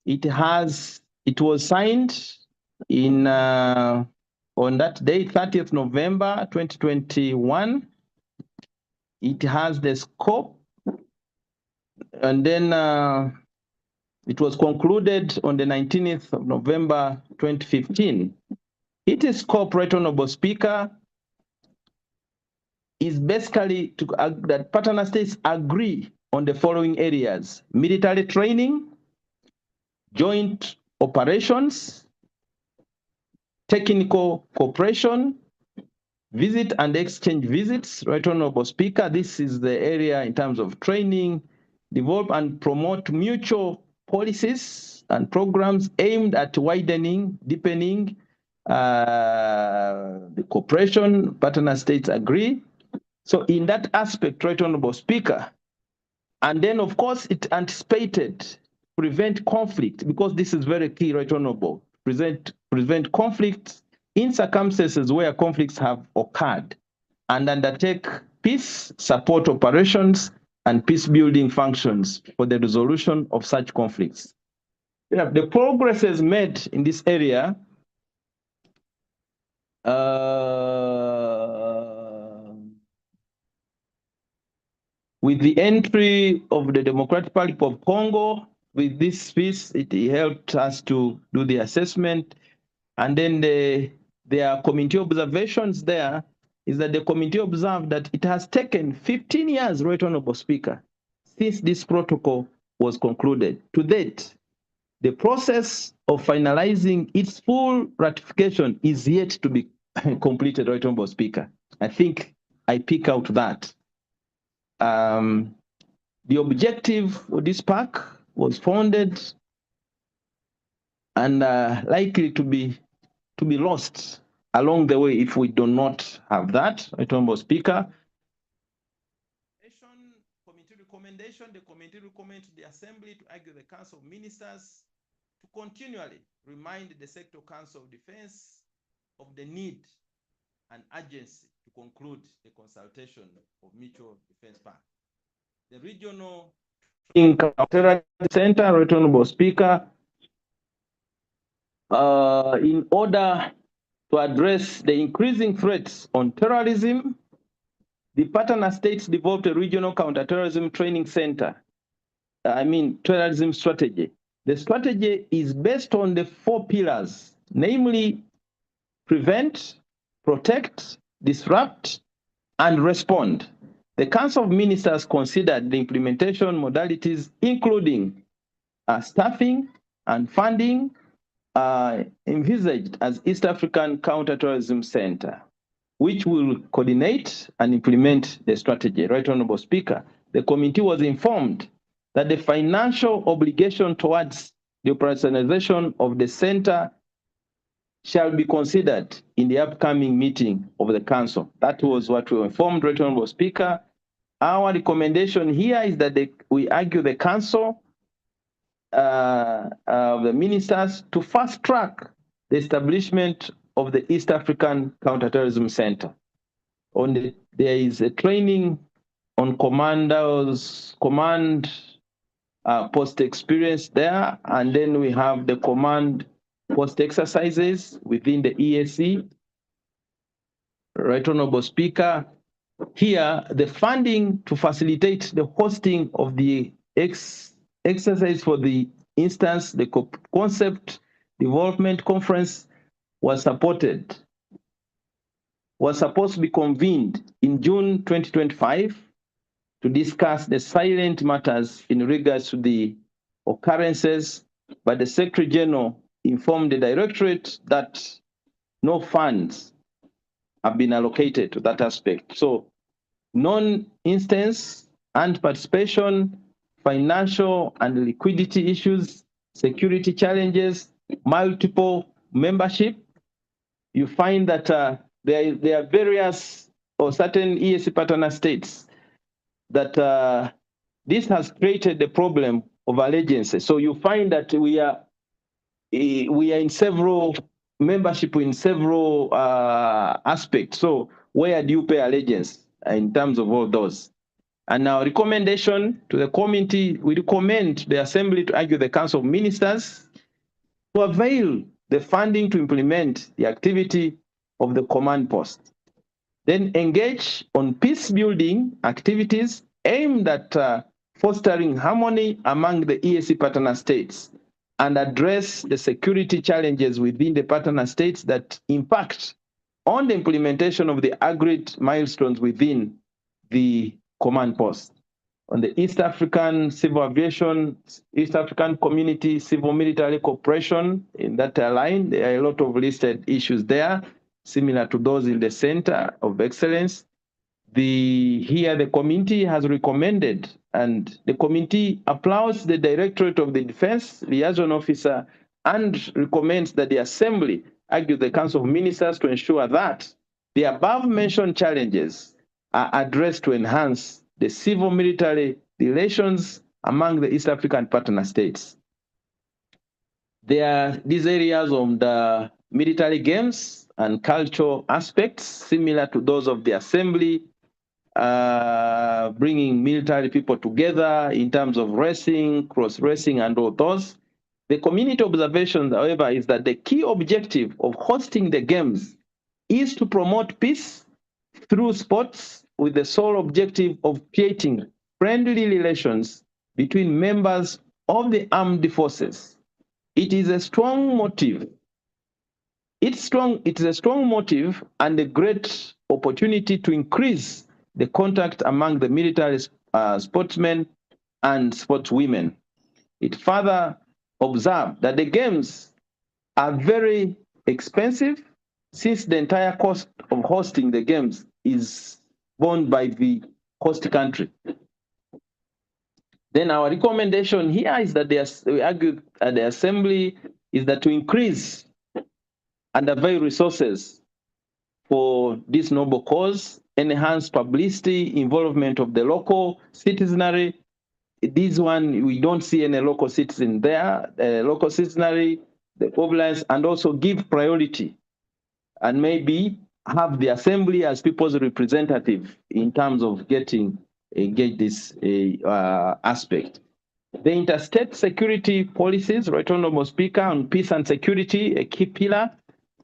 It was signed in on that day, 30th November 2021. It has the scope, and then it was concluded on the 19th of November 2015. Its scope, Right Honorable Speaker, is basically that partner states agree on the following areas: military training, joint operations, technical cooperation, visit and exchange visits. Right Honorable Speaker, this is the area in terms of training, develop and promote mutual policies and programs aimed at widening, deepening the cooperation. Partner states agree. So in that aspect, Right Honorable Speaker, and then of course it anticipated prevent conflict, because this is very key, Right Honorable, prevent conflict in circumstances where conflicts have occurred, and undertake peace support operations and peace building functions for the resolution of such conflicts. Yeah, the progress is made in this area with the entry of the Democratic Republic of Congo. With this piece, it helped us to do the assessment. And then there are community observations there, is that the committee observed that it has taken 15 years, Right Honorable Speaker, since this protocol was concluded. To date, the process of finalizing its full ratification is yet to be completed, Right Honorable Speaker. I think I pick out that. The objective of this pact was founded and likely to be lost along the way if we do not have that, Right Honorable Speaker. Committee recommendation, the committee recommends the Assembly to argue the Council of Ministers to continually remind the Sector Council of Defense of the need and urgency to conclude the consultation of mutual defense pact. The regional counter center, Right Honorable Speaker, in order to address the increasing threats on terrorism, the partner states developed a regional counterterrorism training center. Terrorism strategy. The strategy is based on the 4 pillars, namely prevent, protect, disrupt, and respond. The Council of Ministers considered the implementation modalities, including staffing and funding, envisaged as East African Counterterrorism Center, which will coordinate and implement the strategy. Right Honorable Speaker, the committee was informed that the financial obligation towards the operationalization of the center shall be considered in the upcoming meeting of the Council. That was what we were informed, Right Honorable Speaker. Our recommendation here is that we argue the Council of the Ministers to fast track the establishment of the East African Counterterrorism Center. There is a training on command post experience there, and then we have the command post exercises within the EAC. Right Honorable Speaker, here the funding to facilitate the hosting of the exercise, for the instance, the concept development conference was supposed to be convened in June 2025 to discuss the silent matters in regards to the occurrences, but the Secretary General informed the Directorate that no funds have been allocated to that aspect. So non-instance and participation, financial and liquidity issues, security challenges, multiple membership, you find that there are various or certain EAC partner states that this has created the problem of allegiance. So you find that we are in several membership in several aspects. So where do you pay allegiance in terms of all those? And our recommendation to the committee, we recommend the Assembly to urge the Council of Ministers to avail the funding to implement the activity of the command post. Then engage on peace building activities aimed at fostering harmony among the EAC partner states and address the security challenges within the partner states that impact on the implementation of the agreed milestones within the command post. On the East African Civil Aviation, East African Community Civil Military Cooperation, in that line, there are a lot of listed issues there, similar to those in the Center of Excellence. Here the committee has recommended, and the committee applauds the Directorate of the Defense Liaison Officer and recommends that the Assembly urge the Council of Ministers to ensure that the above-mentioned challenges are addressed to enhance the civil-military relations among the East African partner states. There are these areas of the military games and cultural aspects similar to those of the Assembly, bringing military people together in terms of racing, cross-racing, and all those. The community observation, however, is that the key objective of hosting the games is to promote peace through sports with the sole objective of creating friendly relations between members of the armed forces. It is a strong motive. It is a strong motive and a great opportunity to increase the contact among the military sportsmen and sportswomen. It further observed that the games are very expensive since the entire cost of hosting the games is borne by the host country. Then our recommendation here is that we argue at the Assembly is that to increase and avail resources for this noble cause, enhance publicity, involvement of the local citizenry. This one, we don't see any local citizen there, local citizenry, the mobilize, and also give priority and maybe have the Assembly as people's representative in terms of getting this aspect. The interstate security policies, Right Honorable Speaker, on peace and security, a key pillar,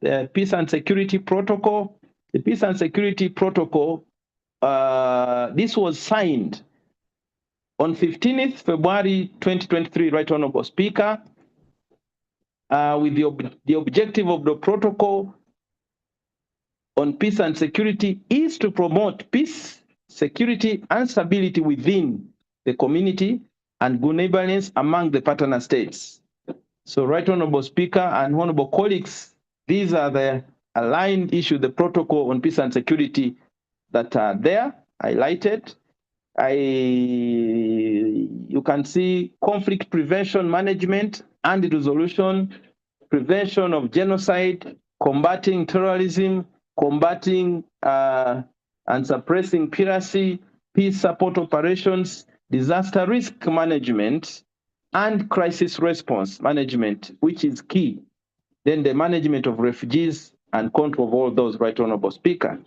the peace and security protocol. The peace and security protocol, this was signed on 15th February 2023, Right Honorable Speaker, with the objective of the protocol on peace and security is to promote peace, security, and stability within the community and good neighborliness among the partner states. So, Right Honorable Speaker and honorable colleagues, these are the aligned issues, the protocol on peace and security that are there, highlighted. You can see conflict prevention, management, and resolution, prevention of genocide, combating terrorism, combating and suppressing piracy, peace support operations, disaster risk management, and crisis response management, which is key. Then the management of refugees and control of all those, Right Honorable Speaker.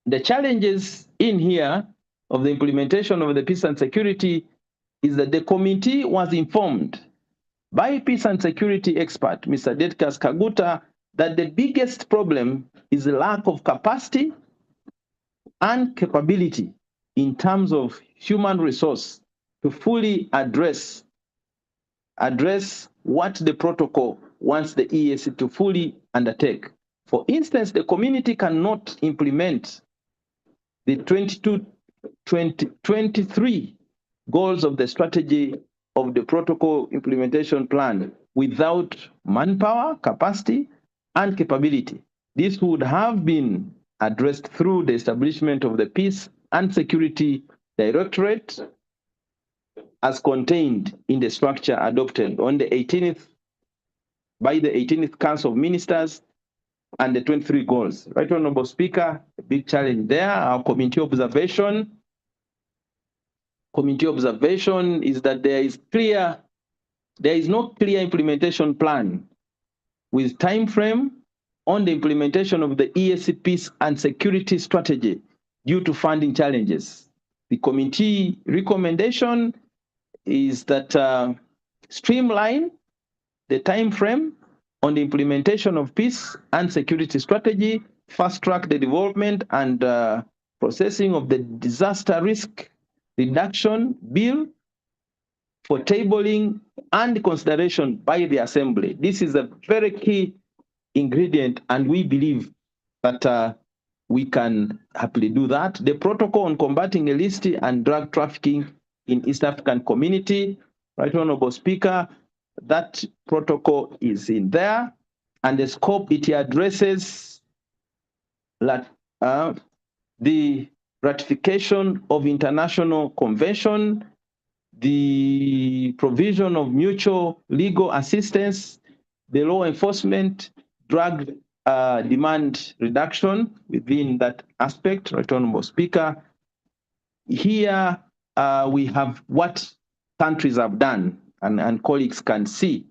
The challenges in here of the implementation of the peace and security is that the committee was informed by peace and security expert, Mr. Detkas Kaguta, that the biggest problem is the lack of capacity and capability in terms of human resource to fully address what the protocol wants the EAC to fully undertake. For instance, the community cannot implement the 2023 goals of the strategy of the protocol implementation plan without manpower, capacity, and capability. This would have been addressed through the establishment of the Peace and Security Directorate as contained in the structure adopted on the 18th by the 18th Council of Ministers and the 23 goals. Right Honorable Speaker, a big challenge there. Our committee observation is that there is clear there is no clear implementation plan with time frame on the implementation of the EAC peace and security strategy due to funding challenges. The committee recommendation is that streamline the time frame on the implementation of peace and security strategy, fast-track the development and processing of the disaster risk reduction bill for tabling and consideration by the Assembly. This is a very key ingredient, and we believe that we can happily do that. The protocol on combating illicit and drug trafficking in East African community, Right Honorable Speaker, that protocol is in there, and the scope it addresses the ratification of international convention, the provision of mutual legal assistance, the law enforcement, drug demand reduction within that aspect, Right Honorable Speaker. Here we have what countries have done, and colleagues can see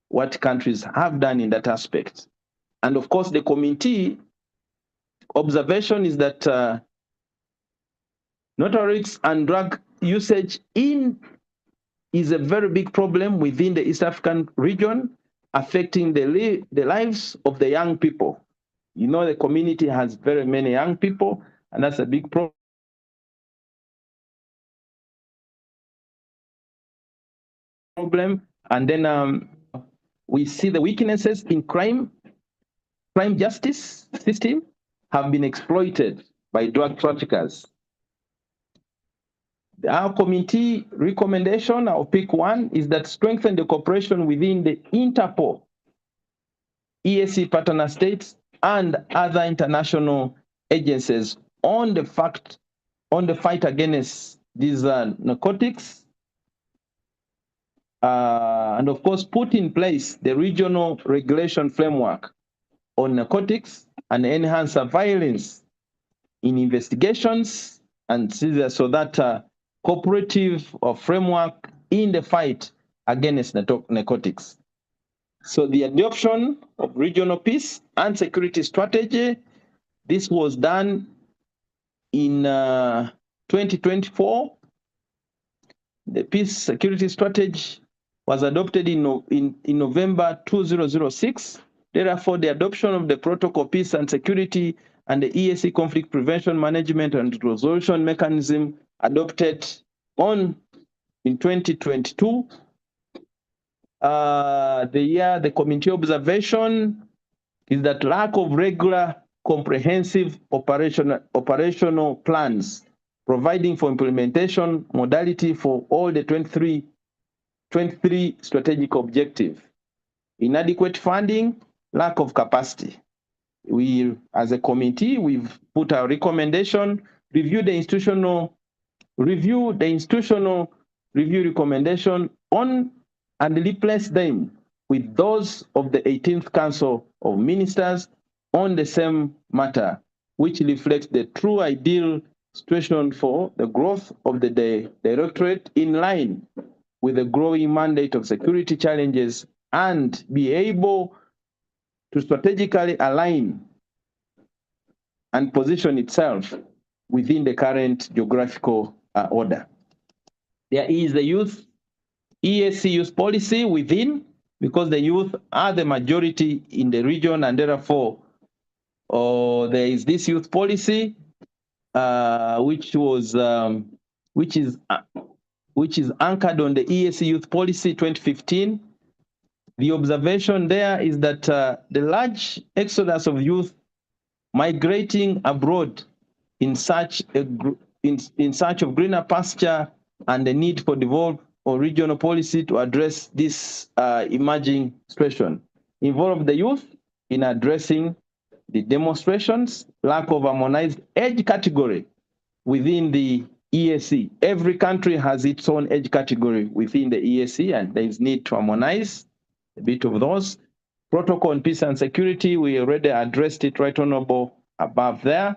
what countries have done in that aspect. And of course, the committee observation is that narcotics and drug usage is a very big problem within the East African region, affecting the lives of the young people. You know, the community has very many young people, and that's a big problem. And then we see the weaknesses in crime justice system have been exploited by drug traffickers. Our committee recommendation, I'll pick one, is that strengthen the cooperation within the Interpol, EAC partner states, and other international agencies on the fight against these narcotics, and of course put in place the regional regulation framework on narcotics and enhance surveillance in investigations, and so that cooperative or framework in the fight against narcotics. So the adoption of regional peace and security strategy, this was done in 2024. The peace security strategy was adopted in November 2006. Therefore, the adoption of the protocol peace and security and the EAC conflict prevention management and resolution mechanism adopted in 2022. The committee observation is that lack of regular comprehensive operational plans providing for implementation modality for all the 23 strategic objectives. Inadequate funding, lack of capacity. We, as a committee, we've put our recommendation, review the institutional review recommendation on and replace them with those of the 18th Council of Ministers on the same matter, which reflects the true ideal situation for the growth of the Directorate in line with the growing mandate of security challenges and be able to strategically align and position itself within the current geographical order. There is the EAC youth policy within, because the youth are the majority in the region, and therefore there is this youth policy which is anchored on the EAC youth policy 2015. The observation there is that the large exodus of youth migrating abroad in search of greener pasture and the need for devolved or regional policy to address this emerging situation involve the youth in addressing the demonstrations, lack of harmonized age category within the EAC. Every country has its own age category within the EAC, and there is need to harmonize a bit of those. Protocol on peace and security, we already addressed it, Right Honorable, above there.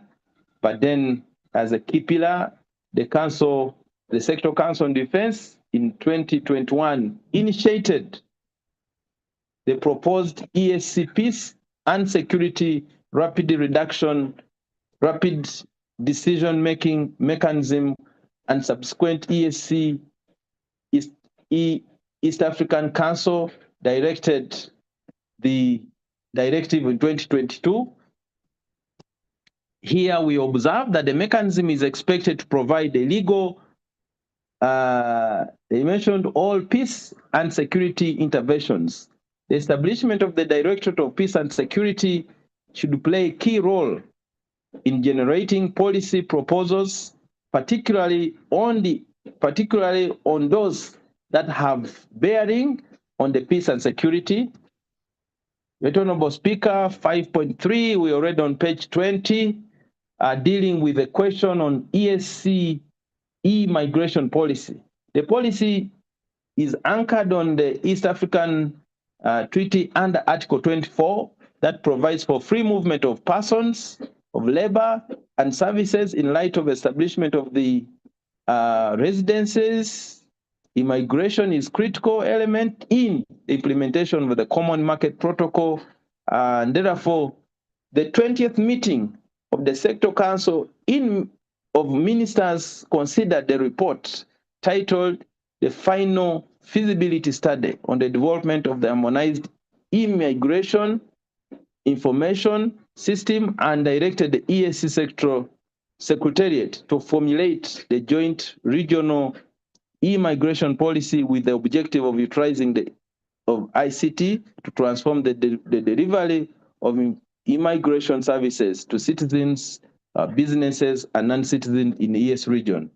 But then as a key pillar, the Sector Council on Defense in 2021 initiated the proposed EAC Peace and Security Rapid Decision-Making Mechanism and subsequent EAC East African Council directed the directive in 2022. Here we observe that the mechanism is expected to provide a legal, they mentioned all peace and security interventions. The establishment of the Directorate of Peace and Security should play a key role in generating policy proposals, particularly on those that have bearing on the peace and security. Right Honorable Speaker, 5.3, we are already on page 20, dealing with the question on EAC migration policy. The policy is anchored on the East African Treaty under Article 24 that provides for free movement of persons, of labor and services in light of establishment of the residences. Immigration is critical element in the implementation of the Common Market Protocol, and therefore the 20th meeting of the Sector Council of Ministers considered the report titled The Final Feasibility Study on the Development of the Harmonized Immigration Information System and directed the EAC Secretariat to formulate the joint regional immigration policy with the objective of utilizing of ICT to transform the delivery of immigration services to citizens, businesses, and non-citizens in the ES region.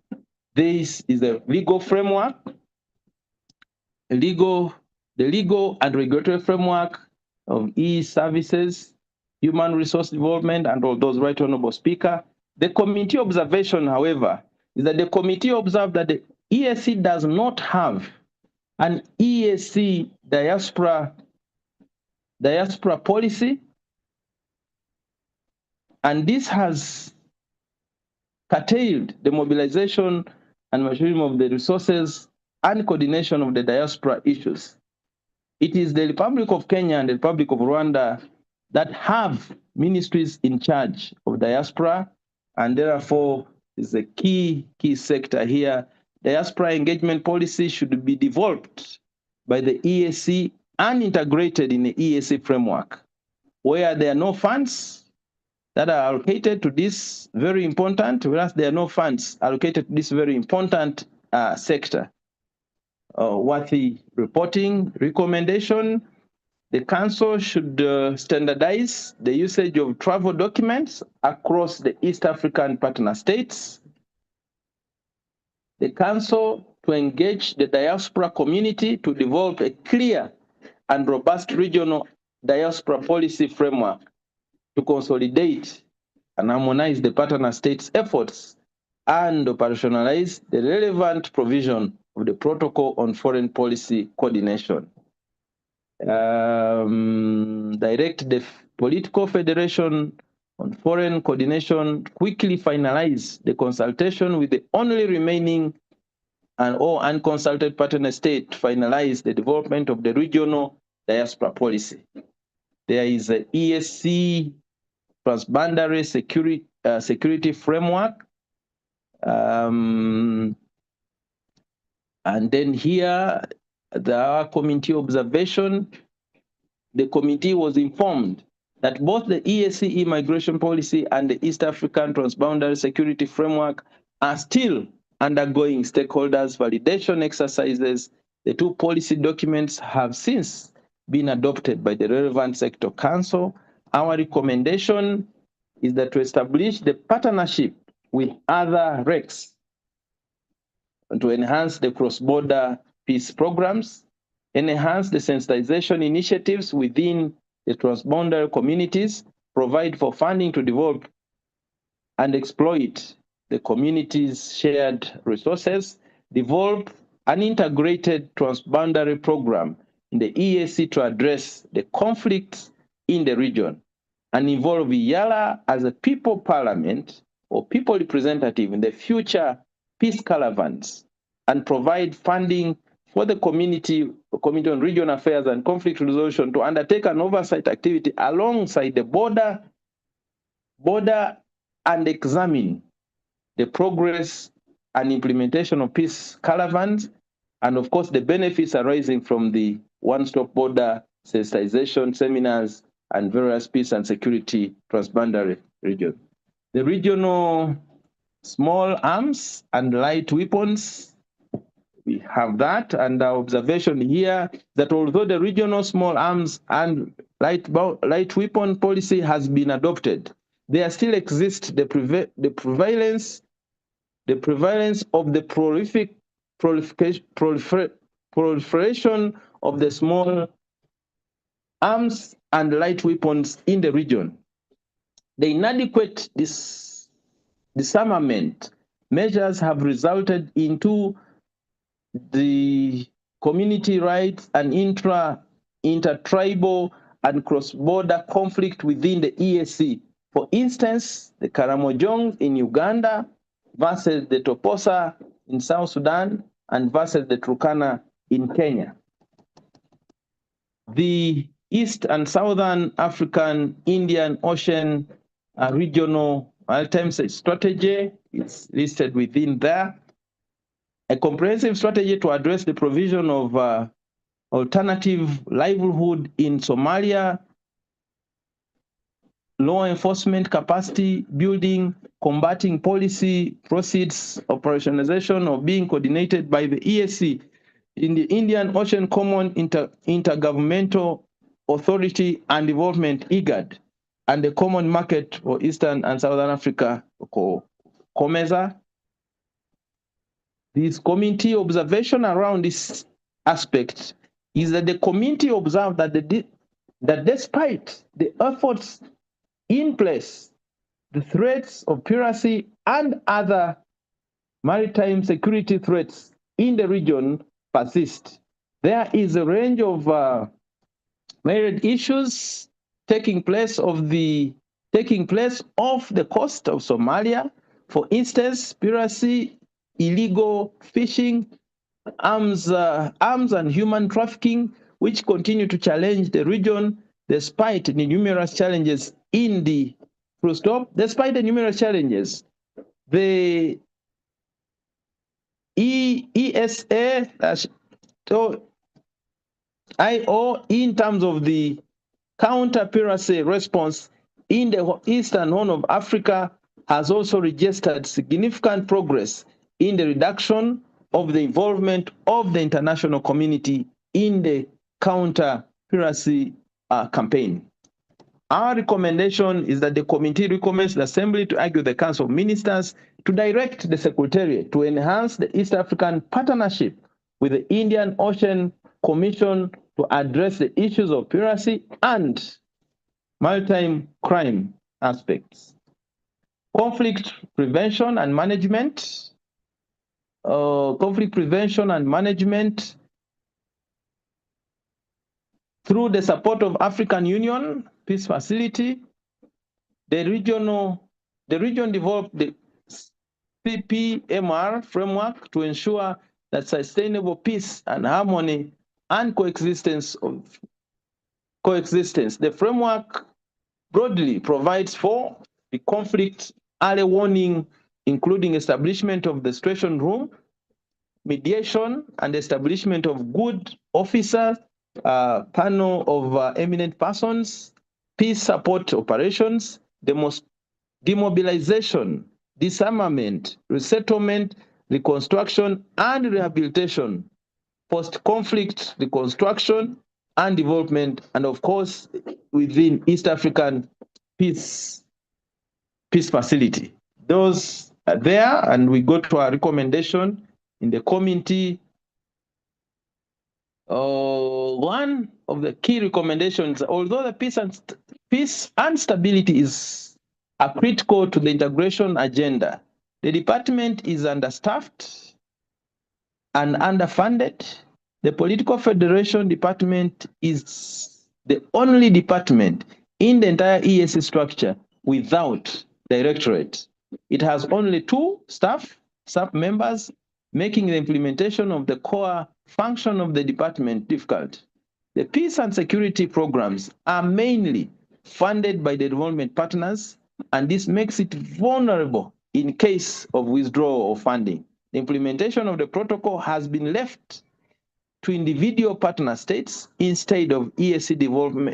This is a legal framework, the legal and regulatory framework of e-services, human resource development, and all those. Right Honorable Speaker. The committee observation, however, is that the committee observed that the EAC does not have an EAC diaspora policy, and this has curtailed the mobilization and machining of the resources and coordination of the diaspora issues. It is the Republic of Kenya and the Republic of Rwanda that have ministries in charge of diaspora, and therefore is a key sector here. Diaspora engagement policy should be developed by the EAC and integrated in the EAC framework, where there are no funds that are allocated to this very important, whereas there are no funds allocated to this very important sector. Worthy reporting recommendation, the Council should standardize the usage of travel documents across the East African partner states. The Council to engage the diaspora community to develop a clear and robust regional diaspora policy framework to consolidate and harmonize the partner states' efforts and operationalize the relevant provision of the Protocol on Foreign Policy Coordination. Direct the Political Federation on Foreign Coordination quickly finalize the consultation with the only remaining and all unconsulted partner state to finalize the development of the regional diaspora policy. There is a EAC transboundary security framework. And then here, the committee observation, the committee was informed that both the EAC immigration policy and the East African transboundary security framework are still undergoing stakeholders validation exercises. The two policy documents have since been adopted by the relevant sector council. Our recommendation is that to establish the partnership with other RECs to enhance the cross-border peace programs, enhance the sensitization initiatives within the transboundary communities, provide for funding to develop and exploit the community's shared resources, develop an integrated transboundary program in the EAC to address the conflicts in the region, and involve Eala as a people parliament or people representative in the future peace caravans and provide funding for the Committee on Regional Affairs and Conflict Resolution to undertake an oversight activity alongside the border and examine the progress and implementation of peace caravans, and of course the benefits arising from the one-stop border sensitization seminars and various peace and security transboundary regions. The regional small arms and light weapons, we have that, and our observation here that although the regional small arms and light weapon policy has been adopted, there still exists the prevalence of the proliferation of the small arms and light weapons in the region. The inadequate disarmament measures have resulted into the community rights and intertribal and cross-border conflict within the EAC. For instance, the Karamojong in Uganda versus the Toposa in South Sudan and versus the Turkana in Kenya. The East and Southern African Indian Ocean regional maritime strategy is listed within there. A comprehensive strategy to address the provision of alternative livelihood in Somalia, law enforcement capacity building, combating policy proceeds, operationalization of being coordinated by the EAC in the Indian Ocean Common Intergovernmental Authority and Development, IGAD, and the Common Market for Eastern and Southern Africa, COMESA. This committee observation around this aspect is that the committee observed that despite the efforts in place, the threats of piracy and other maritime security threats in the region persist. There is a range of myriad issues taking place off the coast of Somalia. For instance, piracy, illegal fishing, arms and human trafficking, which continue to challenge the region despite the numerous challenges in the Despite the numerous challenges, the ESA-IO in terms of the counter-piracy response in the Eastern Horn of Africa has also registered significant progress in the reduction of the involvement of the international community in the counter-piracy campaign. Our recommendation is that the committee recommends the Assembly to argue the Council of Ministers to direct the Secretariat to enhance the East African partnership with the Indian Ocean Commission to address the issues of piracy and maritime crime aspects. Conflict prevention and management. Through the support of African Union Peace Facility, the region developed the CPMR framework to ensure that sustainable peace and harmony and coexistence. The framework broadly provides for the conflict early warning, including establishment of the situation room, mediation, and establishment of good officers, panel of eminent persons, peace support operations, demobilization, disarmament, resettlement, reconstruction, and rehabilitation, post-conflict reconstruction and development, and of course, within East African Peace Facility. Those are there, and we go to our recommendation in the committee. One of the key recommendations, although the peace and stability is critical to the integration agenda, the department is understaffed and underfunded. The Political Federation Department is the only department in the entire EAC structure without directorate. It has only 2 staff members, making the implementation of the core function of the department difficult. The peace and security programs are mainly funded by the development partners, and this makes it vulnerable in case of withdrawal of funding. The implementation of the protocol has been left to individual partner states instead of EAC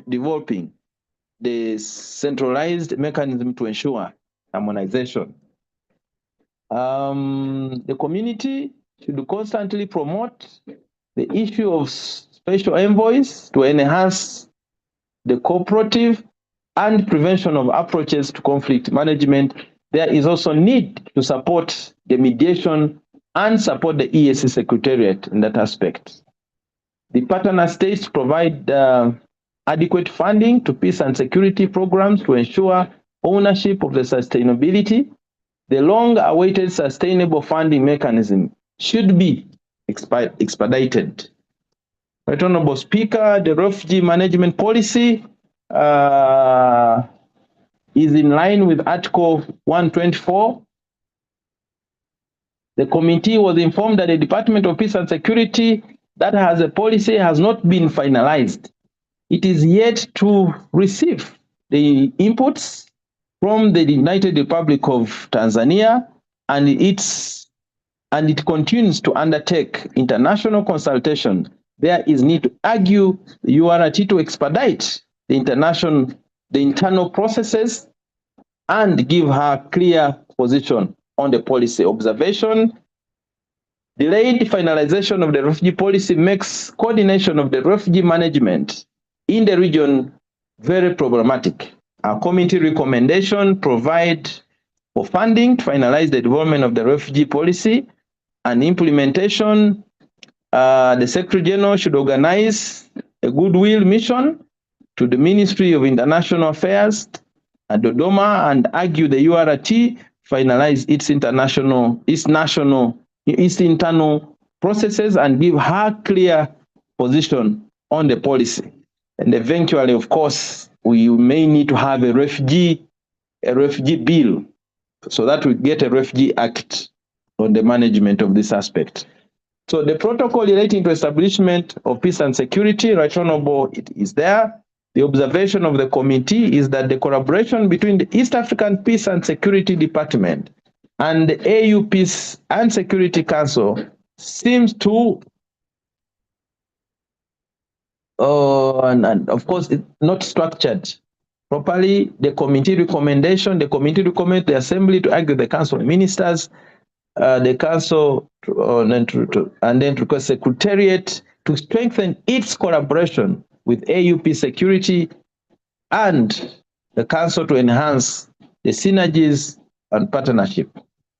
developing the centralized mechanism to ensure harmonization. The community should constantly promote the issue of special envoys to enhance the cooperative and prevention of approaches to conflict management. There is also need to support the mediation and support the EAC Secretariat in that aspect. The partner states provide adequate funding to peace and security programs to ensure ownership of the sustainability. The long-awaited sustainable funding mechanism should be expedited. Right Honorable Speaker, the refugee management policy is in line with Article 124. The committee was informed that the Department of Peace and Security that has a policy has not been finalized. It is yet to receive the inputs from the United Republic of Tanzania, and it continues to undertake international consultation. There is need to argue the URT to expedite the internal processes and give her clear position on the policy. Observation: delayed finalization of the refugee policy makes coordination of the refugee management in the region very problematic. Our committee recommendation provide for funding to finalize the development of the refugee policy and implementation. The Secretary General should organize a goodwill mission to the Ministry of International Affairs at Dodoma and argue the URT finalize its internal processes and give her clear position on the policy. And eventually, of course, we may need to have a refugee bill so that we get a refugee act on the management of this aspect. So the protocol relating to establishment of peace and security, Right Honorable, it is there. The observation of the committee is that the collaboration between the East African Peace and Security Department and the AU Peace and Security Council seems to, and of course, it's not structured properly. The committee recommends the Assembly to argue the Council of Ministers, the Council, and then to request Secretariat to strengthen its collaboration with AUP Security and the Council to enhance the synergies and partnership.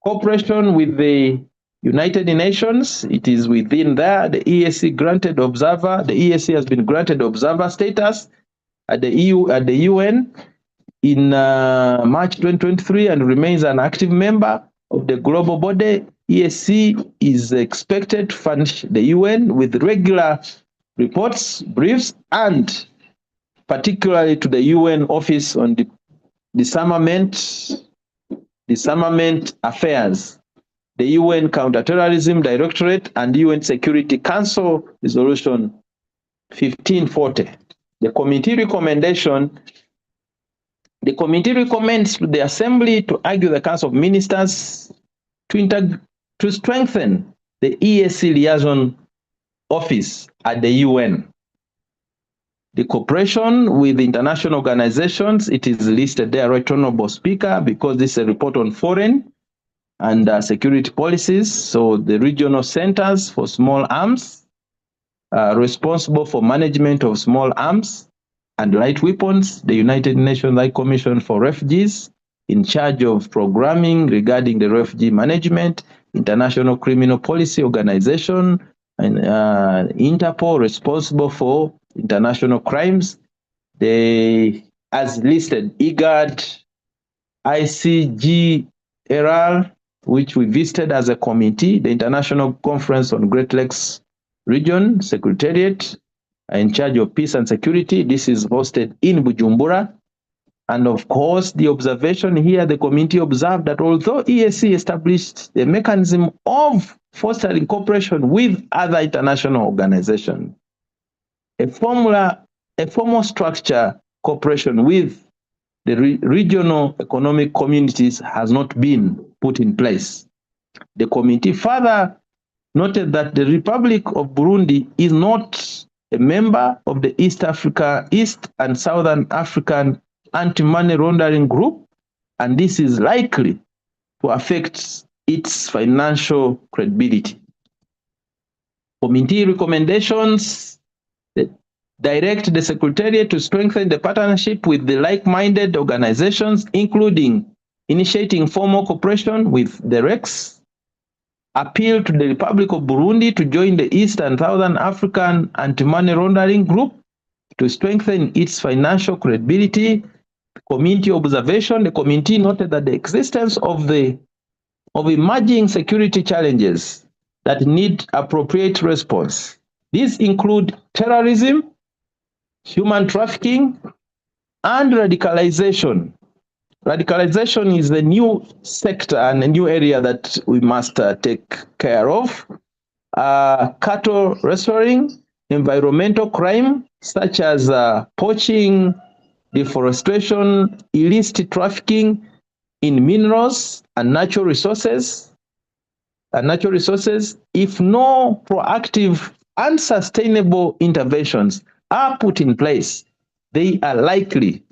Cooperation with the United Nations, it is within there. The EAC granted observer. The EAC has been granted observer status at the UN in March 2023 and remains an active member of the global body. EAC is expected to furnish the UN with regular reports, briefs, and particularly to the UN Office on Disarmament Affairs, the UN Counterterrorism Directorate, and UN Security Council Resolution 1540. The committee recommends to the Assembly to argue the Council of Ministers to strengthen the EAC liaison office at the UN. The cooperation with international organizations, it is listed there, Right Honorable Speaker, because this is a report on foreign and security policies. So the regional centers for small arms, responsible for management of small arms and light weapons, the United Nations High Commission for Refugees, in charge of programming regarding the refugee management, International Criminal Policy Organization, and Interpol, responsible for international crimes. They, as listed, IGAD, ICG, Eala, which we visited as a committee, the International Conference on Great Lakes Region, Secretariat, in charge of peace and security. This is hosted in Bujumbura. And of course, the observation here, the committee observed that although EAC established the mechanism of fostering cooperation with other international organizations, a formal structure cooperation with the regional economic communities has not been put in place. The committee further noted that the Republic of Burundi is not a member of the East and Southern African Anti-Money Laundering Group, and this is likely to affect its financial credibility. Committee recommendations direct the Secretariat to strengthen the partnership with the like-minded organizations, including initiating formal cooperation with the REX, appeal to the Republic of Burundi to join the East and Southern African Anti-Money Laundering Group to strengthen its financial credibility. Committee observation, the committee noted that the existence of emerging security challenges that need appropriate response. These include terrorism, human trafficking, and radicalization. Radicalization is a new sector and a new area that we must take care of. Cattle restoring, environmental crime, such as poaching, deforestation, illicit trafficking in minerals and natural resources. If no proactive and sustainable interventions are put in place, they are likely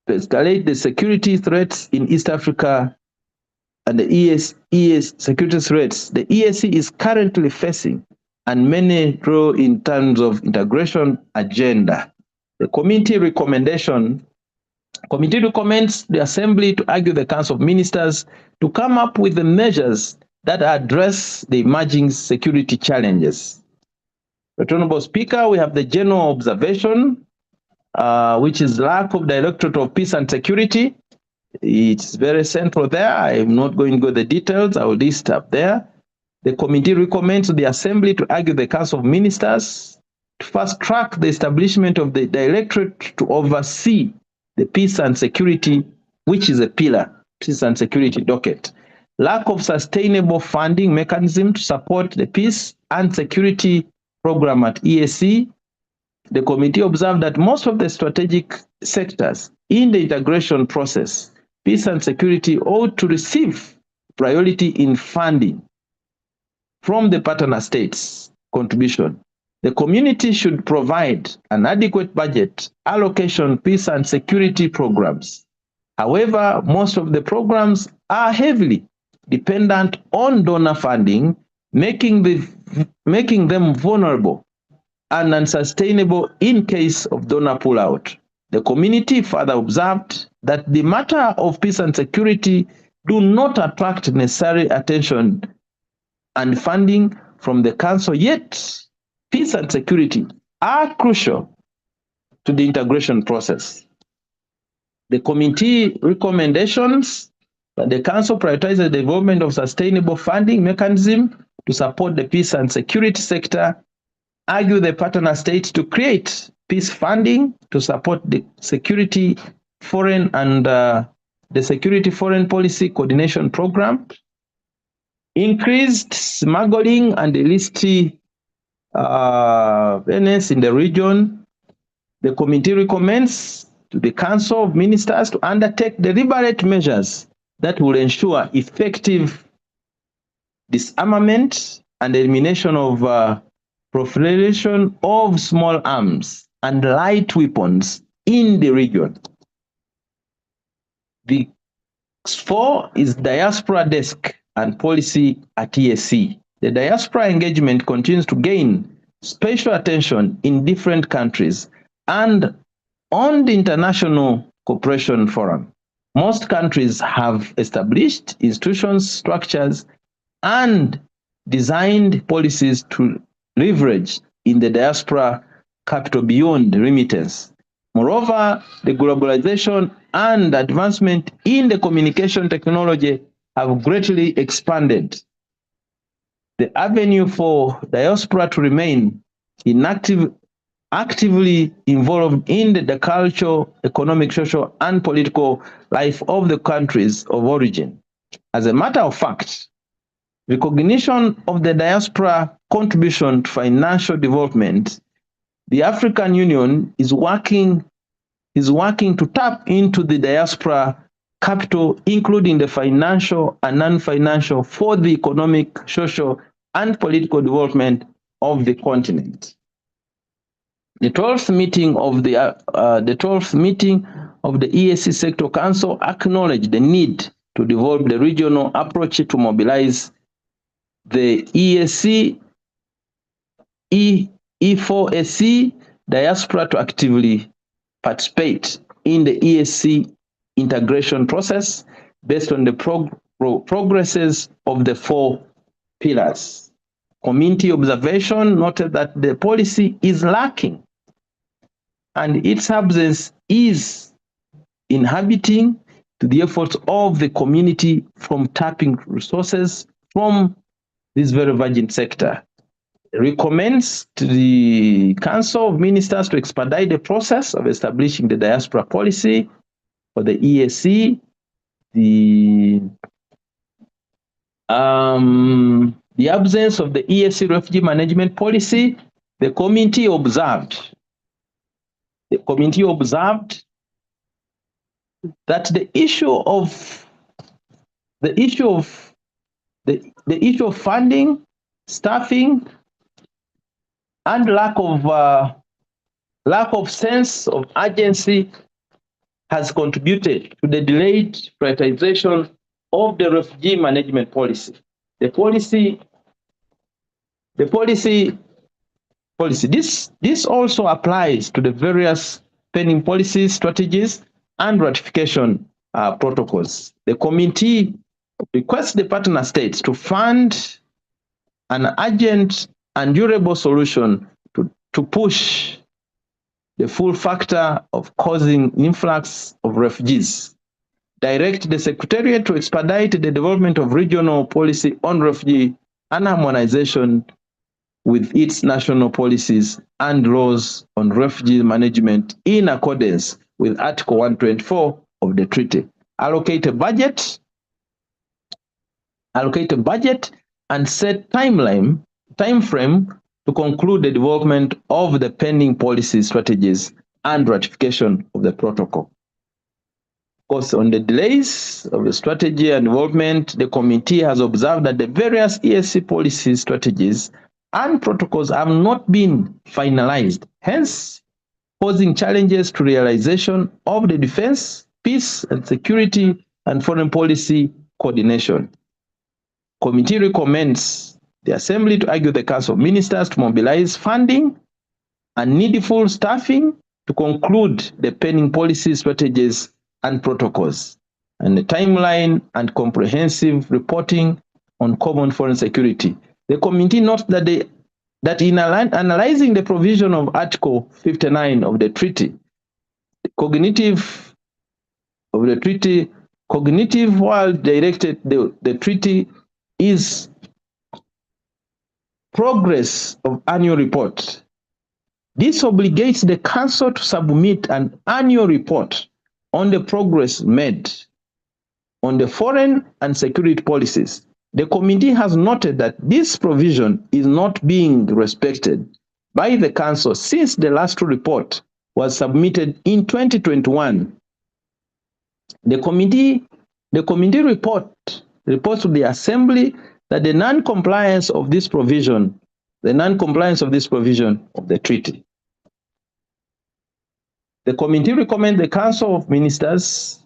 to escalate the security threats in East Africa and the ES security threats the EAC is currently facing, and many grow in terms of integration agenda. The committee recommends the Assembly to argue the Council of Ministers to come up with the measures that address the emerging security challenges. Honorable Speaker, we have the general observation, which is lack of Directorate of Peace and Security. It's very central there. I'm not going to go the details. I will list up there. The committee recommends the Assembly to argue the Council of Ministers to fast track the establishment of the Directorate to oversee the peace and security, which is a pillar, peace and security docket. Lack of sustainable funding mechanism to support the peace and security program at EAC. The committee observed that most of the strategic sectors in the integration process, peace and security ought to receive priority in funding from the partner states' contribution. The community should provide an adequate budget allocation peace and security programs. However, most of the programs are heavily dependent on donor funding, making them vulnerable and unsustainable in case of donor pullout. The community further observed that the matter of peace and security do not attract necessary attention and funding from the Council, yet peace and security are crucial to the integration process. The committee recommendations that the Council prioritize the development of sustainable funding mechanism to support the peace and security sector, argue the partner states to create peace funding to support the security foreign and the security foreign policy coordination program, increased smuggling and illicit menace in the region. The committee recommends to the Council of Ministers to undertake deliberate measures that will ensure effective disarmament and elimination of proliferation of small arms and light weapons in the region. The 4 is Diaspora Desk and Policy at EAC. The diaspora engagement continues to gain special attention in different countries and on the International Cooperation Forum. Most countries have established institutions, structures, and designed policies to leverage in the diaspora capital beyond remittance. Moreover, the globalization and advancement in the communication technology have greatly expanded the avenue for diaspora to remain inactive actively involved in the cultural, economic, social, and political life of the countries of origin. As a matter of fact, recognition of the diaspora contribution to financial development, the African Union is working to tap into the diaspora capital, including the financial and non-financial, for the economic, social, and political development of the continent. The 12th meeting of the EAC Sector Council acknowledged the need to develop the regional approach to mobilize the EAC E4SC diaspora to actively participate in the EAC integration process based on the progresses of the 4 pillars. Community observation noted that the policy is lacking and its absence is inhibiting to the efforts of the community from tapping resources from this very virgin sector. It recommends to the Council of Ministers to expedite the process of establishing the diaspora policy for the EAC. The absence of the EAC refugee management policy, the committee observed that the issue of funding, staffing, and lack of sense of urgency has contributed to the delayed prioritization of the refugee management policy. This also applies to the various pending policies, strategies, and ratification protocols. The committee requests the partner states to fund an urgent and durable solution to push the full factor of causing influx of refugees. Direct the Secretariat to expedite the development of regional policy on refugee and harmonization with its national policies and laws on refugee management in accordance with Article 124 of the treaty. Allocate a budget and set time frame to conclude the development of the pending policy strategies and ratification of the protocol. Of course, on the delays of the strategy and development, the committee has observed that the various EAC policy strategies and protocols have not been finalized, hence posing challenges to realization of the defense, peace and security and foreign policy coordination. Committee recommends the Assembly to urge the Council of Ministers to mobilize funding and needful staffing to conclude the pending policy strategies and protocols, and the timeline and comprehensive reporting on common foreign security. The committee notes that in analyzing the provision of Article 59 of the treaty, cognitive while directed the treaty is progress of annual report. This obligates the Council to submit an annual report on the progress made on the foreign and security policies. The committee has noted that this provision is not being respected by the Council since the last report was submitted in 2021. The committee reports to the Assembly that the non-compliance of this provision of the treaty. The committee recommends the Council of Ministers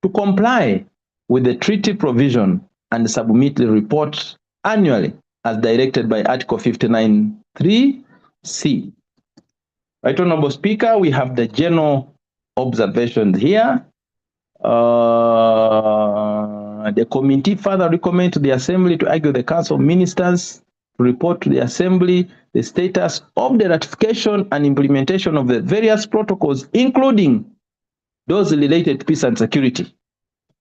to comply with the treaty provision and submit the report annually as directed by Article 59(3)(c). Right, Honorable Speaker, we have the general observations here. The committee further recommends to the Assembly to urge the Council of Ministers to report to the Assembly the status of the ratification and implementation of the various protocols, including those related to peace and security.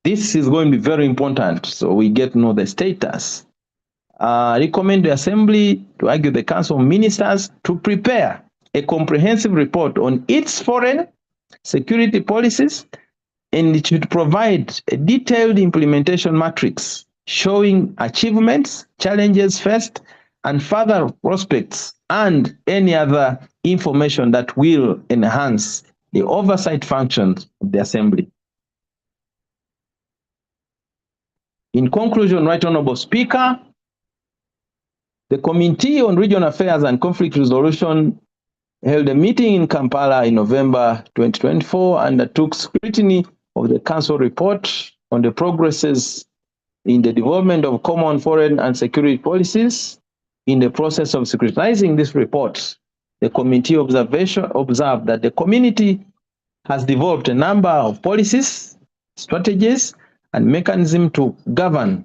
This is going to be very important, so we get to know the status. recommend the Assembly to urge the Council of Ministers to prepare a comprehensive report on its foreign security policies, and it should provide a detailed implementation matrix showing achievements, challenges faced, and further prospects, and any other information that will enhance the oversight functions of the Assembly. In conclusion, Right Honorable Speaker, the Committee on Regional Affairs and Conflict Resolution held a meeting in Kampala in November 2024 and undertook scrutiny of the Council report on the progresses in the development of common foreign and security policies. In the process of scrutinizing this report, the committee observed that the community has developed a number of policies, strategies, and mechanisms to govern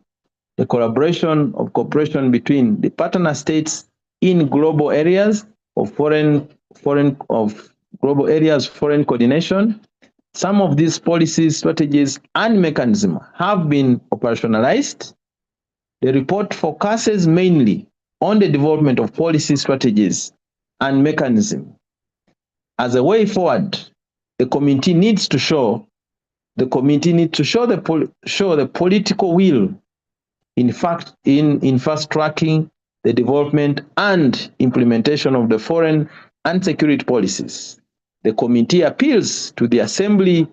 the collaboration of cooperation between the partner states in global areas of foreign coordination. Some of these policies, strategies, and mechanisms have been operationalized. The report focuses mainly on the development of policy strategies and mechanisms. As a way forward, the committee needs to show the political will in fast-tracking the development and implementation of the foreign and security policies. The committee appeals to the Assembly,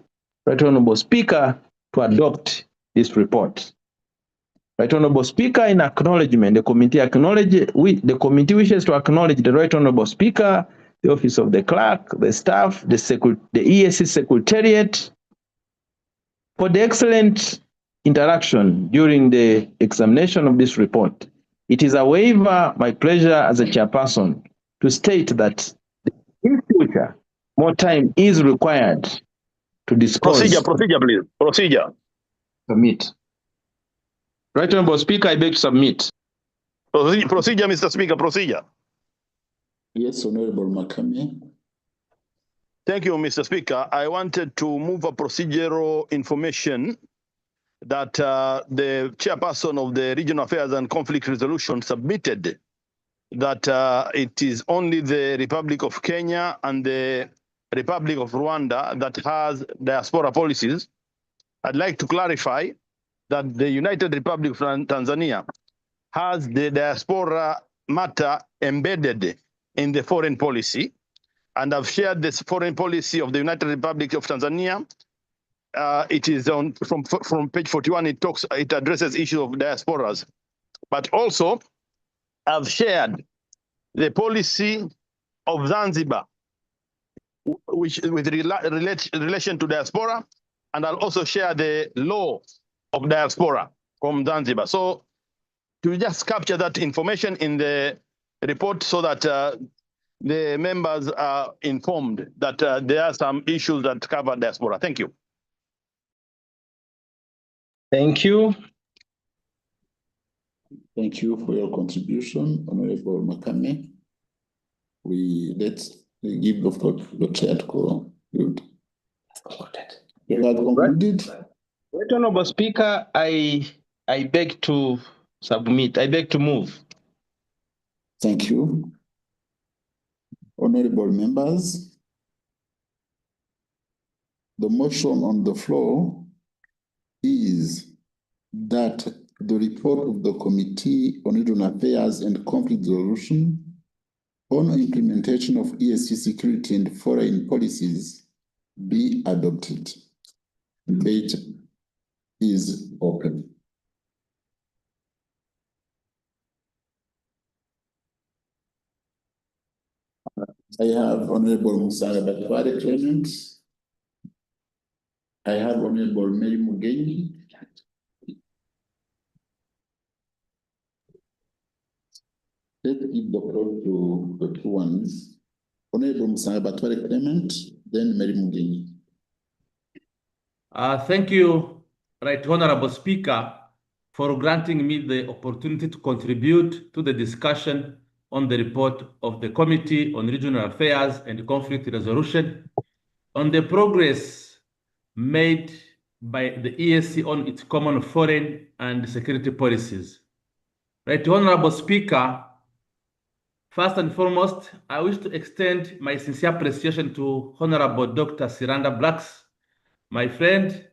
Right Honorable Speaker, to adopt this report. Right Honorable Speaker, in acknowledgement, the committee wishes to acknowledge the Right Honorable Speaker, the Office of the Clerk, the staff, the EAC Secretariat, for the excellent interaction during the examination of this report. It is, however, my pleasure as a chairperson to state that in future, more time is required to discuss. Procedure, please. Procedure. Submit. Right Honorable Speaker, I beg to submit. Procedure, Mr. Speaker, procedure. Yes, Honorable Makame. Thank you, Mr. Speaker. I wanted to move a procedural information that the chairperson of the Regional Affairs and Conflict Resolution submitted, that it is only the Republic of Kenya and the Republic of Rwanda that has diaspora policies. I'd like to clarify that the United Republic of Tanzania has the diaspora matter embedded in the foreign policy, and I've shared this foreign policy of the United Republic of Tanzania. It is on from page 41. It addresses issues of diasporas, but also I've shared the policy of Zanzibar, which with relation to diaspora, and I'll also share the law of diaspora from Zanzibar. So to just capture that information in the report so that the members are informed that there are some issues that cover diaspora. Thank you. Thank you. Thank you for your contribution, Honorable Makame. Let's give the floor to the chair to conclude. You have concluded. Right Honorable Speaker, I beg to submit. I beg to move. Thank you. Honorable members, the motion on the floor is that the report of the Committee on Regional Affairs and Conflict Resolution on implementation of EAC security and foreign policies be adopted. Debate is open. I have Honorable Musanga Batware Clement. I have Honorable Mary Mugenyi. Let's give the floor to the two ones. Honorable Musanga Batware Clement, then Mary Mugenyi. Thank you, Right Honorable Speaker, for granting me the opportunity to contribute to the discussion on the report of the Committee on Regional Affairs and Conflict Resolution on the progress made by the EAC on its common foreign and security policies. Right Honorable Speaker, first and foremost, I wish to extend my sincere appreciation to Honorable Dr. Siranda Blacks, my friend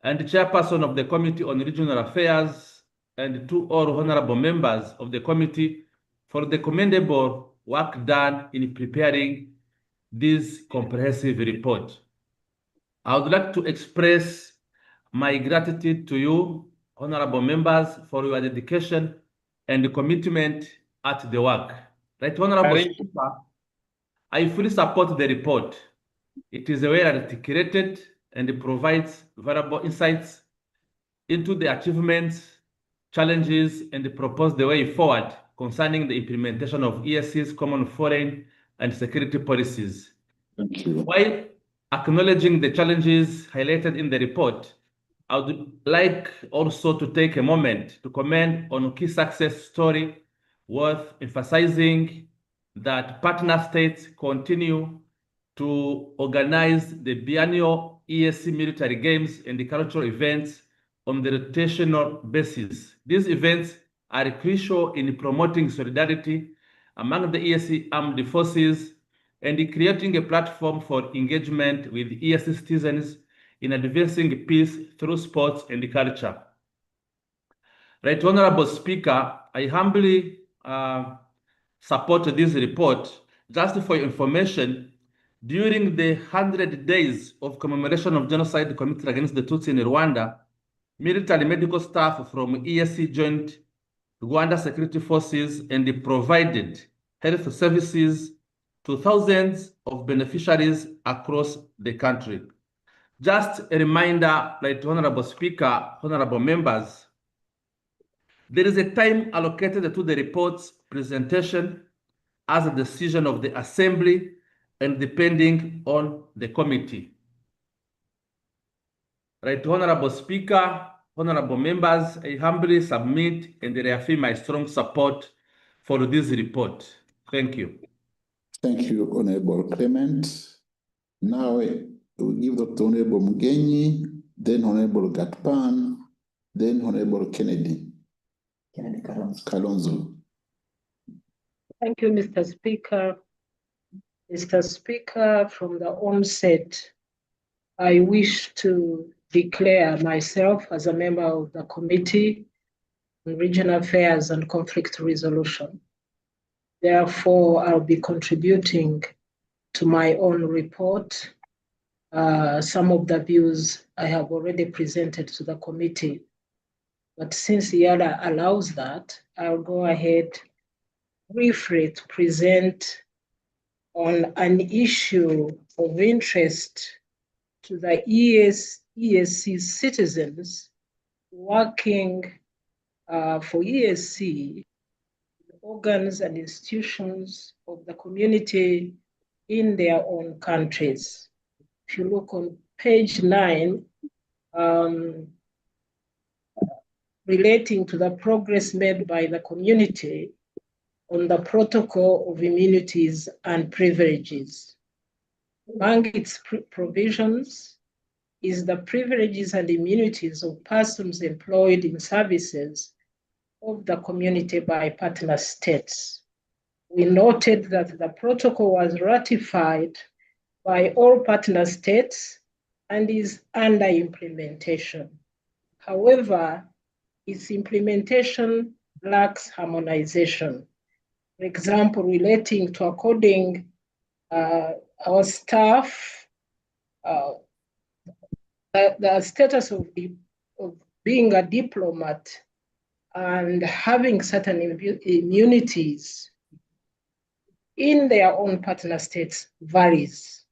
and chairperson of the Committee on Regional Affairs, and to all honorable members of the committee for the commendable work done in preparing this comprehensive report. I would like to express my gratitude to you, honorable members, for your dedication and commitment at the work. Right, Honorable Speaker, I fully support the report. It is well articulated and it provides valuable insights into the achievements, challenges, and propose the way forward concerning the implementation of EAC's common foreign and security policies. Thank you. While acknowledging the challenges highlighted in the report, I would like also to take a moment to comment on a key success story worth emphasizing that partner states continue to organize the biennial EAC military games and the cultural events on the rotational basis. These events are crucial in promoting solidarity among the EAC armed forces and in creating a platform for engagement with EAC citizens in advancing peace through sports and culture. Right, Honorable Speaker, I humbly support this report. Just for your information, during the 100 days of commemoration of genocide committed against the Tutsi in Rwanda, military medical staff from EAC joined Rwanda security forces and they provided health services to thousands of beneficiaries across the country. Just a reminder, right, Honorable Speaker, honorable members, there is a time allocated to the report's presentation as a decision of the Assembly and depending on the committee. Right, Honorable Speaker, honorable members, I humbly submit and reaffirm my strong support for this report. Thank you. Thank you, Honorable Clement. Now we'll give Dr. Honorable Mugenyi, then Honorable Gatpan, then Honorable Kennedy. Kennedy Kalonzo. Thank you, Mr. Speaker. Mr. Speaker, from the onset, I wish to declare myself as a member of the Committee on Regional Affairs and Conflict Resolution. Therefore, I'll be contributing to my own report. Some of the views I have already presented to the committee. But since Eala allows that, I'll go ahead briefly to present on an issue of interest to the EAC citizens working for EAC organs and institutions of the community in their own countries. If you look on page 9, relating to the progress made by the community on the protocol of immunities and privileges. Among its provisions is the privileges and immunities of persons employed in services of the community by partner states. We noted that the protocol was ratified by all partner states and is under implementation. However, its implementation lacks harmonization. For example, relating to according our staff, the status of being a diplomat and having certain immunities in their own partner states varies.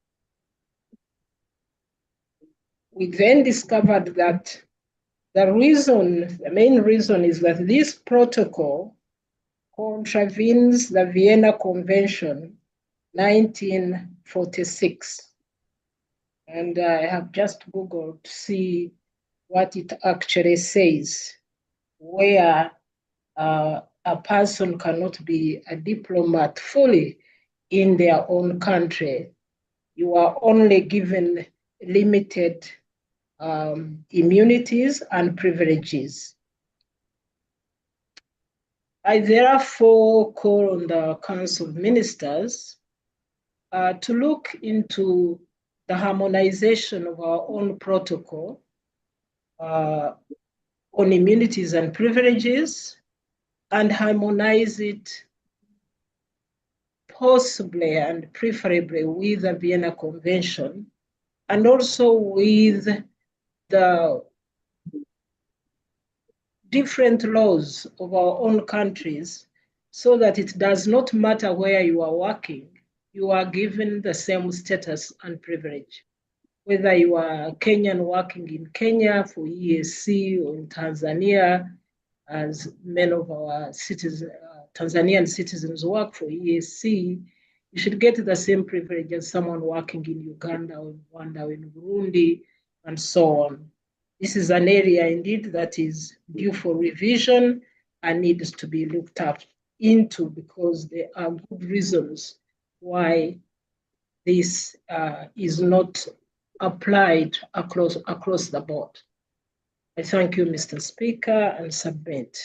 We then discovered that the main reason is that this protocol contravenes the Vienna Convention 1946. And I have just Googled to see what it actually says, where a person cannot be a diplomat fully in their own country. You are only given limited immunities and privileges. I therefore call on the Council of Ministers to look into the harmonization of our own protocol on immunities and privileges and harmonize it possibly and preferably with the Vienna Convention and also with the different laws of our own countries so that it does not matter where you are working, you are given the same status and privilege. Whether you are a Kenyan working in Kenya for EAC or in Tanzania, as many of our citizens, Tanzanian citizens work for EAC, you should get the same privilege as someone working in Uganda or Rwanda or in Burundi and so on. This is an area indeed that is due for revision and needs to be looked up into because there are good reasons why this is not applied across the board. I thank you, Mr. Speaker, and submit.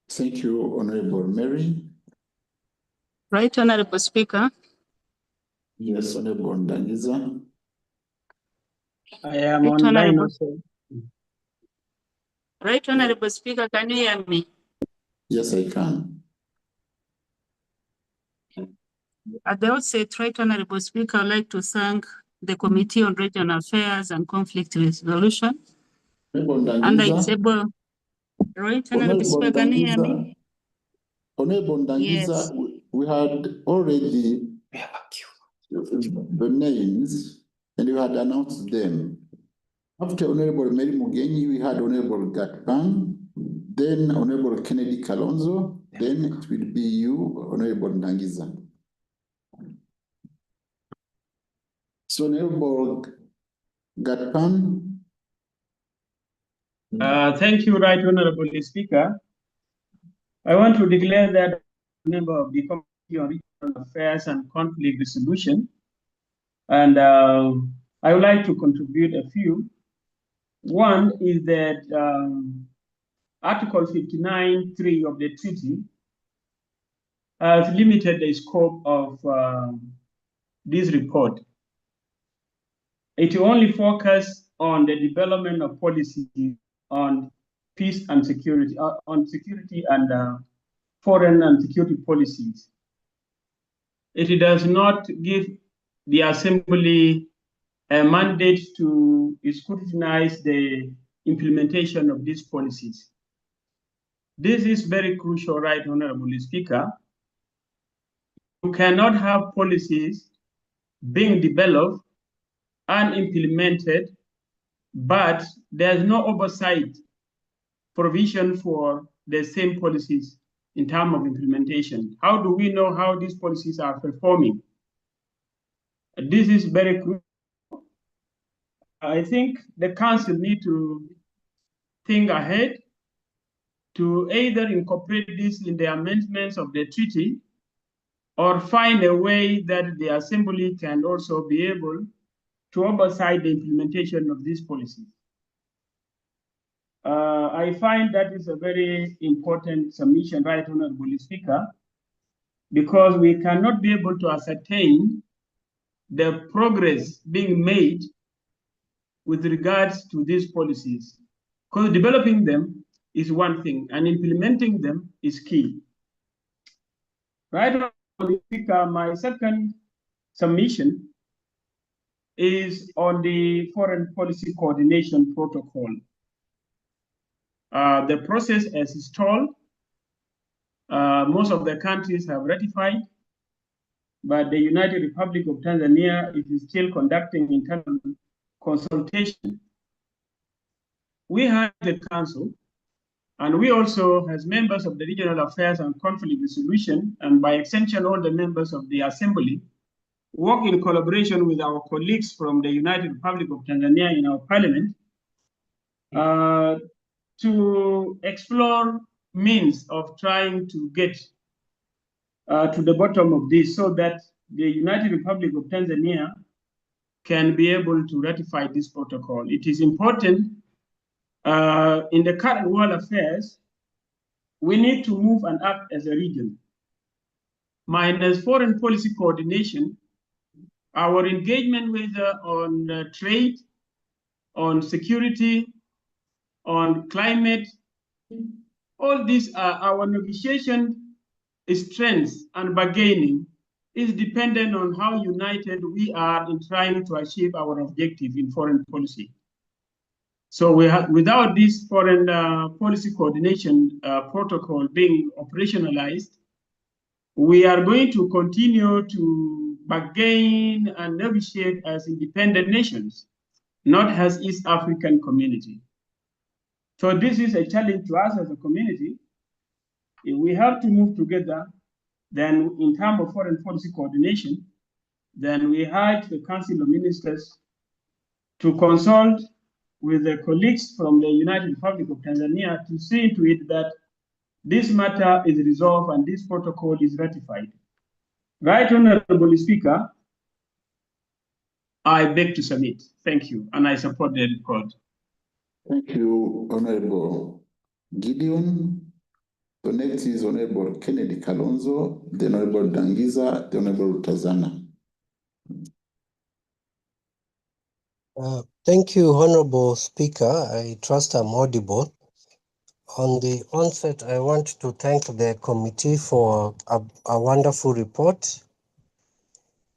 Thank you, Honorable Mary. Right, Honorable Speaker. Yes, Honorable Ndangiza. I am Right, online Honorable. also. Right, Honorable Speaker, can you hear me? Yes, I can. At the outset, Right, Honorable Speaker, I'd like to thank the Committee on Regional Affairs and Conflict Resolution. And it's able, right, Honorable Speaker, can you hear me? Honorable Ndangiza, Yes. we had already the names and you had announced them. After Honorable Mary Mugenyi, we had Honorable Gatpan, then Honorable Kennedy Kalonzo, then it will be you, Honorable Ndangiza. So Honorable Gatpan. Thank you, Right Honorable Speaker. I want to declare that member of the Committee on Regional Affairs and Conflict Resolution, and I would like to contribute a few. One is that Article 59(3) of the treaty has limited the scope of this report. It will only focus on the development of policy on peace and security, on security and foreign and security policies. It does not give the Assembly a mandate to scrutinize the implementation of these policies. This is very crucial, Right Honorable Speaker. You cannot have policies being developed and implemented, but there's no oversight provision for the same policies in terms of implementation. How do we know how these policies are performing? This is very crucial. I think the Council need to think ahead to either incorporate this in the amendments of the treaty or find a way that the Assembly can also be able to oversight the implementation of these policies. I find that is a very important submission, Right Honorable Speaker, because we cannot be able to ascertain the progress being made with regards to these policies. Because developing them is one thing and implementing them is key. Right Honorable Speaker, my second submission is on the Foreign Policy Coordination Protocol. The process has stalled. Most of the countries have ratified, but the United Republic of Tanzania is still conducting internal consultation. We have the Council, and we also, as members of the Regional Affairs and Conflict Resolution, and by extension all the members of the Assembly, work in collaboration with our colleagues from the United Republic of Tanzania in our parliament to explore means of trying to get to the bottom of this so that the United Republic of Tanzania can be able to ratify this protocol. It is important in the current world affairs we need to move and act as a region. Minus foreign policy coordination, our engagement with on trade, on security, on climate, all these are our negotiation strengths and bargaining is dependent on how united we are in trying to achieve our objective in foreign policy. So without this foreign policy coordination protocol being operationalized, we are going to continue to bargain and negotiate as independent nations, not as East African community. So this is a challenge to us as a community. If we have to move together, then in terms of foreign policy coordination, then we urge the Council of Ministers to consult with the colleagues from the United Republic of Tanzania to see to it that this matter is resolved and this protocol is ratified. Right, Honorable Speaker, I beg to submit. Thank you, and I support the report. Thank you, Honorable Gideon. The next is Honorable Kennedy Kalonzo, the Honorable Dangiza, the Honorable Tazana. Thank you, Honorable Speaker. I trust I'm audible. On the onset, I want to thank the committee for a wonderful report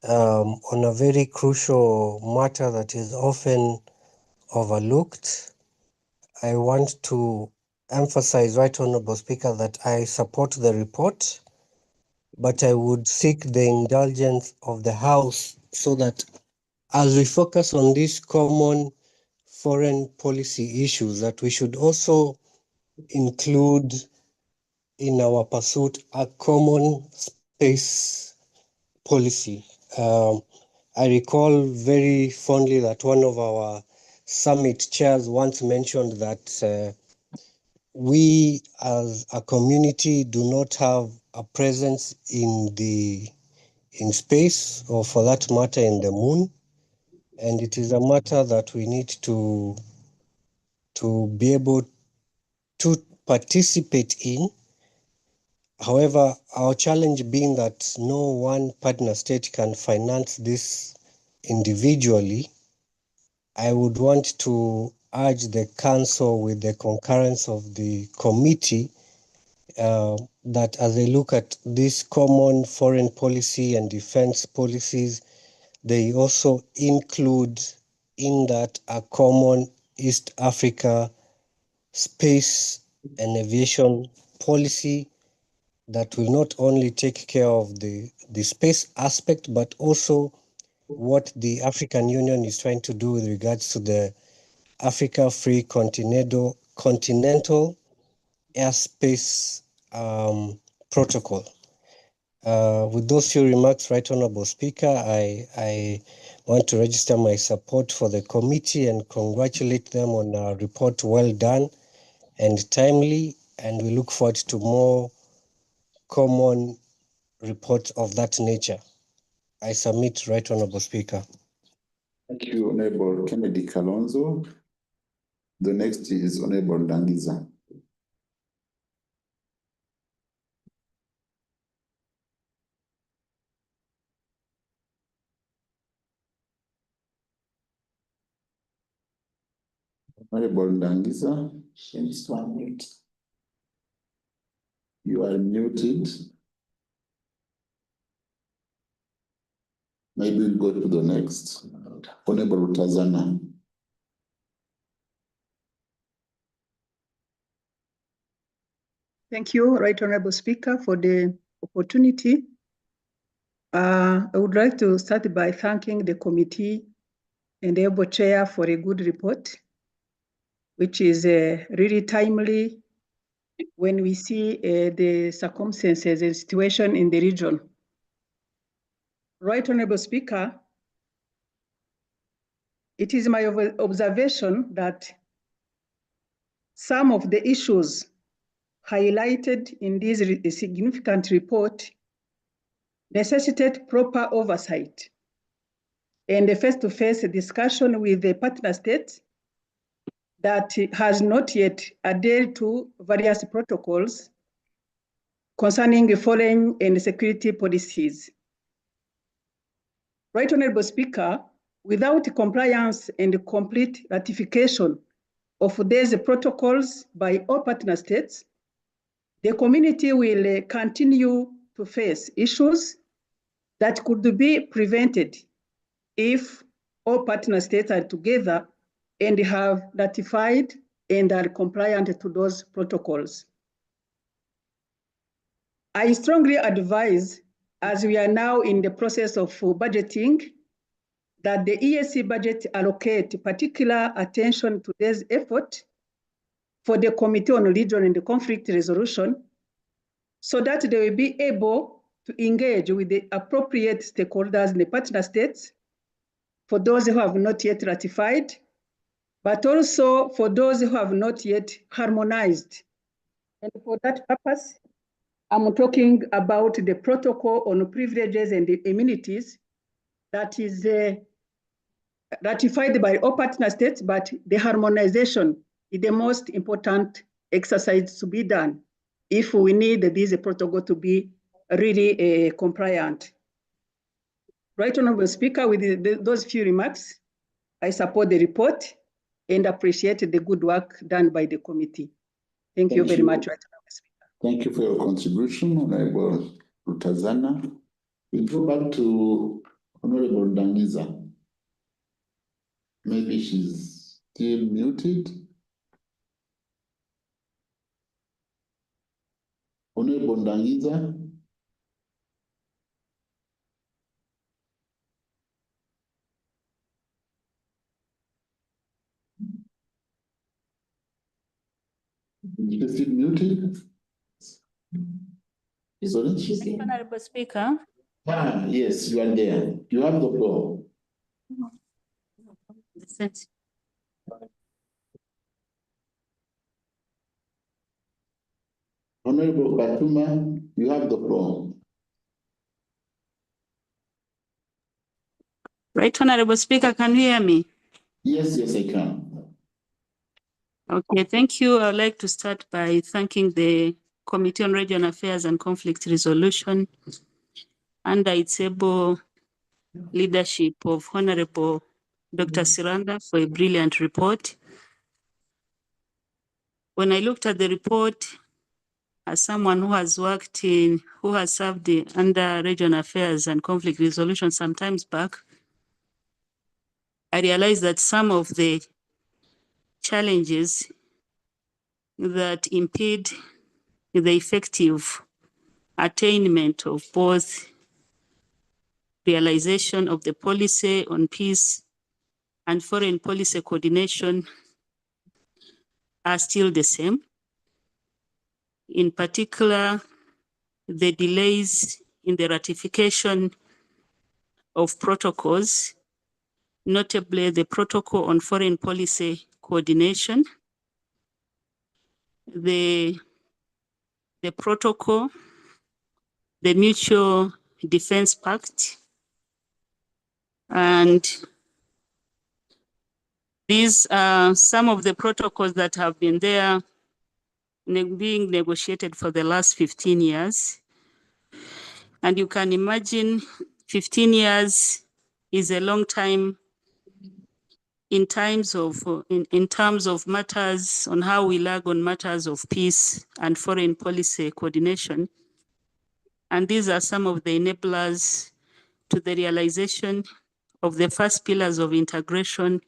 on a very crucial matter that is often overlooked. I want to emphasize, Right Honorable Speaker, that I support the report, but I would seek the indulgence of the House so that as we focus on these common foreign policy issues, that we should also include in our pursuit a common space policy. I recall very fondly that one of our summit chairs once mentioned that we as a community do not have a presence in space, or for that matter in the moon, and it is a matter that we need to be able to participate in. However, our challenge being that no one partner state can finance this individually, I would want to urge the Council, with the concurrence of the committee, that as they look at this common foreign policy and defense policies, they also include in that a common East Africa space and aviation policy that will not only take care of the space aspect, but also what the African Union is trying to do with regards to the Africa Free Continental Airspace Protocol. With those few remarks, Right Honorable Speaker, I want to register my support for the committee and congratulate them on a report well done and timely, and we look forward to more common reports of that nature. I submit, Right Honorable Speaker. Thank you, Honorable Kennedy Kalonzo. The next is Honorable Dangiza. Honorable Dangiza, please unmute. You are muted. Maybe we'll go to the next. Honorable Tazana. Thank you, Right Honorable Speaker, for the opportunity. I would like to start by thanking the committee and the able chair for a good report, which is really timely when we see the circumstances and situation in the region. Right Honorable Speaker, it is my observation that some of the issues highlighted in this significant report necessitate proper oversight and a face-to-face discussion with the partner states that has not yet adhered to various protocols concerning foreign and security policies. Right Honorable Speaker, without compliance and complete ratification of these protocols by all partner states, the community will continue to face issues that could be prevented if all partner states are together and have ratified and are compliant to those protocols. I strongly advise, as we are now in the process of budgeting, that the EAC budget allocate particular attention to this effort for the Committee on Region and Conflict Resolution, so that they will be able to engage with the appropriate stakeholders in the partner states, for those who have not yet ratified, but also for those who have not yet harmonized. And for that purpose, I'm talking about the protocol on privileges and immunities that is ratified by all partner states, but the harmonization is the most important exercise to be done if we need this protocol to be really compliant. Right Honorable Speaker, with those few remarks, I support the report and appreciate the good work done by the committee. Thank you very much, Right Honorable Speaker. Thank you for your contribution, Honorable Rutazana. We go back to Honorable Dangiza. Maybe she's still muted. Honorable Dangiza. Is she still muted? Sorry? Honorable Speaker. Yes, you are there. You have the floor. Honorable Katuma, you have the floor. Right Honorable Speaker, can you hear me? Yes, I can. Okay, thank you. I'd like to start by thanking the Committee on Regional Affairs and Conflict Resolution under its able leadership of Honorable Dr. Siranda for a brilliant report. When I looked at the report, as someone who has served under Regional Affairs and Conflict Resolution some times back, I realized that some of the challenges that impede the effective attainment of both realization of the policy on peace and foreign policy coordination are still the same. In particular, the delays in the ratification of protocols, notably the protocol on foreign policy coordination, the protocol, the Mutual Defense Pact, and these are some of the protocols that have been there being negotiated for the last 15 years. And you can imagine 15 years is a long time in terms of matters on how we lag on matters of peace and foreign policy coordination. And these are some of the enablers to the realization of the first pillars of integration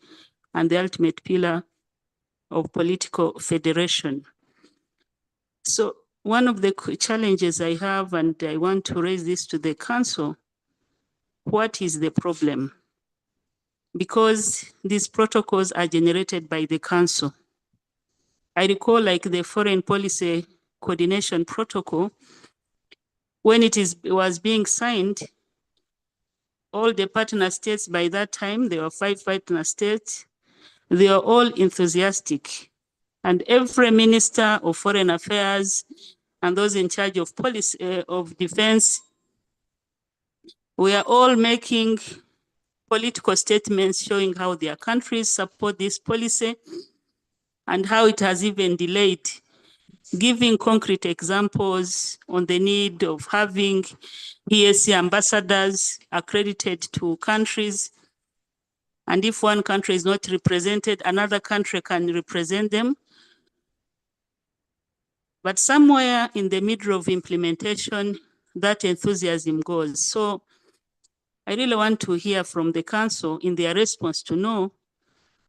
and the ultimate pillar of political federation. So one of the challenges I have, and I want to raise this to the Council, what is the problem? Because these protocols are generated by the Council. I recall like the Foreign Policy Coordination Protocol, when it was being signed, all the partner states by that time, there were 5 partner states, they were all enthusiastic. And every minister of foreign affairs and those in charge of policy of defense, we are all making political statements showing how their countries support this policy and how it has even delayed giving concrete examples on the need of having EAC ambassadors accredited to countries. And if one country is not represented, another country can represent them. But somewhere in the middle of implementation, that enthusiasm goes. So I really want to hear from the council in their response to know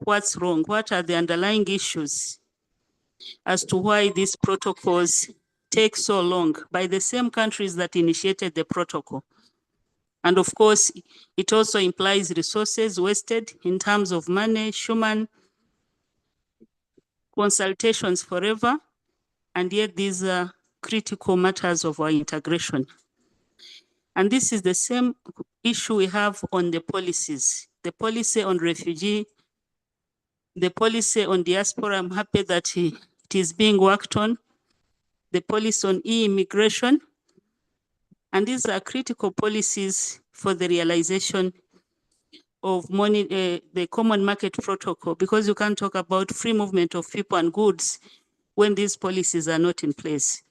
what's wrong, what are the underlying issues as to why these protocols take so long by the same countries that initiated the protocol. And of course, it also implies resources wasted in terms of money, human consultations forever, and yet these are critical matters of our integration. And this is the same issue we have on the policies. The policy on refugee, the policy on diaspora, I'm happy that it is being worked on. The policy on e-immigration. And these are critical policies for the realization of money, the common market protocol, because you can't talk about free movement of people and goods when these policies are not in place.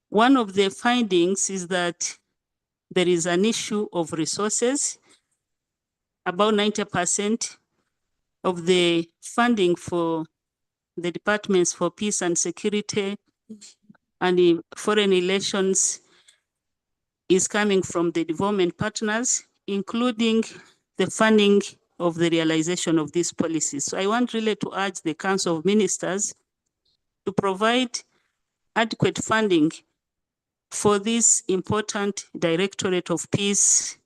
One of the findings is that there is an issue of resources. About 90% of the funding for the departments for peace and security and foreign relations is coming from the development partners, including the funding of the realization of these policies. So I want really to urge the Council of Ministers to provide adequate funding for this important Directorate of Peace,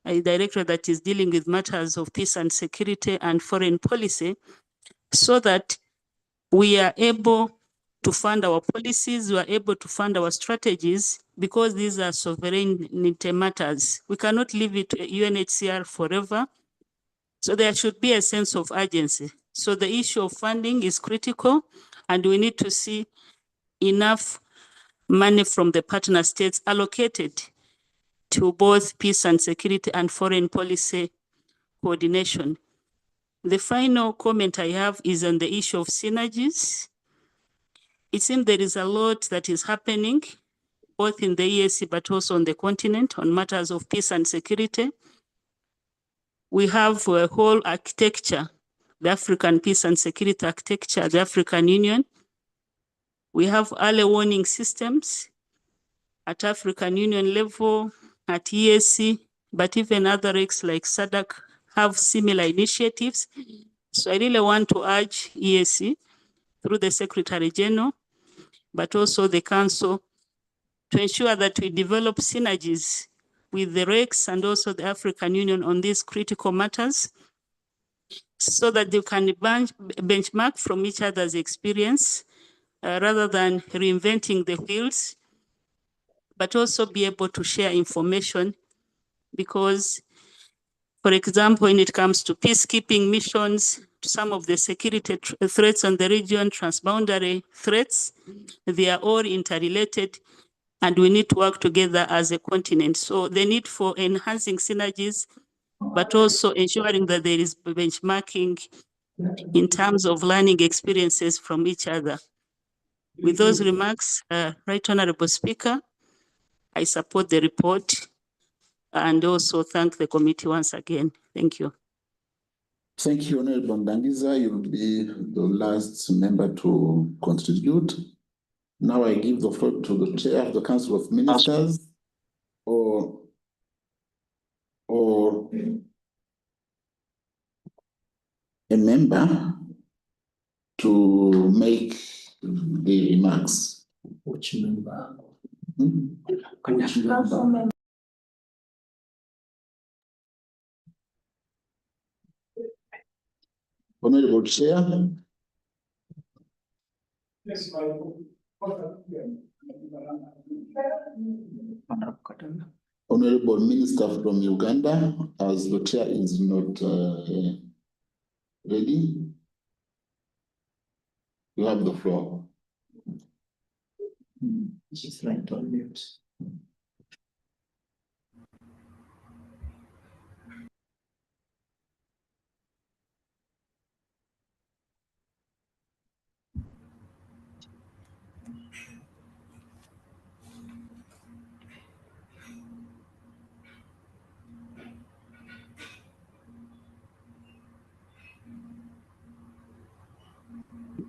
a directorate that is dealing with matters of peace and security and foreign policy, so that we are able to fund our policies, we are able to fund our strategies, because these are sovereignty matters. We cannot leave it to UNHCR forever. So there should be a sense of urgency. So the issue of funding is critical, and we need to see enough money from the partner states allocated to both peace and security and foreign policy coordination. The final comment I have is on the issue of synergies. It seems there is a lot that is happening, both in the EAC but also on the continent on matters of peace and security. We have a whole architecture, the African Peace and Security Architecture, the African Union. We have early warning systems at African Union level, at EAC, but even other acts like SADC have similar initiatives. So I really want to urge EAC through the Secretary General, but also the Council, to ensure that we develop synergies with the REX and also the African Union on these critical matters, so that they can benchmark from each other's experience rather than reinventing the wheels, but also be able to share information. Because, for example, when it comes to peacekeeping missions, to some of the security threats on the region, transboundary threats, they are all interrelated, and we need to work together as a continent. So the need for enhancing synergies, but also ensuring that there is benchmarking in terms of learning experiences from each other. With those remarks, Right Honorable Speaker, I support the report and also thank the committee once again. Thank you. Thank you, Honorable Ndangiza. You will be the last member to contribute. Now I give the floor to the Chair of the Council of Ministers or a member to make the remarks. Which member? Which member? Honorable Chair. Yes, Honorable Minister from Uganda, as the chair is not ready, you have the floor. She's right on mute.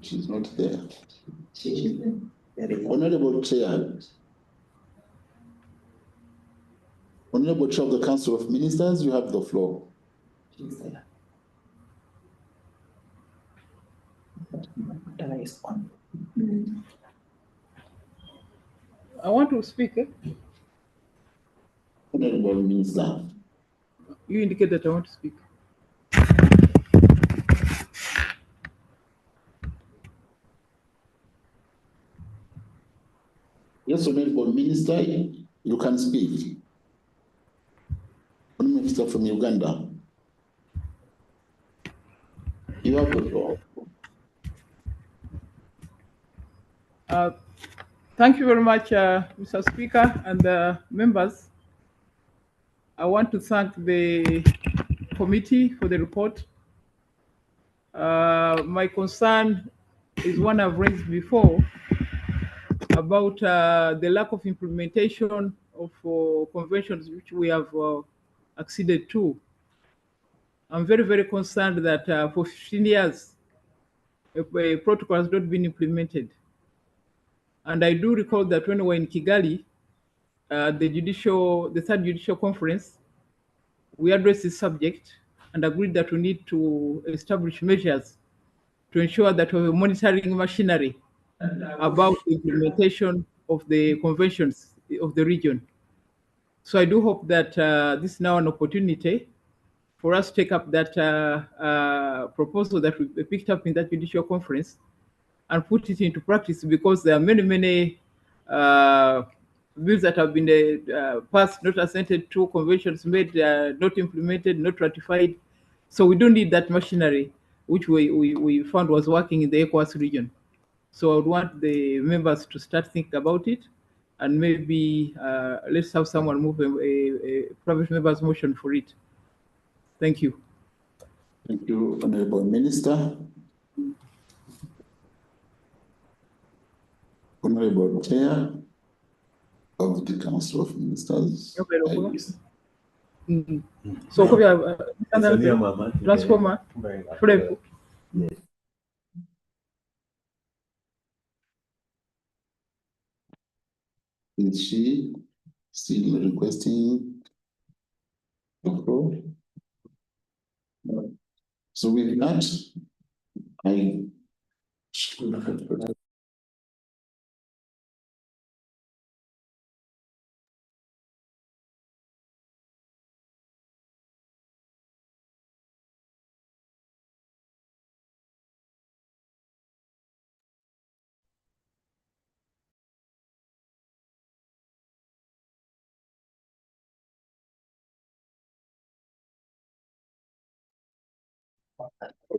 She's not there. Honorable Chair. Honorable Chair of the Council of Ministers, you have the floor. I want to speak. Honorable Minister. You indicate that I want to speak. Yes, Honorable Minister, you can speak. Honorable Minister from Uganda. You have the floor. Thank you very much, Mr. Speaker and members. I want to thank the committee for the report. My concern is one I've raised before about the lack of implementation of conventions which we have acceded to. I'm very, very concerned that for 15 years, a protocol has not been implemented. And I do recall that when we were in Kigali, the third judicial conference, we addressed this subject and agreed that we need to establish measures to ensure that we have a monitoring machinery about the implementation of the conventions of the region. So I do hope that this is now an opportunity for us to take up that proposal that we picked up in that judicial conference and put it into practice, because there are many, many bills that have been passed, not assented to, conventions made, not implemented, not ratified. So we don't need that machinery, which we found was working in the ECOWAS region. So I would want the members to start thinking about it, and maybe let's have someone move a private member's motion for it. Thank you. Thank you, Honorable Minister. Honorable Chair of the Council of Ministers. So, transformer, is she still requesting the floor? No. So with that, I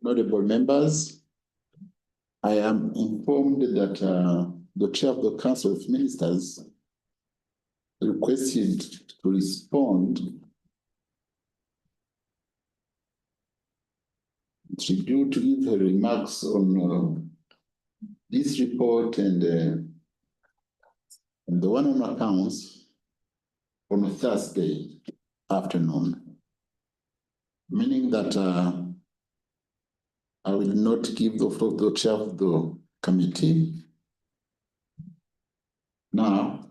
honorable members, I am informed that the chair of the Council of Ministers requested to respond to give her remarks on this report and the one on accounts on a Thursday afternoon, meaning that I will not give the floor to the chair of the committee now.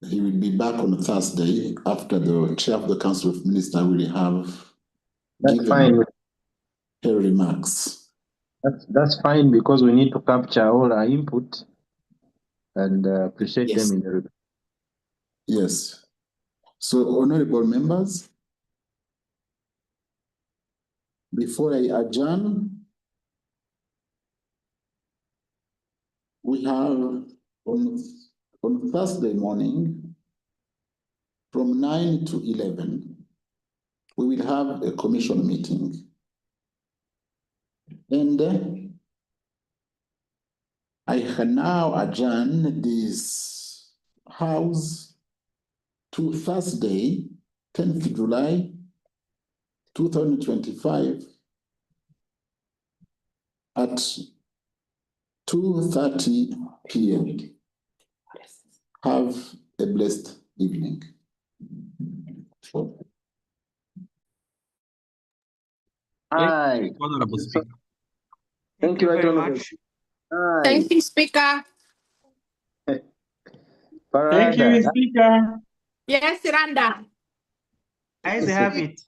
He will be back on Thursday after the chair of the Council of Ministers will have given her remarks. That's fine, because we need to capture all our input and appreciate them in the report. Yes. So, honorable members, before I adjourn, we have on Thursday morning from 9 to 11, we will have a commission meeting. And I can now adjourn this house to Thursday, 10th July, 2025 at 2:30 p.m. Have a blessed evening. Aye. Honorable Speaker. Thank you very very much. Aye. Thank you, Speaker. Thank you, Parada. Speaker. Yes, Randa. Ayes have it.